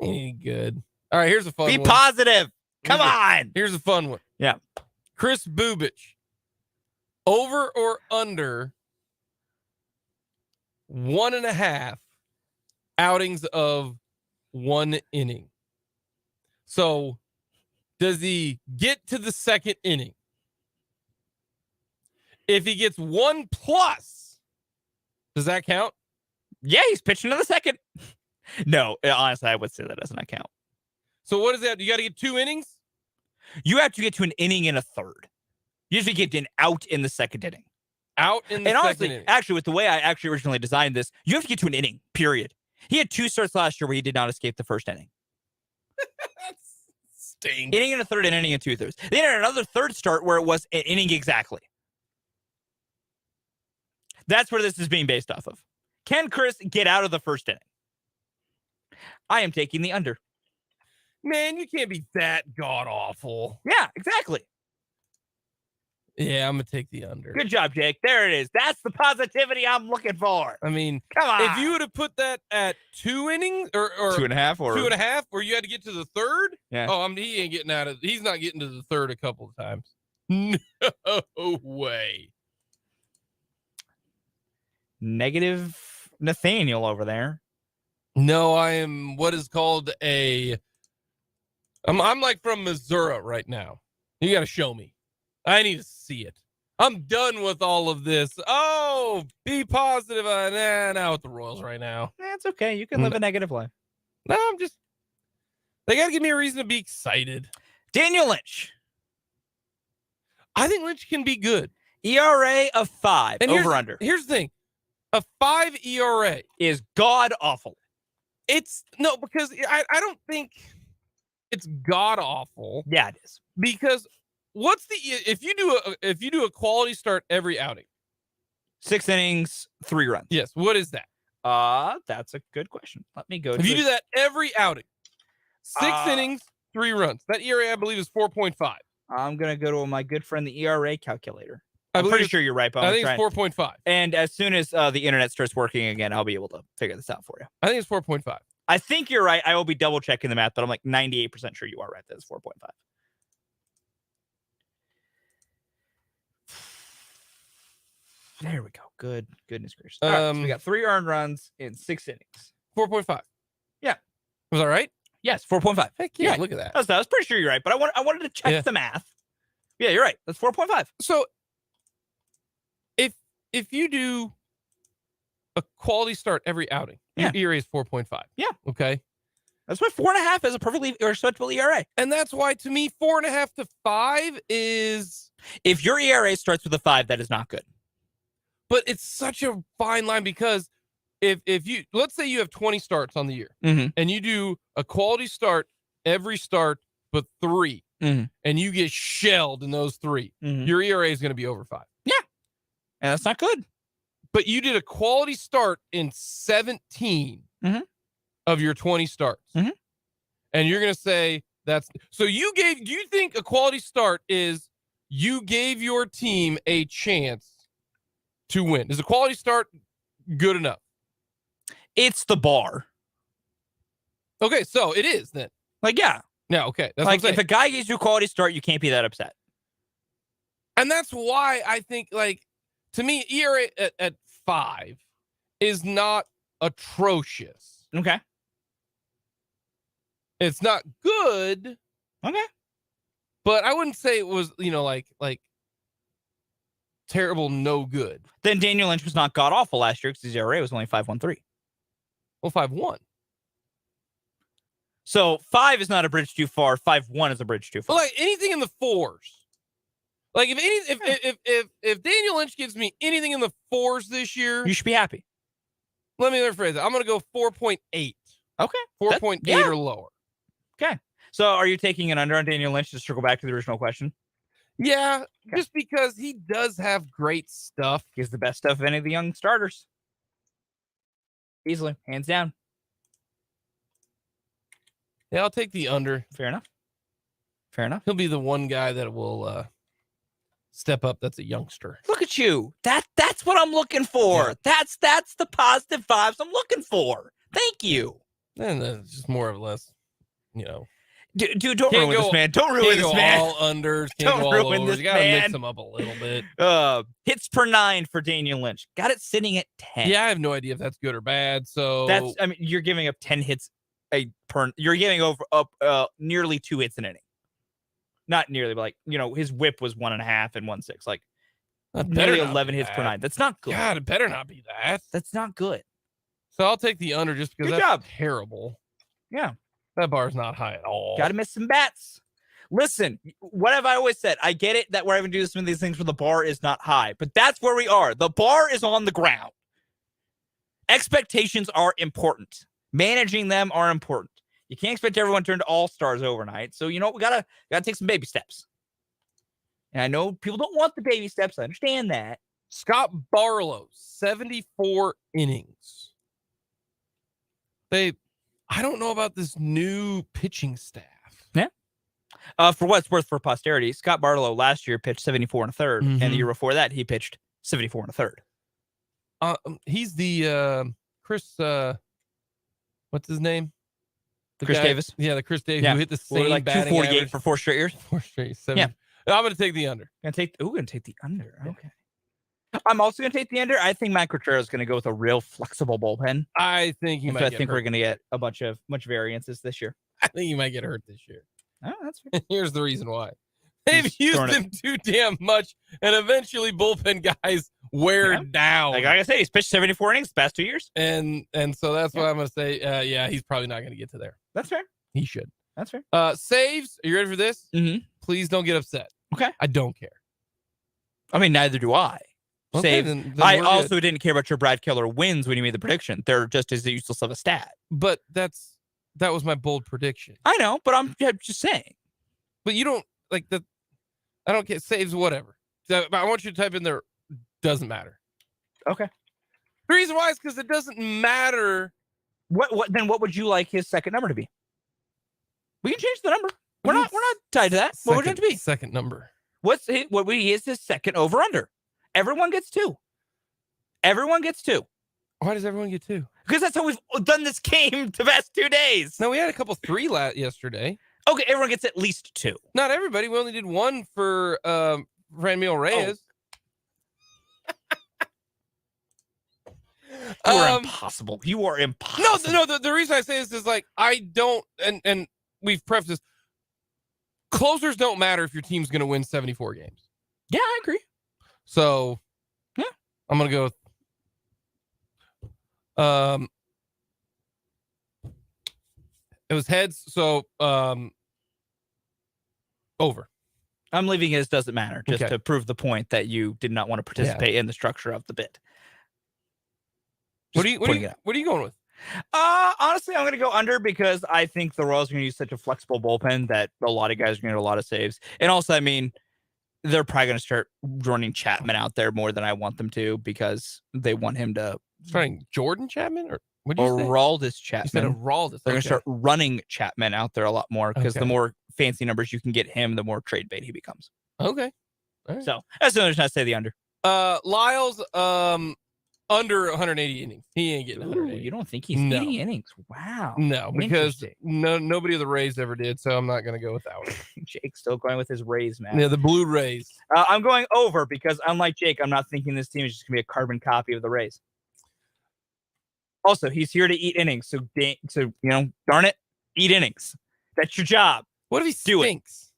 Ain't good. All right, here's a fun one. Be positive. Come on. Here's a fun one. Yeah. Chris Bubich. Over or under 1.5 outings of 1 inning. So does he get to the second inning? If he gets 1+, does that count? Yeah, he's pitching to the second. No, honestly, I would say that doesn't count. So what is that? You got to get 2 innings? You have to get to an inning and a third. You usually get an out in the second inning. Out in the second inning. Actually, with the way I actually originally designed this, you have to get to an inning, period. He had 2 starts last year where he did not escape the first inning. That's stinks. Inning and a third, an inning and 2/3. Then had another third start where it was an inning exactly. That's where this is being based off of. Can Chris get out of the first inning? I am taking the under. Man, you can't be that god-awful. Yeah, exactly. Yeah, I'm going to take the under. Good job, Jake. There it is. That's the positivity I'm looking for. I mean, come on. If you would have put that at 2 innings or 2.5 or 2.5, where you had to get to the third. Yeah. Oh, he ain't getting out of. He's not getting to the third a couple of times. No way. Negative Nathaniel over there. No, I am what is called I'm like from Missouri right now. You got to show me. I need to see it. I'm done with all of this. Oh, be positive. Now with the Royals right now. That's okay. You can live a negative life. No, they got to give me a reason to be excited. Daniel Lynch. I think Lynch can be good. ERA of 5 And over under Here's the thing. A 5 ERA is god awful. It's no, because I don't think it's god awful. Yeah, it is. Because if you do a quality start every outing? 6 innings, 3 runs. Yes. What is that? That's a good question. Let me go. If you do that every outing, 6 innings, 3 runs. That ERA, I believe, is 4.5. I'm gonna go to my good friend, the ERA calculator. I'm pretty sure you're right, but I think it's 4.5. And as soon as the internet starts working again, I'll be able to figure this out for you. I think it's 4.5. I think you're right. I will be double checking the math, but I'm like 98% sure you are right. That it's 4.5. There we go. Goodness gracious. All right, so we got 3 earned runs in 6 innings. 4.5. Yeah. Was that right? Yes, 4.5. Heck yeah, look at that. I was pretty sure you're right, but I wanted to check the math. Yeah, you're right. That's 4.5. So if you do a quality start every outing, your ERA is 4.5. Yeah. Okay. That's why 4.5 is a perfectly respectable ERA. And that's why, to me, 4.5 to 5 is. If your ERA starts with a 5, that is not good. But it's such a fine line because if you, let's say you have 20 starts on the year and you do a quality start every start but 3 and you get shelled in those 3, your ERA is going to be over 5. Yeah. And that's not good. But you did a quality start in 17 of your 20 starts. And you're going to say that's so do you think a quality start is you gave your team a chance to win? Is a quality start good enough? It's the bar. Okay, so it is then. Like, yeah. Yeah, okay. That's like, what I'm if a guy gives you a quality start, you can't be that upset. And that's why I think, like, to me, ERA at 5 is not atrocious. Okay. It's not good. Okay. But I wouldn't say it was, like terrible, no good. Then Daniel Lynch was not god awful last year because his ERA was only 5.13. Well, 5.1. So 5 is not a bridge too far. 5.1 is a bridge too far. But like anything in the 4s. Like if Daniel Lynch gives me anything in the 4s this year, you should be happy. Let me rephrase it. I'm going to go 4.8. Okay. 4.8 or lower. Okay. So are you taking an under on Daniel Lynch to circle back to the original question? Yeah, just because he does have great stuff. He's the best stuff of any of the young starters. Easily. Hands down. Yeah, I'll take the under. Fair enough. He'll be the one guy that will step up that's a youngster. Look at you. That's what I'm looking for. Yeah. That's the positive vibes I'm looking for. Thank you. And it's just more or less, Dude, don't ruin this, man. Don't ruin this, man. All unders. Don't ruin this, you gotta man. mix them up a little bit. Hits per 9 for Daniel Lynch. Got it sitting at 10. Yeah, I have no idea if that's good or bad. So you're giving up 10 hits you're giving up nearly 2 hits an inning. Not nearly, but his whip was 1.5 and 1.6. Like nearly 11 hits per 9. That's not good. God, it better not be that. That's not good. So I'll take the under just because that's terrible. Yeah. That bar's not high at all. Got to miss some bats. Listen, what have I always said? I get it that we're having to do some of these things where the bar is not high, but that's where we are. The bar is on the ground. Expectations are important. Managing them are important. You can't expect everyone to turn to all-stars overnight. So, we gotta take some baby steps. And I know people don't want the baby steps. I understand that. Scott Barlow, 74 innings. I don't know about this new pitching staff. Yeah. For what it's worth for posterity, Scott Barlow last year pitched 74 1/3, and the year before that he pitched 74 1/3. He's the Chris. What's his name? Chris Davis. Yeah, the Chris Davis who hit the same like 248 for 4 straight years. 4 straight. 7. Yeah. I'm going to take the under. Gonna take the under. Okay. I'm also going to take the under. I think Mike Contreras is going to go with a real flexible bullpen. I think I think we're going to get a bunch variances this year. I think he might get hurt this year. Oh, that's fair. Here's the reason why. They've used him too damn much, and eventually bullpen guys wear down. Like I said, he's pitched 74 innings the past 2 years. And so that's what I'm going to say. He's probably not going to get to there. That's fair. He should. That's fair. Saves. Are you ready for this? Mm-hmm. Please don't get upset. Okay. I don't care. I mean, neither do I. Okay, Saves. then I we're also good. didn't care about your Brad Keller wins when you made the prediction. They're just as useless of a stat. But that was my bold prediction. I know, but I'm just saying. But you don't like the. I don't get saves, whatever. I want you to type in there. Doesn't matter. Okay. The reason why is because it doesn't matter. What would you like his second number to be? We can change the number. We're not tied to that. What would it have to be? Second number. What is his second over under? Everyone gets 2. Everyone gets 2. Why does everyone get 2? Because that's how we've done this game the past 2 days. No, we had a couple 3 yesterday. Okay, everyone gets at least 2. Not everybody. We only did 1 for Franmil Reyes. You are impossible. You are impossible. No. The reason I say this is like I don't, and we've prefaced this. Closers don't matter if your team's going to win 74 games. Yeah, I agree. So, yeah, I'm going to go with, it was heads. So, over. I'm leaving it as doesn't matter, just to prove the point that you did not want to participate in the structure of the bid. What are you going with? Honestly, I'm going to go under because I think the Royals are going to use such a flexible bullpen that a lot of guys are going to get a lot of saves. And also, I mean, they're probably going to start running Chapman out there more than I want them to because they want him to. Starting Jordan Chapman or what? Or Aroldis Chapman. You said Aroldis. They're going to start running Chapman out there a lot more because the more fancy numbers you can get him, the more trade bait he becomes. Okay. All right. So that's the only reason I say the under. Lyles, under 180 innings. He ain't getting 180. You don't think he's eating innings? Wow. No, because nobody of the Rays ever did, so I'm not going to go with that one. Jake's still going with his Rays, man. Yeah, the Blue Rays. I'm going over because unlike Jake, I'm not thinking this team is just going to be a carbon copy of the Rays. Also, he's here to eat innings, so darn it, eat innings. That's your job. What if he stinks?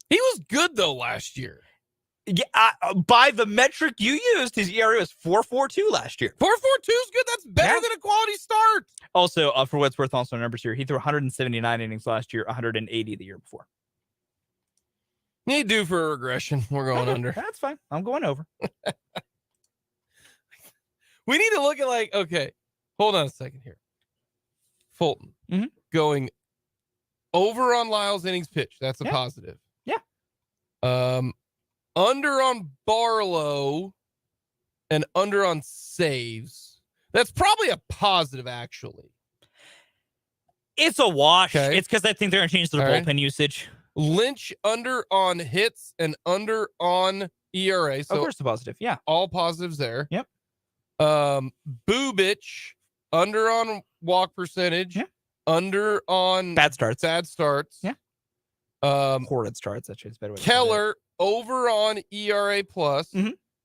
He was good though last year. Yeah, by the metric you used, his ERA was 4.42 last year. 4.42 is good. That's better than a quality start. Also, for what's worth, also numbers here, he threw 179 innings last year, 180 the year before. Need due for a regression. We're going under. That's fine. I'm going over. We need to look at okay, hold on a second here. Fulton going over on Lyles innings pitch. That's a positive. Yeah. Under on Barlow and under on saves. That's probably a positive, actually. It's a wash. Okay. It's because I think they're going to change their bullpen usage. Lynch under on hits and under on ERA. So of course, the positive. Yeah. All positives there. Yep. Bubich under on walk percentage. Yeah. Under on bad starts. Yeah. Horrid starts. That's better. Keller over on ERA plus,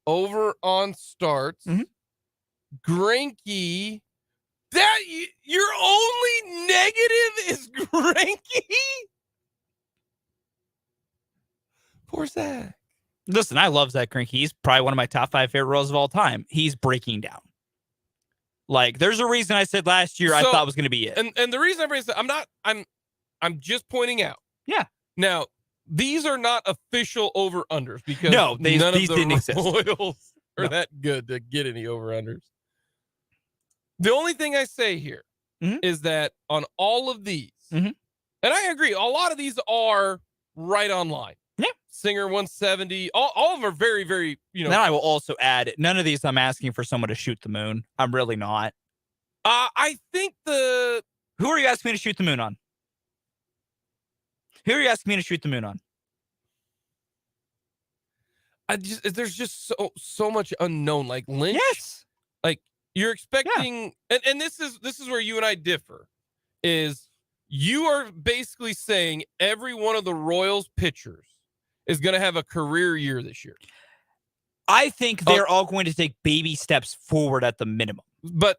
over on starts. Greinke, that your only negative is Greinke. Poor Zach. Listen, I love Zach Greinke. He's probably one of my top 5 favorite Royals of all time. He's breaking down. There's a reason I said last year I thought was going to be it. And the reason I said I'm just pointing out. Yeah. Now, these are not official over-unders because these didn't exist. Royals are that good to get any over-unders. The only thing I say here is that on all of these, and I agree, a lot of these are right on line. Yeah. Singer 170, all of them are very, very, Then I will also add, none of these I'm asking for someone to shoot the moon. I'm really not. I think Who are you asking me to shoot the moon on? Who are you asking me to shoot the moon on? There's just so much unknown. Like Lynch, yes. You're expecting, and this is where you and I differ. Is you are basically saying every one of the Royals pitchers is going to have a career year this year. I think they're all going to take baby steps forward at the minimum. But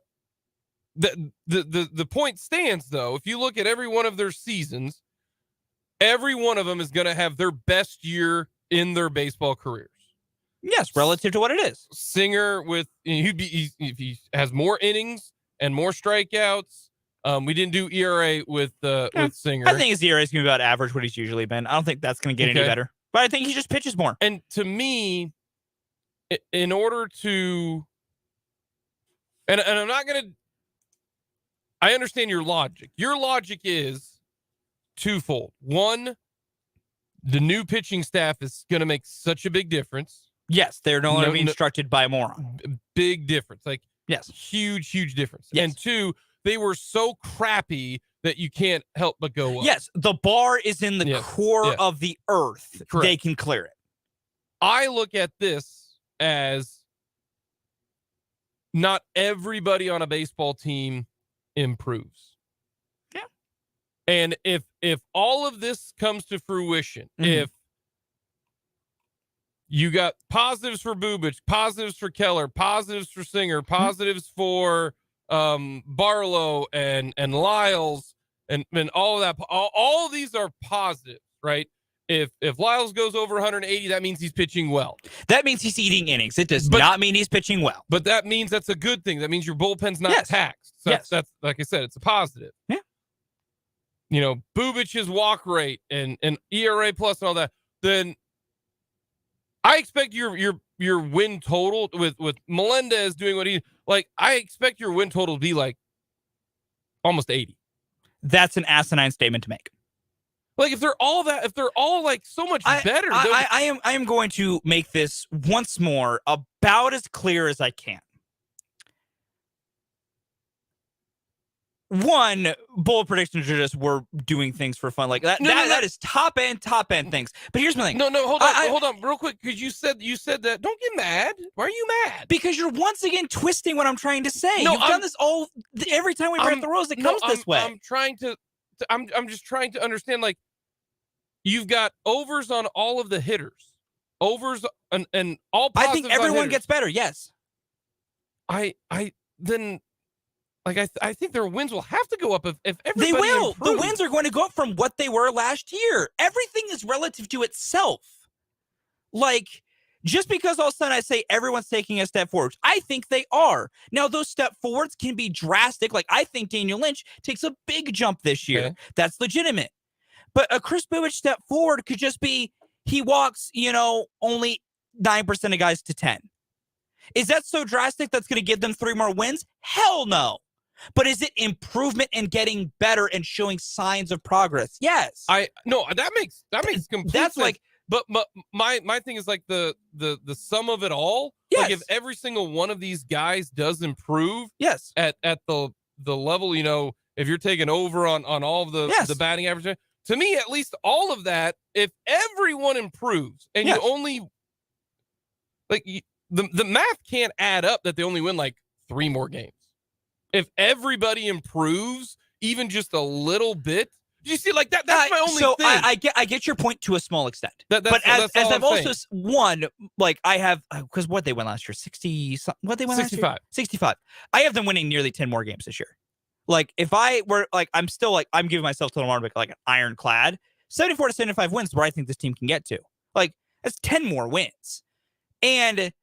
the point stands though. If you look at every one of their seasons, every one of them is going to have their best year in their baseball careers. Yes, relative to what it is. Singer if he has more innings and more strikeouts. We didn't do ERA with Singer. I think his ERA is going to be about average what he's usually been. I don't think that's going to get any better. But I think he just pitches more. And to me, in order to, and I'm not going to, I understand your logic. Your logic is twofold. One, the new pitching staff is going to make such a big difference. Yes, they're no longer being instructed by a moron. Big difference. Like, yes. Huge difference. Yes. And two, they were so crappy that you can't help but go up. Yes, the bar is in the core of the earth. Correct. They can clear it. I look at this as not everybody on a baseball team improves. Yeah. And if all of this comes to fruition, if you got positives for Bubic, positives for Keller, positives for Singer, positives for Barlow and Lyles and all of that, all of these are positive, right? If Lyles goes over 180, that means he's pitching well. That means he's eating innings. It does not mean he's pitching well. But that means that's a good thing. That means your bullpen's not taxed. So that's like I said, it's a positive. Yeah. You know, Bubic's walk rate and ERA plus and all that. Then I expect your win total with Melendez doing what he like. I expect your win total to be like almost 80. That's an asinine statement to make. Like if they're all like so much better. I am going to make this once more about as clear as I can. One, bold predictions are just we're doing things for fun. Like that. That is top end things. But here's my thing. No, hold on, real quick, because you said that. Don't get mad. Why are you mad? Because you're once again twisting what I'm trying to say. You've done this every time we bring up the Royals. It comes this way. I'm just trying to understand. Like, you've got overs on all of the hitters, overs and all. I think everyone gets better. Yes. I think their wins will have to go up if everybody they will. improves. The wins are going to go up from what they were last year. Everything is relative to itself. Like, just because all of a sudden I say everyone's taking a step forward, I think they are. Now, those step forwards can be drastic. Like, I think Daniel Lynch takes a big jump this year. Okay. That's legitimate. But a Chris Bubic step forward could just be he walks, only 9% of guys to 10. Is that so drastic that's going to give them 3 more wins? Hell no. But is it improvement and getting better and showing signs of progress? Yes. That makes complete that's sense. Like, but my thing is like the sum of it all. Yes. Like if every single one of these guys does improve, yes, at the level, if you're taking over on all of the batting average, to me at least all of that, if everyone improves and you only like the math can't add up that they only win like 3 more games. If everybody improves even just a little bit, you see, like that's my only thing. I get your point to a small extent. But as I've also won, like I have, because what they won last year, 60. What they won 65. last year? 65. I have them winning nearly 10 more games this year. Like if I were like, I'm still like I'm giving myself total mark like an ironclad 74 to 75 wins, where I think this team can get to. Like that's 10 more wins, and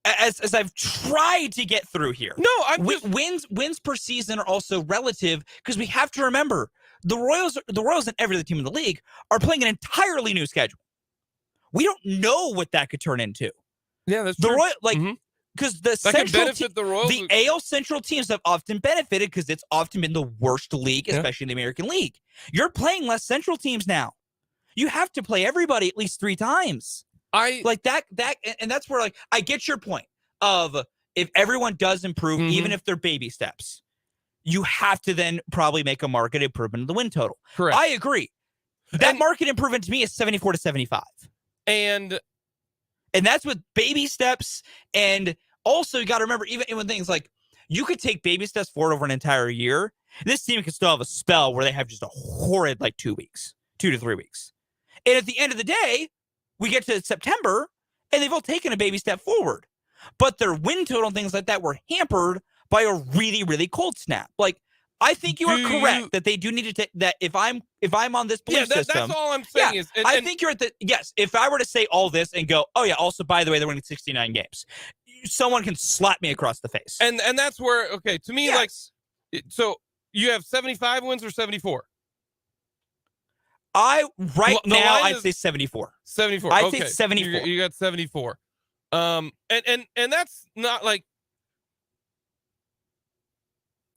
as I've tried to get through here. No, wins per season are also relative because we have to remember the Royals and every other team in the league are playing an entirely new schedule. We don't know what that could turn into. Yeah, that's true. Because the AL Central teams have often benefited because it's often been the worst league, especially in the American League. You're playing less Central teams now. You have to play everybody at least 3 times. And that's where like I get your point of if everyone does improve, even if they're baby steps, you have to then probably make a market improvement in the win total. Correct. I agree. That market improvement to me is 74 to 75. And that's with baby steps. And also you got to remember, even when things like you could take baby steps forward over an entire year, this team can still have a spell where they have just a horrid like 2 to 3 weeks. And at the end of the day, we get to September, and they've all taken a baby step forward. But their win total and things like that were hampered by a really, really cold snap. Like, I think you are correct that they do need to take that. If I'm on this belief system, that's all I'm saying I think you're at the yes. If I were to say all this and go, oh yeah, also by the way, they're winning 69 games, someone can slap me across the face. And that's where to me like so you have 75 wins or 74. I'd say 74. 74. I'd say 74. You got 74. And that's not like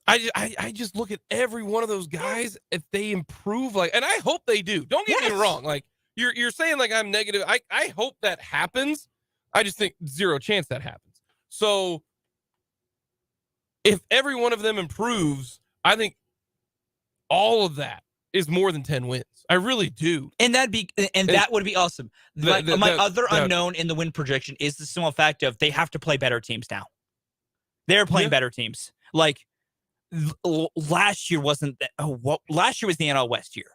I just look at every one of those guys. If they improve, like, and I hope they do. Don't get me wrong. Like you're saying, like I'm negative. I hope that happens. I just think zero chance that happens. So if every one of them improves, I think all of that is more than 10 wins. I really do. And that would be awesome. My other unknown in the win projection is the simple fact of they have to play better teams now. They're playing better teams. Like last year wasn't that. Last year was the NL West year.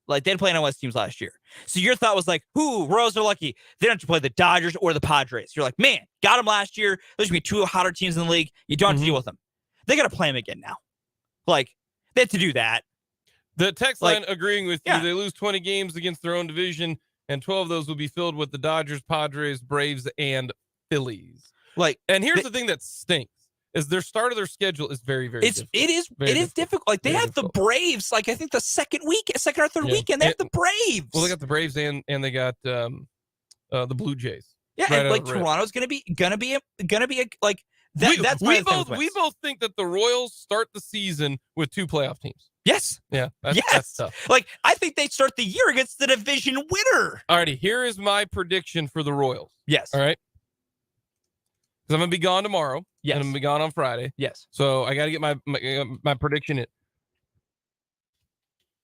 Like they didn't play NL West teams last year. So your thought was like, Royals are lucky. They don't have to play the Dodgers or the Padres. You're like, man, got them last year. Those should be two hotter teams in the league. You don't have to deal with them. They got to play them again now. Like they have to do that. The text line agreeing with you. They lose 20 games against their own division, and 12 of those will be filled with the Dodgers, Padres, Braves, and Phillies. And here's the thing that stinks is their start of their schedule is very, very difficult. It is difficult. Like they have the Braves, like I think the second or third weekend, they have the Braves. Well, they got the Braves and they got the Blue Jays. Yeah, right, and like Toronto's gonna be like that. We both think that the Royals start the season with 2 playoff teams. Yes. Yeah. That's tough. Like, I think they start the year against the division winner. Alrighty, here is my prediction for the Royals. Yes. All right. Because I'm going to be gone tomorrow. Yes. And I'm going to be gone on Friday. Yes. So I got to get my prediction in.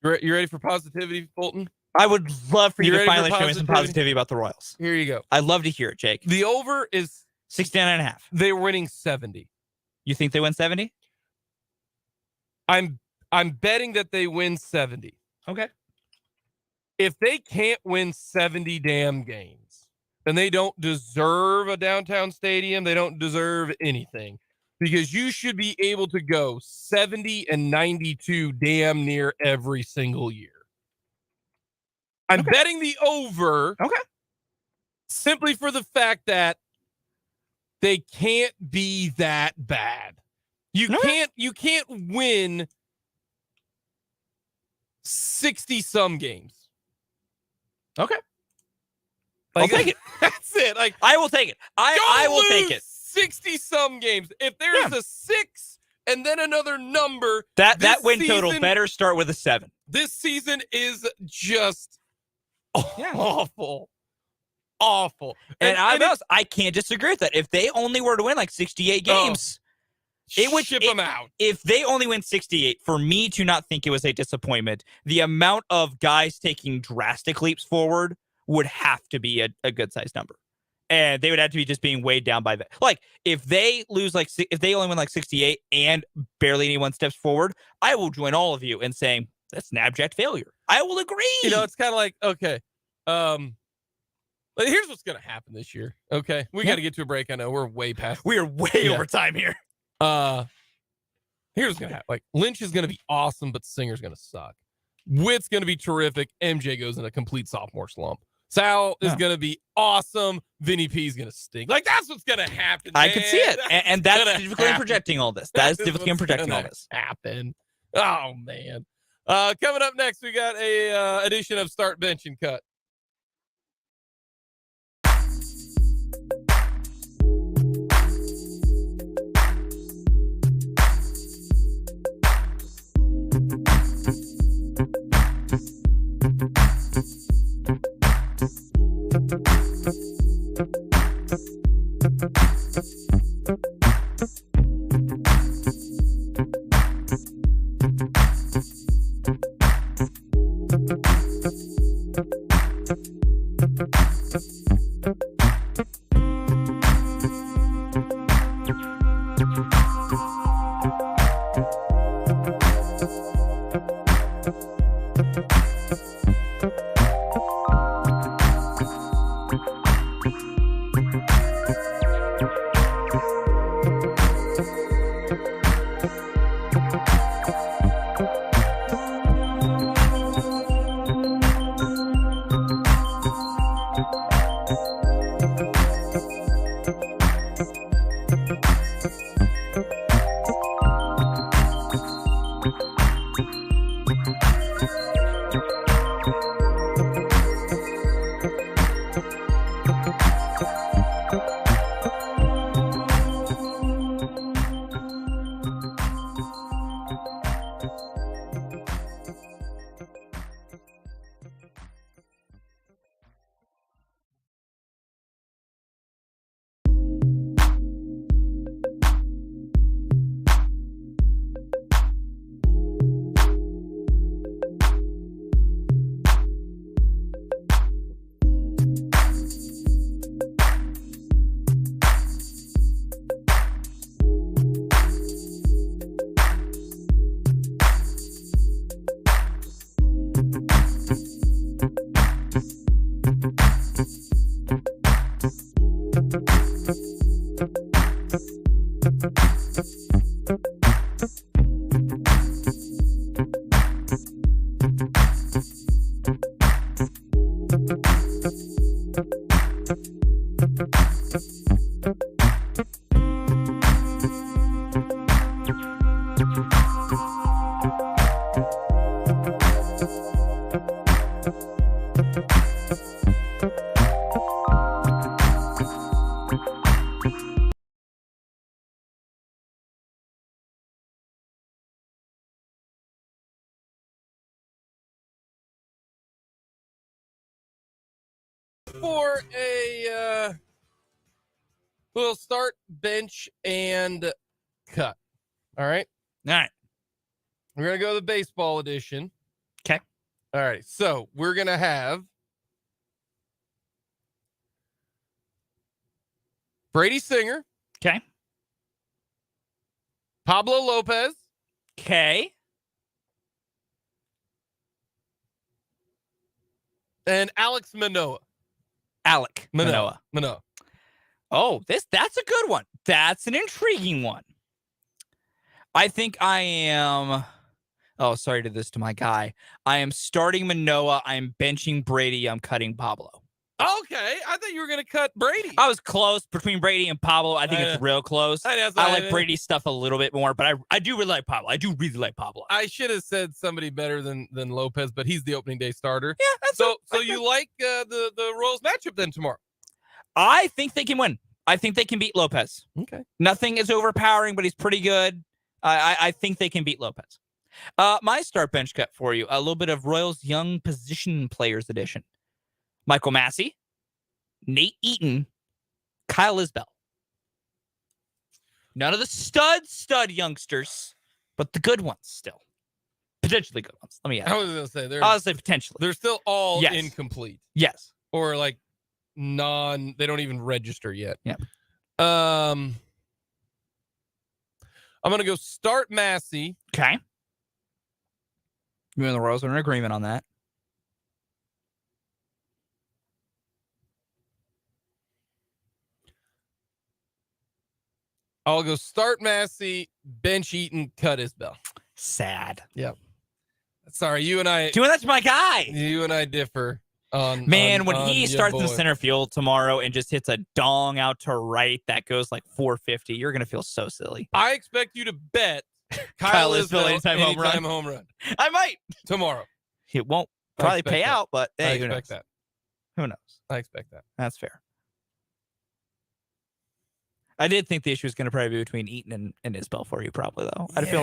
You ready for positivity, Fulton? I would love for you to finally show me some positivity? positivity about the Royals. Here you go. I'd love to hear it, Jake. The over is 69.5. They're winning 70. You think they win 70? I'm betting that they win 70. Okay. If they can't win 70 damn games, then they don't deserve a downtown stadium. They don't deserve anything because you should be able to go 70 and 92 damn near every single year. I'm betting the over. Okay. Simply for the fact that they can't be that bad. You can't win 60 some games. Okay. Like, I'll take it. That's it. Like I will take it. I will take it. 60 some games. If there's a 6 and then another number, that win total better start with a 7. This season is just awful. Awful. And I can't disagree with that. If they only were to win like 68 games, it would ship them out. If they only win 68, for me to not think it was a disappointment, the amount of guys taking drastic leaps forward would have to be a good size number. And they would have to be just being weighed down by that. Like if they lose, if they only win like 68 and barely anyone steps forward, I will join all of you in saying that's an abject failure. I will agree. You know, it's kind of like, okay, here's what's going to happen this year. Okay. We got to get to a break. I know we're way past. We are way over time here. Here's what's going to happen. Like Lynch is going to be awesome, but Singer's going to suck. Witt's going to be terrific. MJ goes in a complete sophomore slump. Sal is going to be awesome. Vinny P is going to stink. Like that's what's going to happen. I can see it. And that's difficulty in projecting all this. That is difficulty in projecting all this. Happen. Oh man. Coming up next, we got a edition of Start, Bench, and Cut. For a we'll start bench and cut. All right. All right. We're gonna go to the baseball edition. Okay. All right. So we're gonna have Brady Singer. Okay. Pablo Lopez. Okay. And Alex Manoah. Alec Manoah. Manoah. Oh, that's a good one. That's an intriguing one. I think I am. Oh, sorry to this to my guy. I am starting Manoah. I'm benching Brady. I'm cutting Pablo. Okay, I thought you were gonna cut Brady. I was close between Brady and Pablo. I think it's real close. I like Brady's stuff a little bit more, but I do really like Pablo. I do really like Pablo. I should have said somebody better than Lopez, but he's the opening day starter. Yeah, that's so you like the Royals matchup then tomorrow? I think they can win. I think they can beat Lopez. Okay. Nothing is overpowering, but he's pretty good. I think they can beat Lopez. My start bench cut for you, a little bit of Royals Young Position Players Edition. Michael Massey, Nate Eaton, Kyle Isbell. None of the stud youngsters, but the good ones still. Potentially good ones. Let me add. I was going to say, I'll say potentially. They're still all incomplete. Yes. Or like they don't even register yet. Yeah. I'm going to go start Massey. Okay. You and the Royals are in agreement on that. I'll go start Massey, bench Eaton, cut Isbell. Sad. Yep. Sorry, you and I. That's my guy. You and I differ on. When he starts in center field tomorrow and just hits a dong out to right that goes like 450, you're gonna feel so silly. I expect you to bet Kyle Isbell anytime home run. I might tomorrow. It won't probably pay out, but hey, I expect that. Who knows? I expect that. That's fair. I did think the issue was going to probably be between Eaton and Isbell for you, probably though. I feel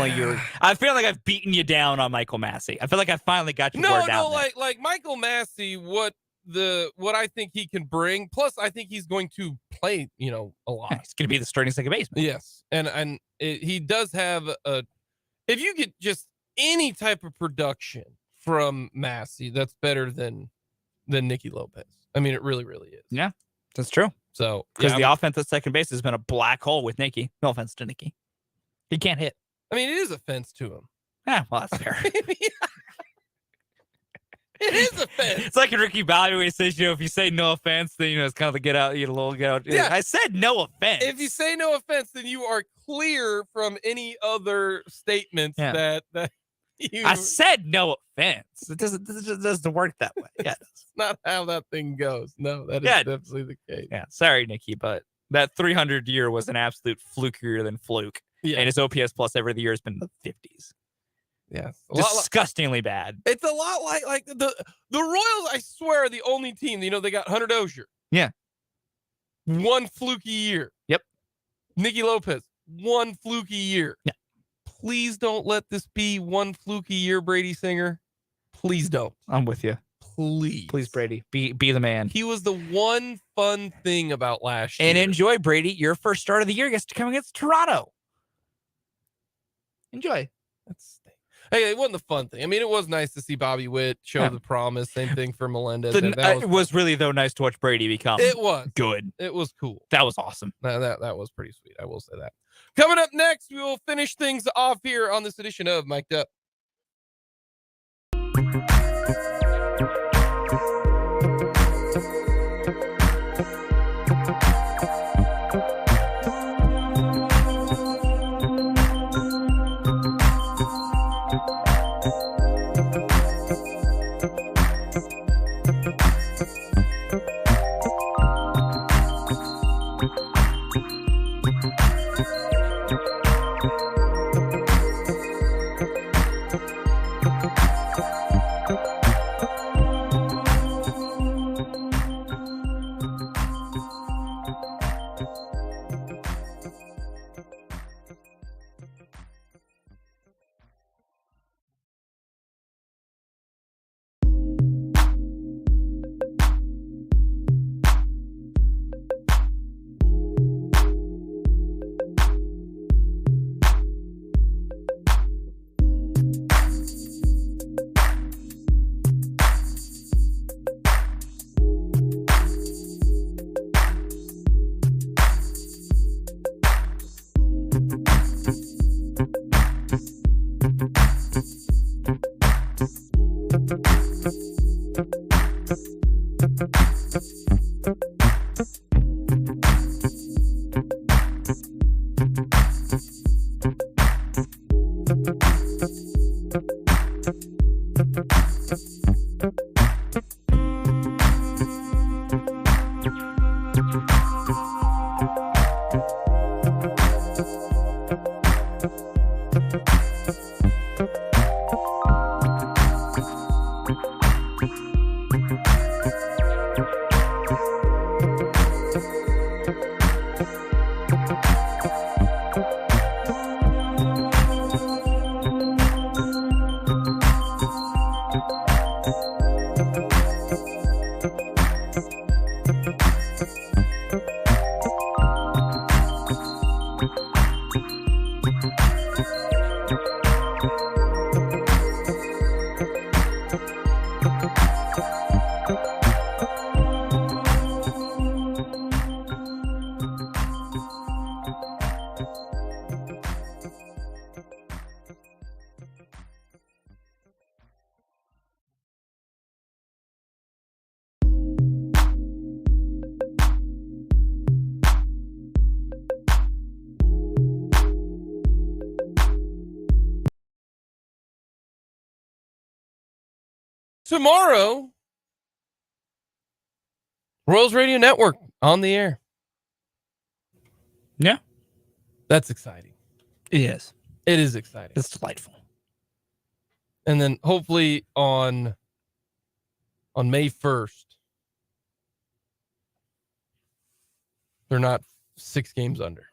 like I've beaten you down on Michael Massey. I feel like I finally got you. down. Like Michael Massey. What I think he can bring. Plus, I think he's going to play. A lot. He's going to be the starting second baseman. Yes, and he does have a. If you get just any type of production from Massey, that's better than Nicky Lopez. I mean, it really, really is. Yeah, that's true. So because the offense at second base has been a black hole with Nicky. No offense to Nicky, he can't hit. I mean, it is offense to him. Yeah, well, that's fair. It is offense. It's like Ricky Bobby when he says, if you say no offense, then it's kind of the get out. Yeah, I said no offense. If you say no offense, then you are clear from any other statements that you. I said no offense. It doesn't work that way. Yeah, it's not how that thing goes. No, that is definitely the case. Yeah, sorry, Nicky, but that 300 year was an absolute flukier than fluke. Yeah, and his OPS plus every year has been in the 50s. Yes, disgustingly bad. It's a lot like the Royals. I swear, are the only team. They got Hunter Dozier. Yeah, one fluky year. Yep. Nicky Lopez, one fluky year. Yeah. Please don't let this be one fluky year, Brady Singer. Please don't. I'm with you. Please, Brady, be the man. He was the one fun thing about last year. And enjoy, Brady. Your first start of the year gets to come against Toronto. Enjoy. Hey, it wasn't the fun thing. I mean, it was nice to see Bobby Witt show the promise. Same thing for Melendez. It was really, though, nice to watch Brady become good. It was cool. That was awesome. That was pretty sweet. I will say that. Coming up next, we will finish things off here on this edition of Mic'd Up. Tomorrow, Royals Radio Network on the air. Yeah. That's exciting. It is. It is exciting. It's delightful. And then hopefully on May 1st, they're not 6 games under.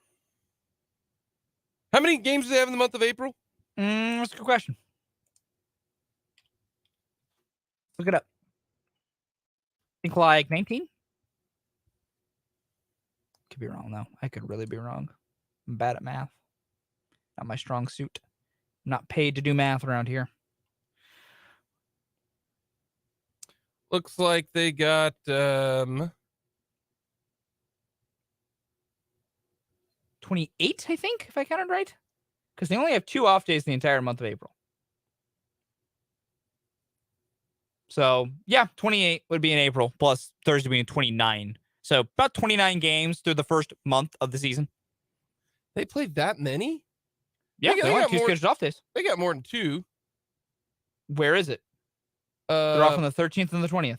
How many games do they have in the month of April? That's a good question. Look it up. I think like 19? Could be wrong, though. I could really be wrong. I'm bad at math. Not my strong suit. I'm not paid to do math around here. Looks like they got 28, I think, if I counted right. Because they only have 2 off days the entire month of April. So, yeah, 28 would be in April, plus Thursday being 29. So, about 29 games through the first month of the season. They played that many? Yeah, they only have 2 scheduled off days. They got more than 2. Where is it? They're off on the 13th and the 20th.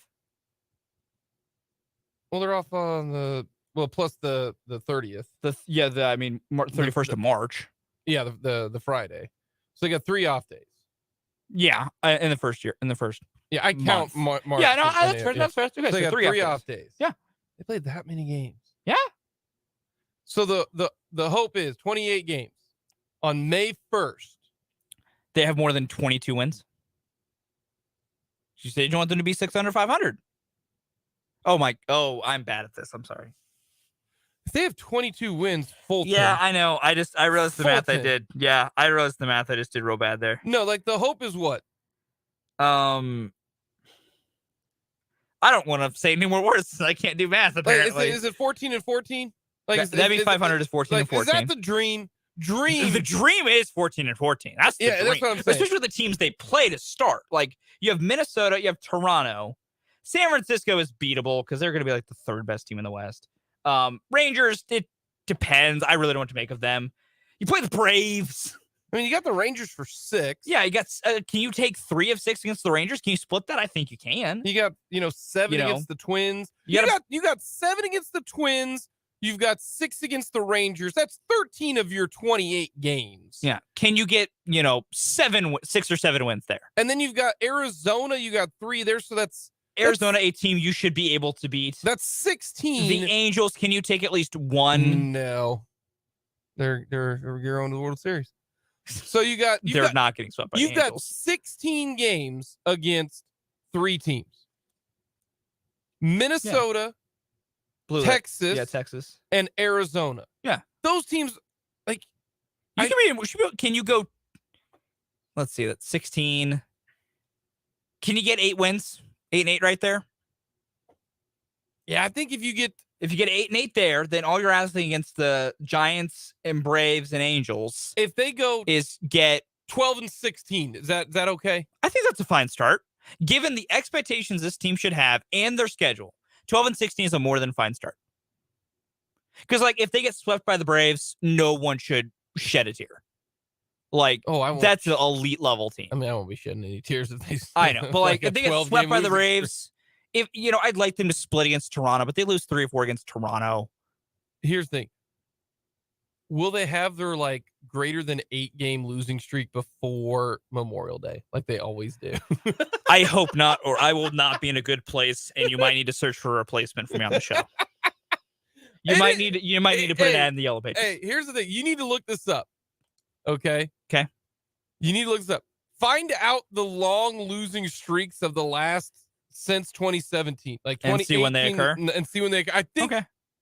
Well, they're off on plus the 30th. 31st of March. Yeah, the Friday. So they got 3 off days. Yeah, in the first year. Yeah, I count March. Yeah, no, that's fair. That's fair. Okay, so they got 3 off days. Yeah. They played that many games. Yeah. So the hope is 28 games. on May 1st. They have more than 22 wins. You say you don't want them to be 600, 500. Oh, I'm bad at this. I'm sorry. If they have 22 wins, Fulton. Yeah, I know. I realized the math I Fulton. did. Yeah, I realized the math I just did real bad there. No, like the hope is what? I don't want to say any more words. I can't do math, Like, apparently. is it 14 and 14? Like, That'd be 500 is 14 and 14. Is that the dream? The dream is 14 and 14. That's the dream. That's what I'm saying. Especially with the teams they play to start. Like, you have Minnesota, you have Toronto. San Francisco is beatable because they're going to be like the third best team in the West. Rangers, it depends. I really don't know what to make of them. You play the Braves. I mean, you got the Rangers for 6. Yeah, you got. Can you take 3 of 6 against the Rangers? Can you split that? I think you can. You got 7 against the Twins. You got 7 against the Twins. You've got 6 against the Rangers. That's 13 of your 28 games. Yeah. Can you get 6 or 7 wins there? And then you've got Arizona. You got 3 there, so that's Arizona, a team you should be able to beat. That's 16. The Angels, can you take at least 1? No, they're going to the World Series. So they're not getting swept by the Angels. You've got 16 games against 3 teams: Minnesota, Texas, Texas, and Arizona. Yeah, those teams. Like, can you go? Let's see, that's 16. Can you get 8 wins? 8 and 8 right there. Yeah, I think if you get 8 and 8 there, then all you're asking against the Giants and Braves and Angels, if they go, is get 12 and 16. Is that okay? I think that's a fine start, given the expectations this team should have and their schedule. 12 and 16 is a more than fine start. Because like if they get swept by the Braves, no one should shed a tear. Like, that's an elite level team. I mean, I won't be shedding any tears if they. I know, but like if they get swept by the Braves, I'd like them to split against Toronto, but they lose 3 or 4 against Toronto. Here's the thing: will they have their like greater than 8-game losing streak before Memorial Day, like they always do? I hope not, or I will not be in a good place, and you might need to search for a replacement for me on the show. You might need to put an ad in the Yellow Pages. Hey, here's the thing: you need to look this up. Okay. You need to look this up. Find out the long losing streaks of the last since 2017, like 2018, and see when they occur. And see when they. I think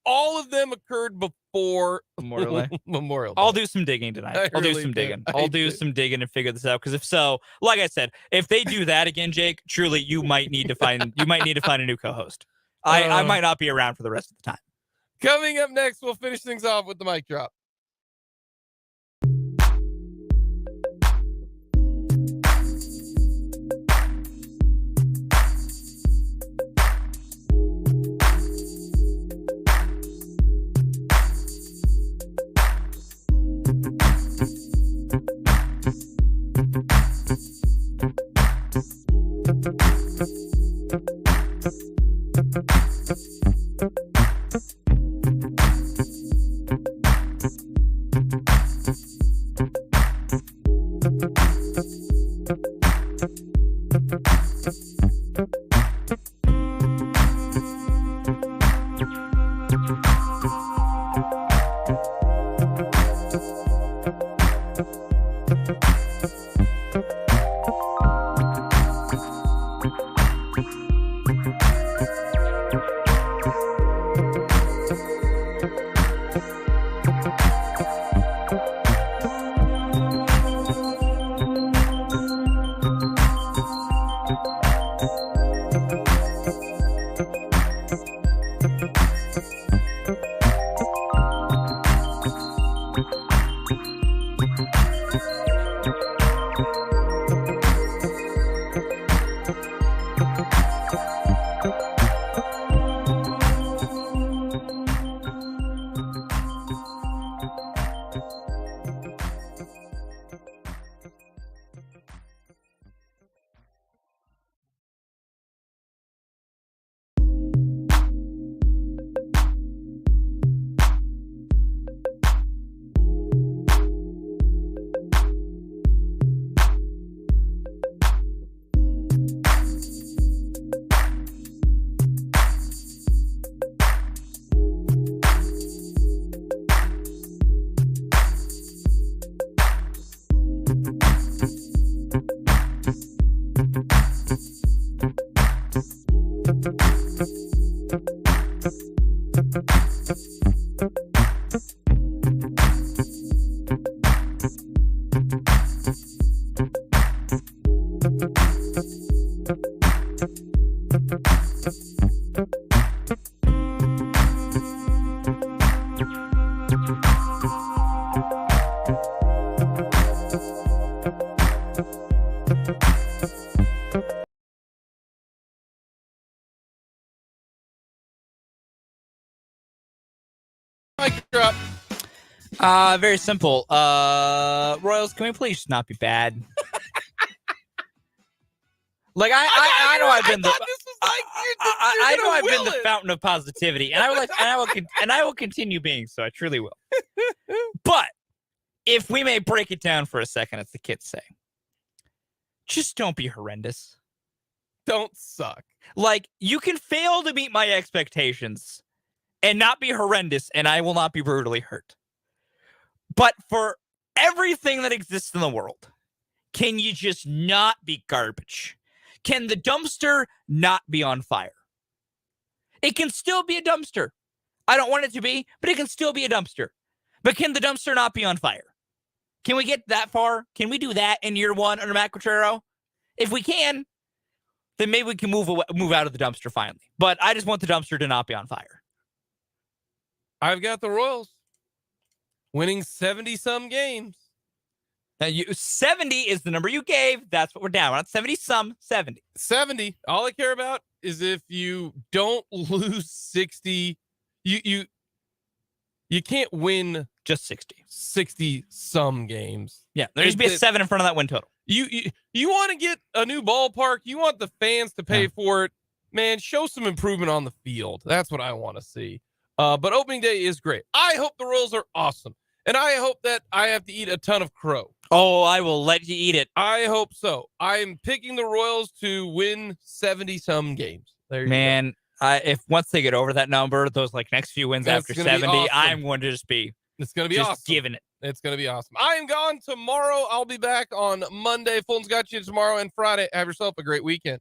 all of them occurred before Memorial Day. Memorial Day. I'll do some digging tonight. I'll do some digging. I'll do some digging and figure this out. Because if so, like I said, if they do that again, Jake, truly, you might need to find a new co-host. I might not be around for the rest of the time. Coming up next, we'll finish things off with the mic drop. Very simple. Royals, can we please not be bad? Like I know I've been the I know I've been the fountain of positivity, and I will continue being so. I truly will. But if we may break it down for a second, as the kids say, just don't be horrendous. Don't suck. Like, you can fail to meet my expectations and not be horrendous, and I will not be brutally hurt. But for everything that exists in the world, can you just not be garbage? Can the dumpster not be on fire? It can still be a dumpster. I don't want it to be, but it can still be a dumpster. But can the dumpster not be on fire? Can we get that far? Can we do that in year one under Matt Quatraro? If we can, then maybe we can move out of the dumpster finally. But I just want the dumpster to not be on fire. I've got the Royals winning 70-some games. Now 70 is the number you gave. That's what we're down. We're not 70-some, 70. 70. All I care about is if you don't lose 60, you can't win just 60-some games. Yeah, there needs to be a 7 in front of that win total. You want to get a new ballpark. You want the fans to pay for it. Man, show some improvement on the field. That's what I want to see. But opening day is great. I hope the Royals are awesome. And I hope that I have to eat a ton of crow. Oh, I will let you eat it. I hope so. I'm picking the Royals to win 70-some games. There you go. If once they get over that number, those like next few wins after 70, awesome. I'm going to just be it's going to be just awesome. Giving it. It's going to be awesome. I am gone tomorrow. I'll be back on Monday. Fulton's got you tomorrow and Friday. Have yourself a great weekend.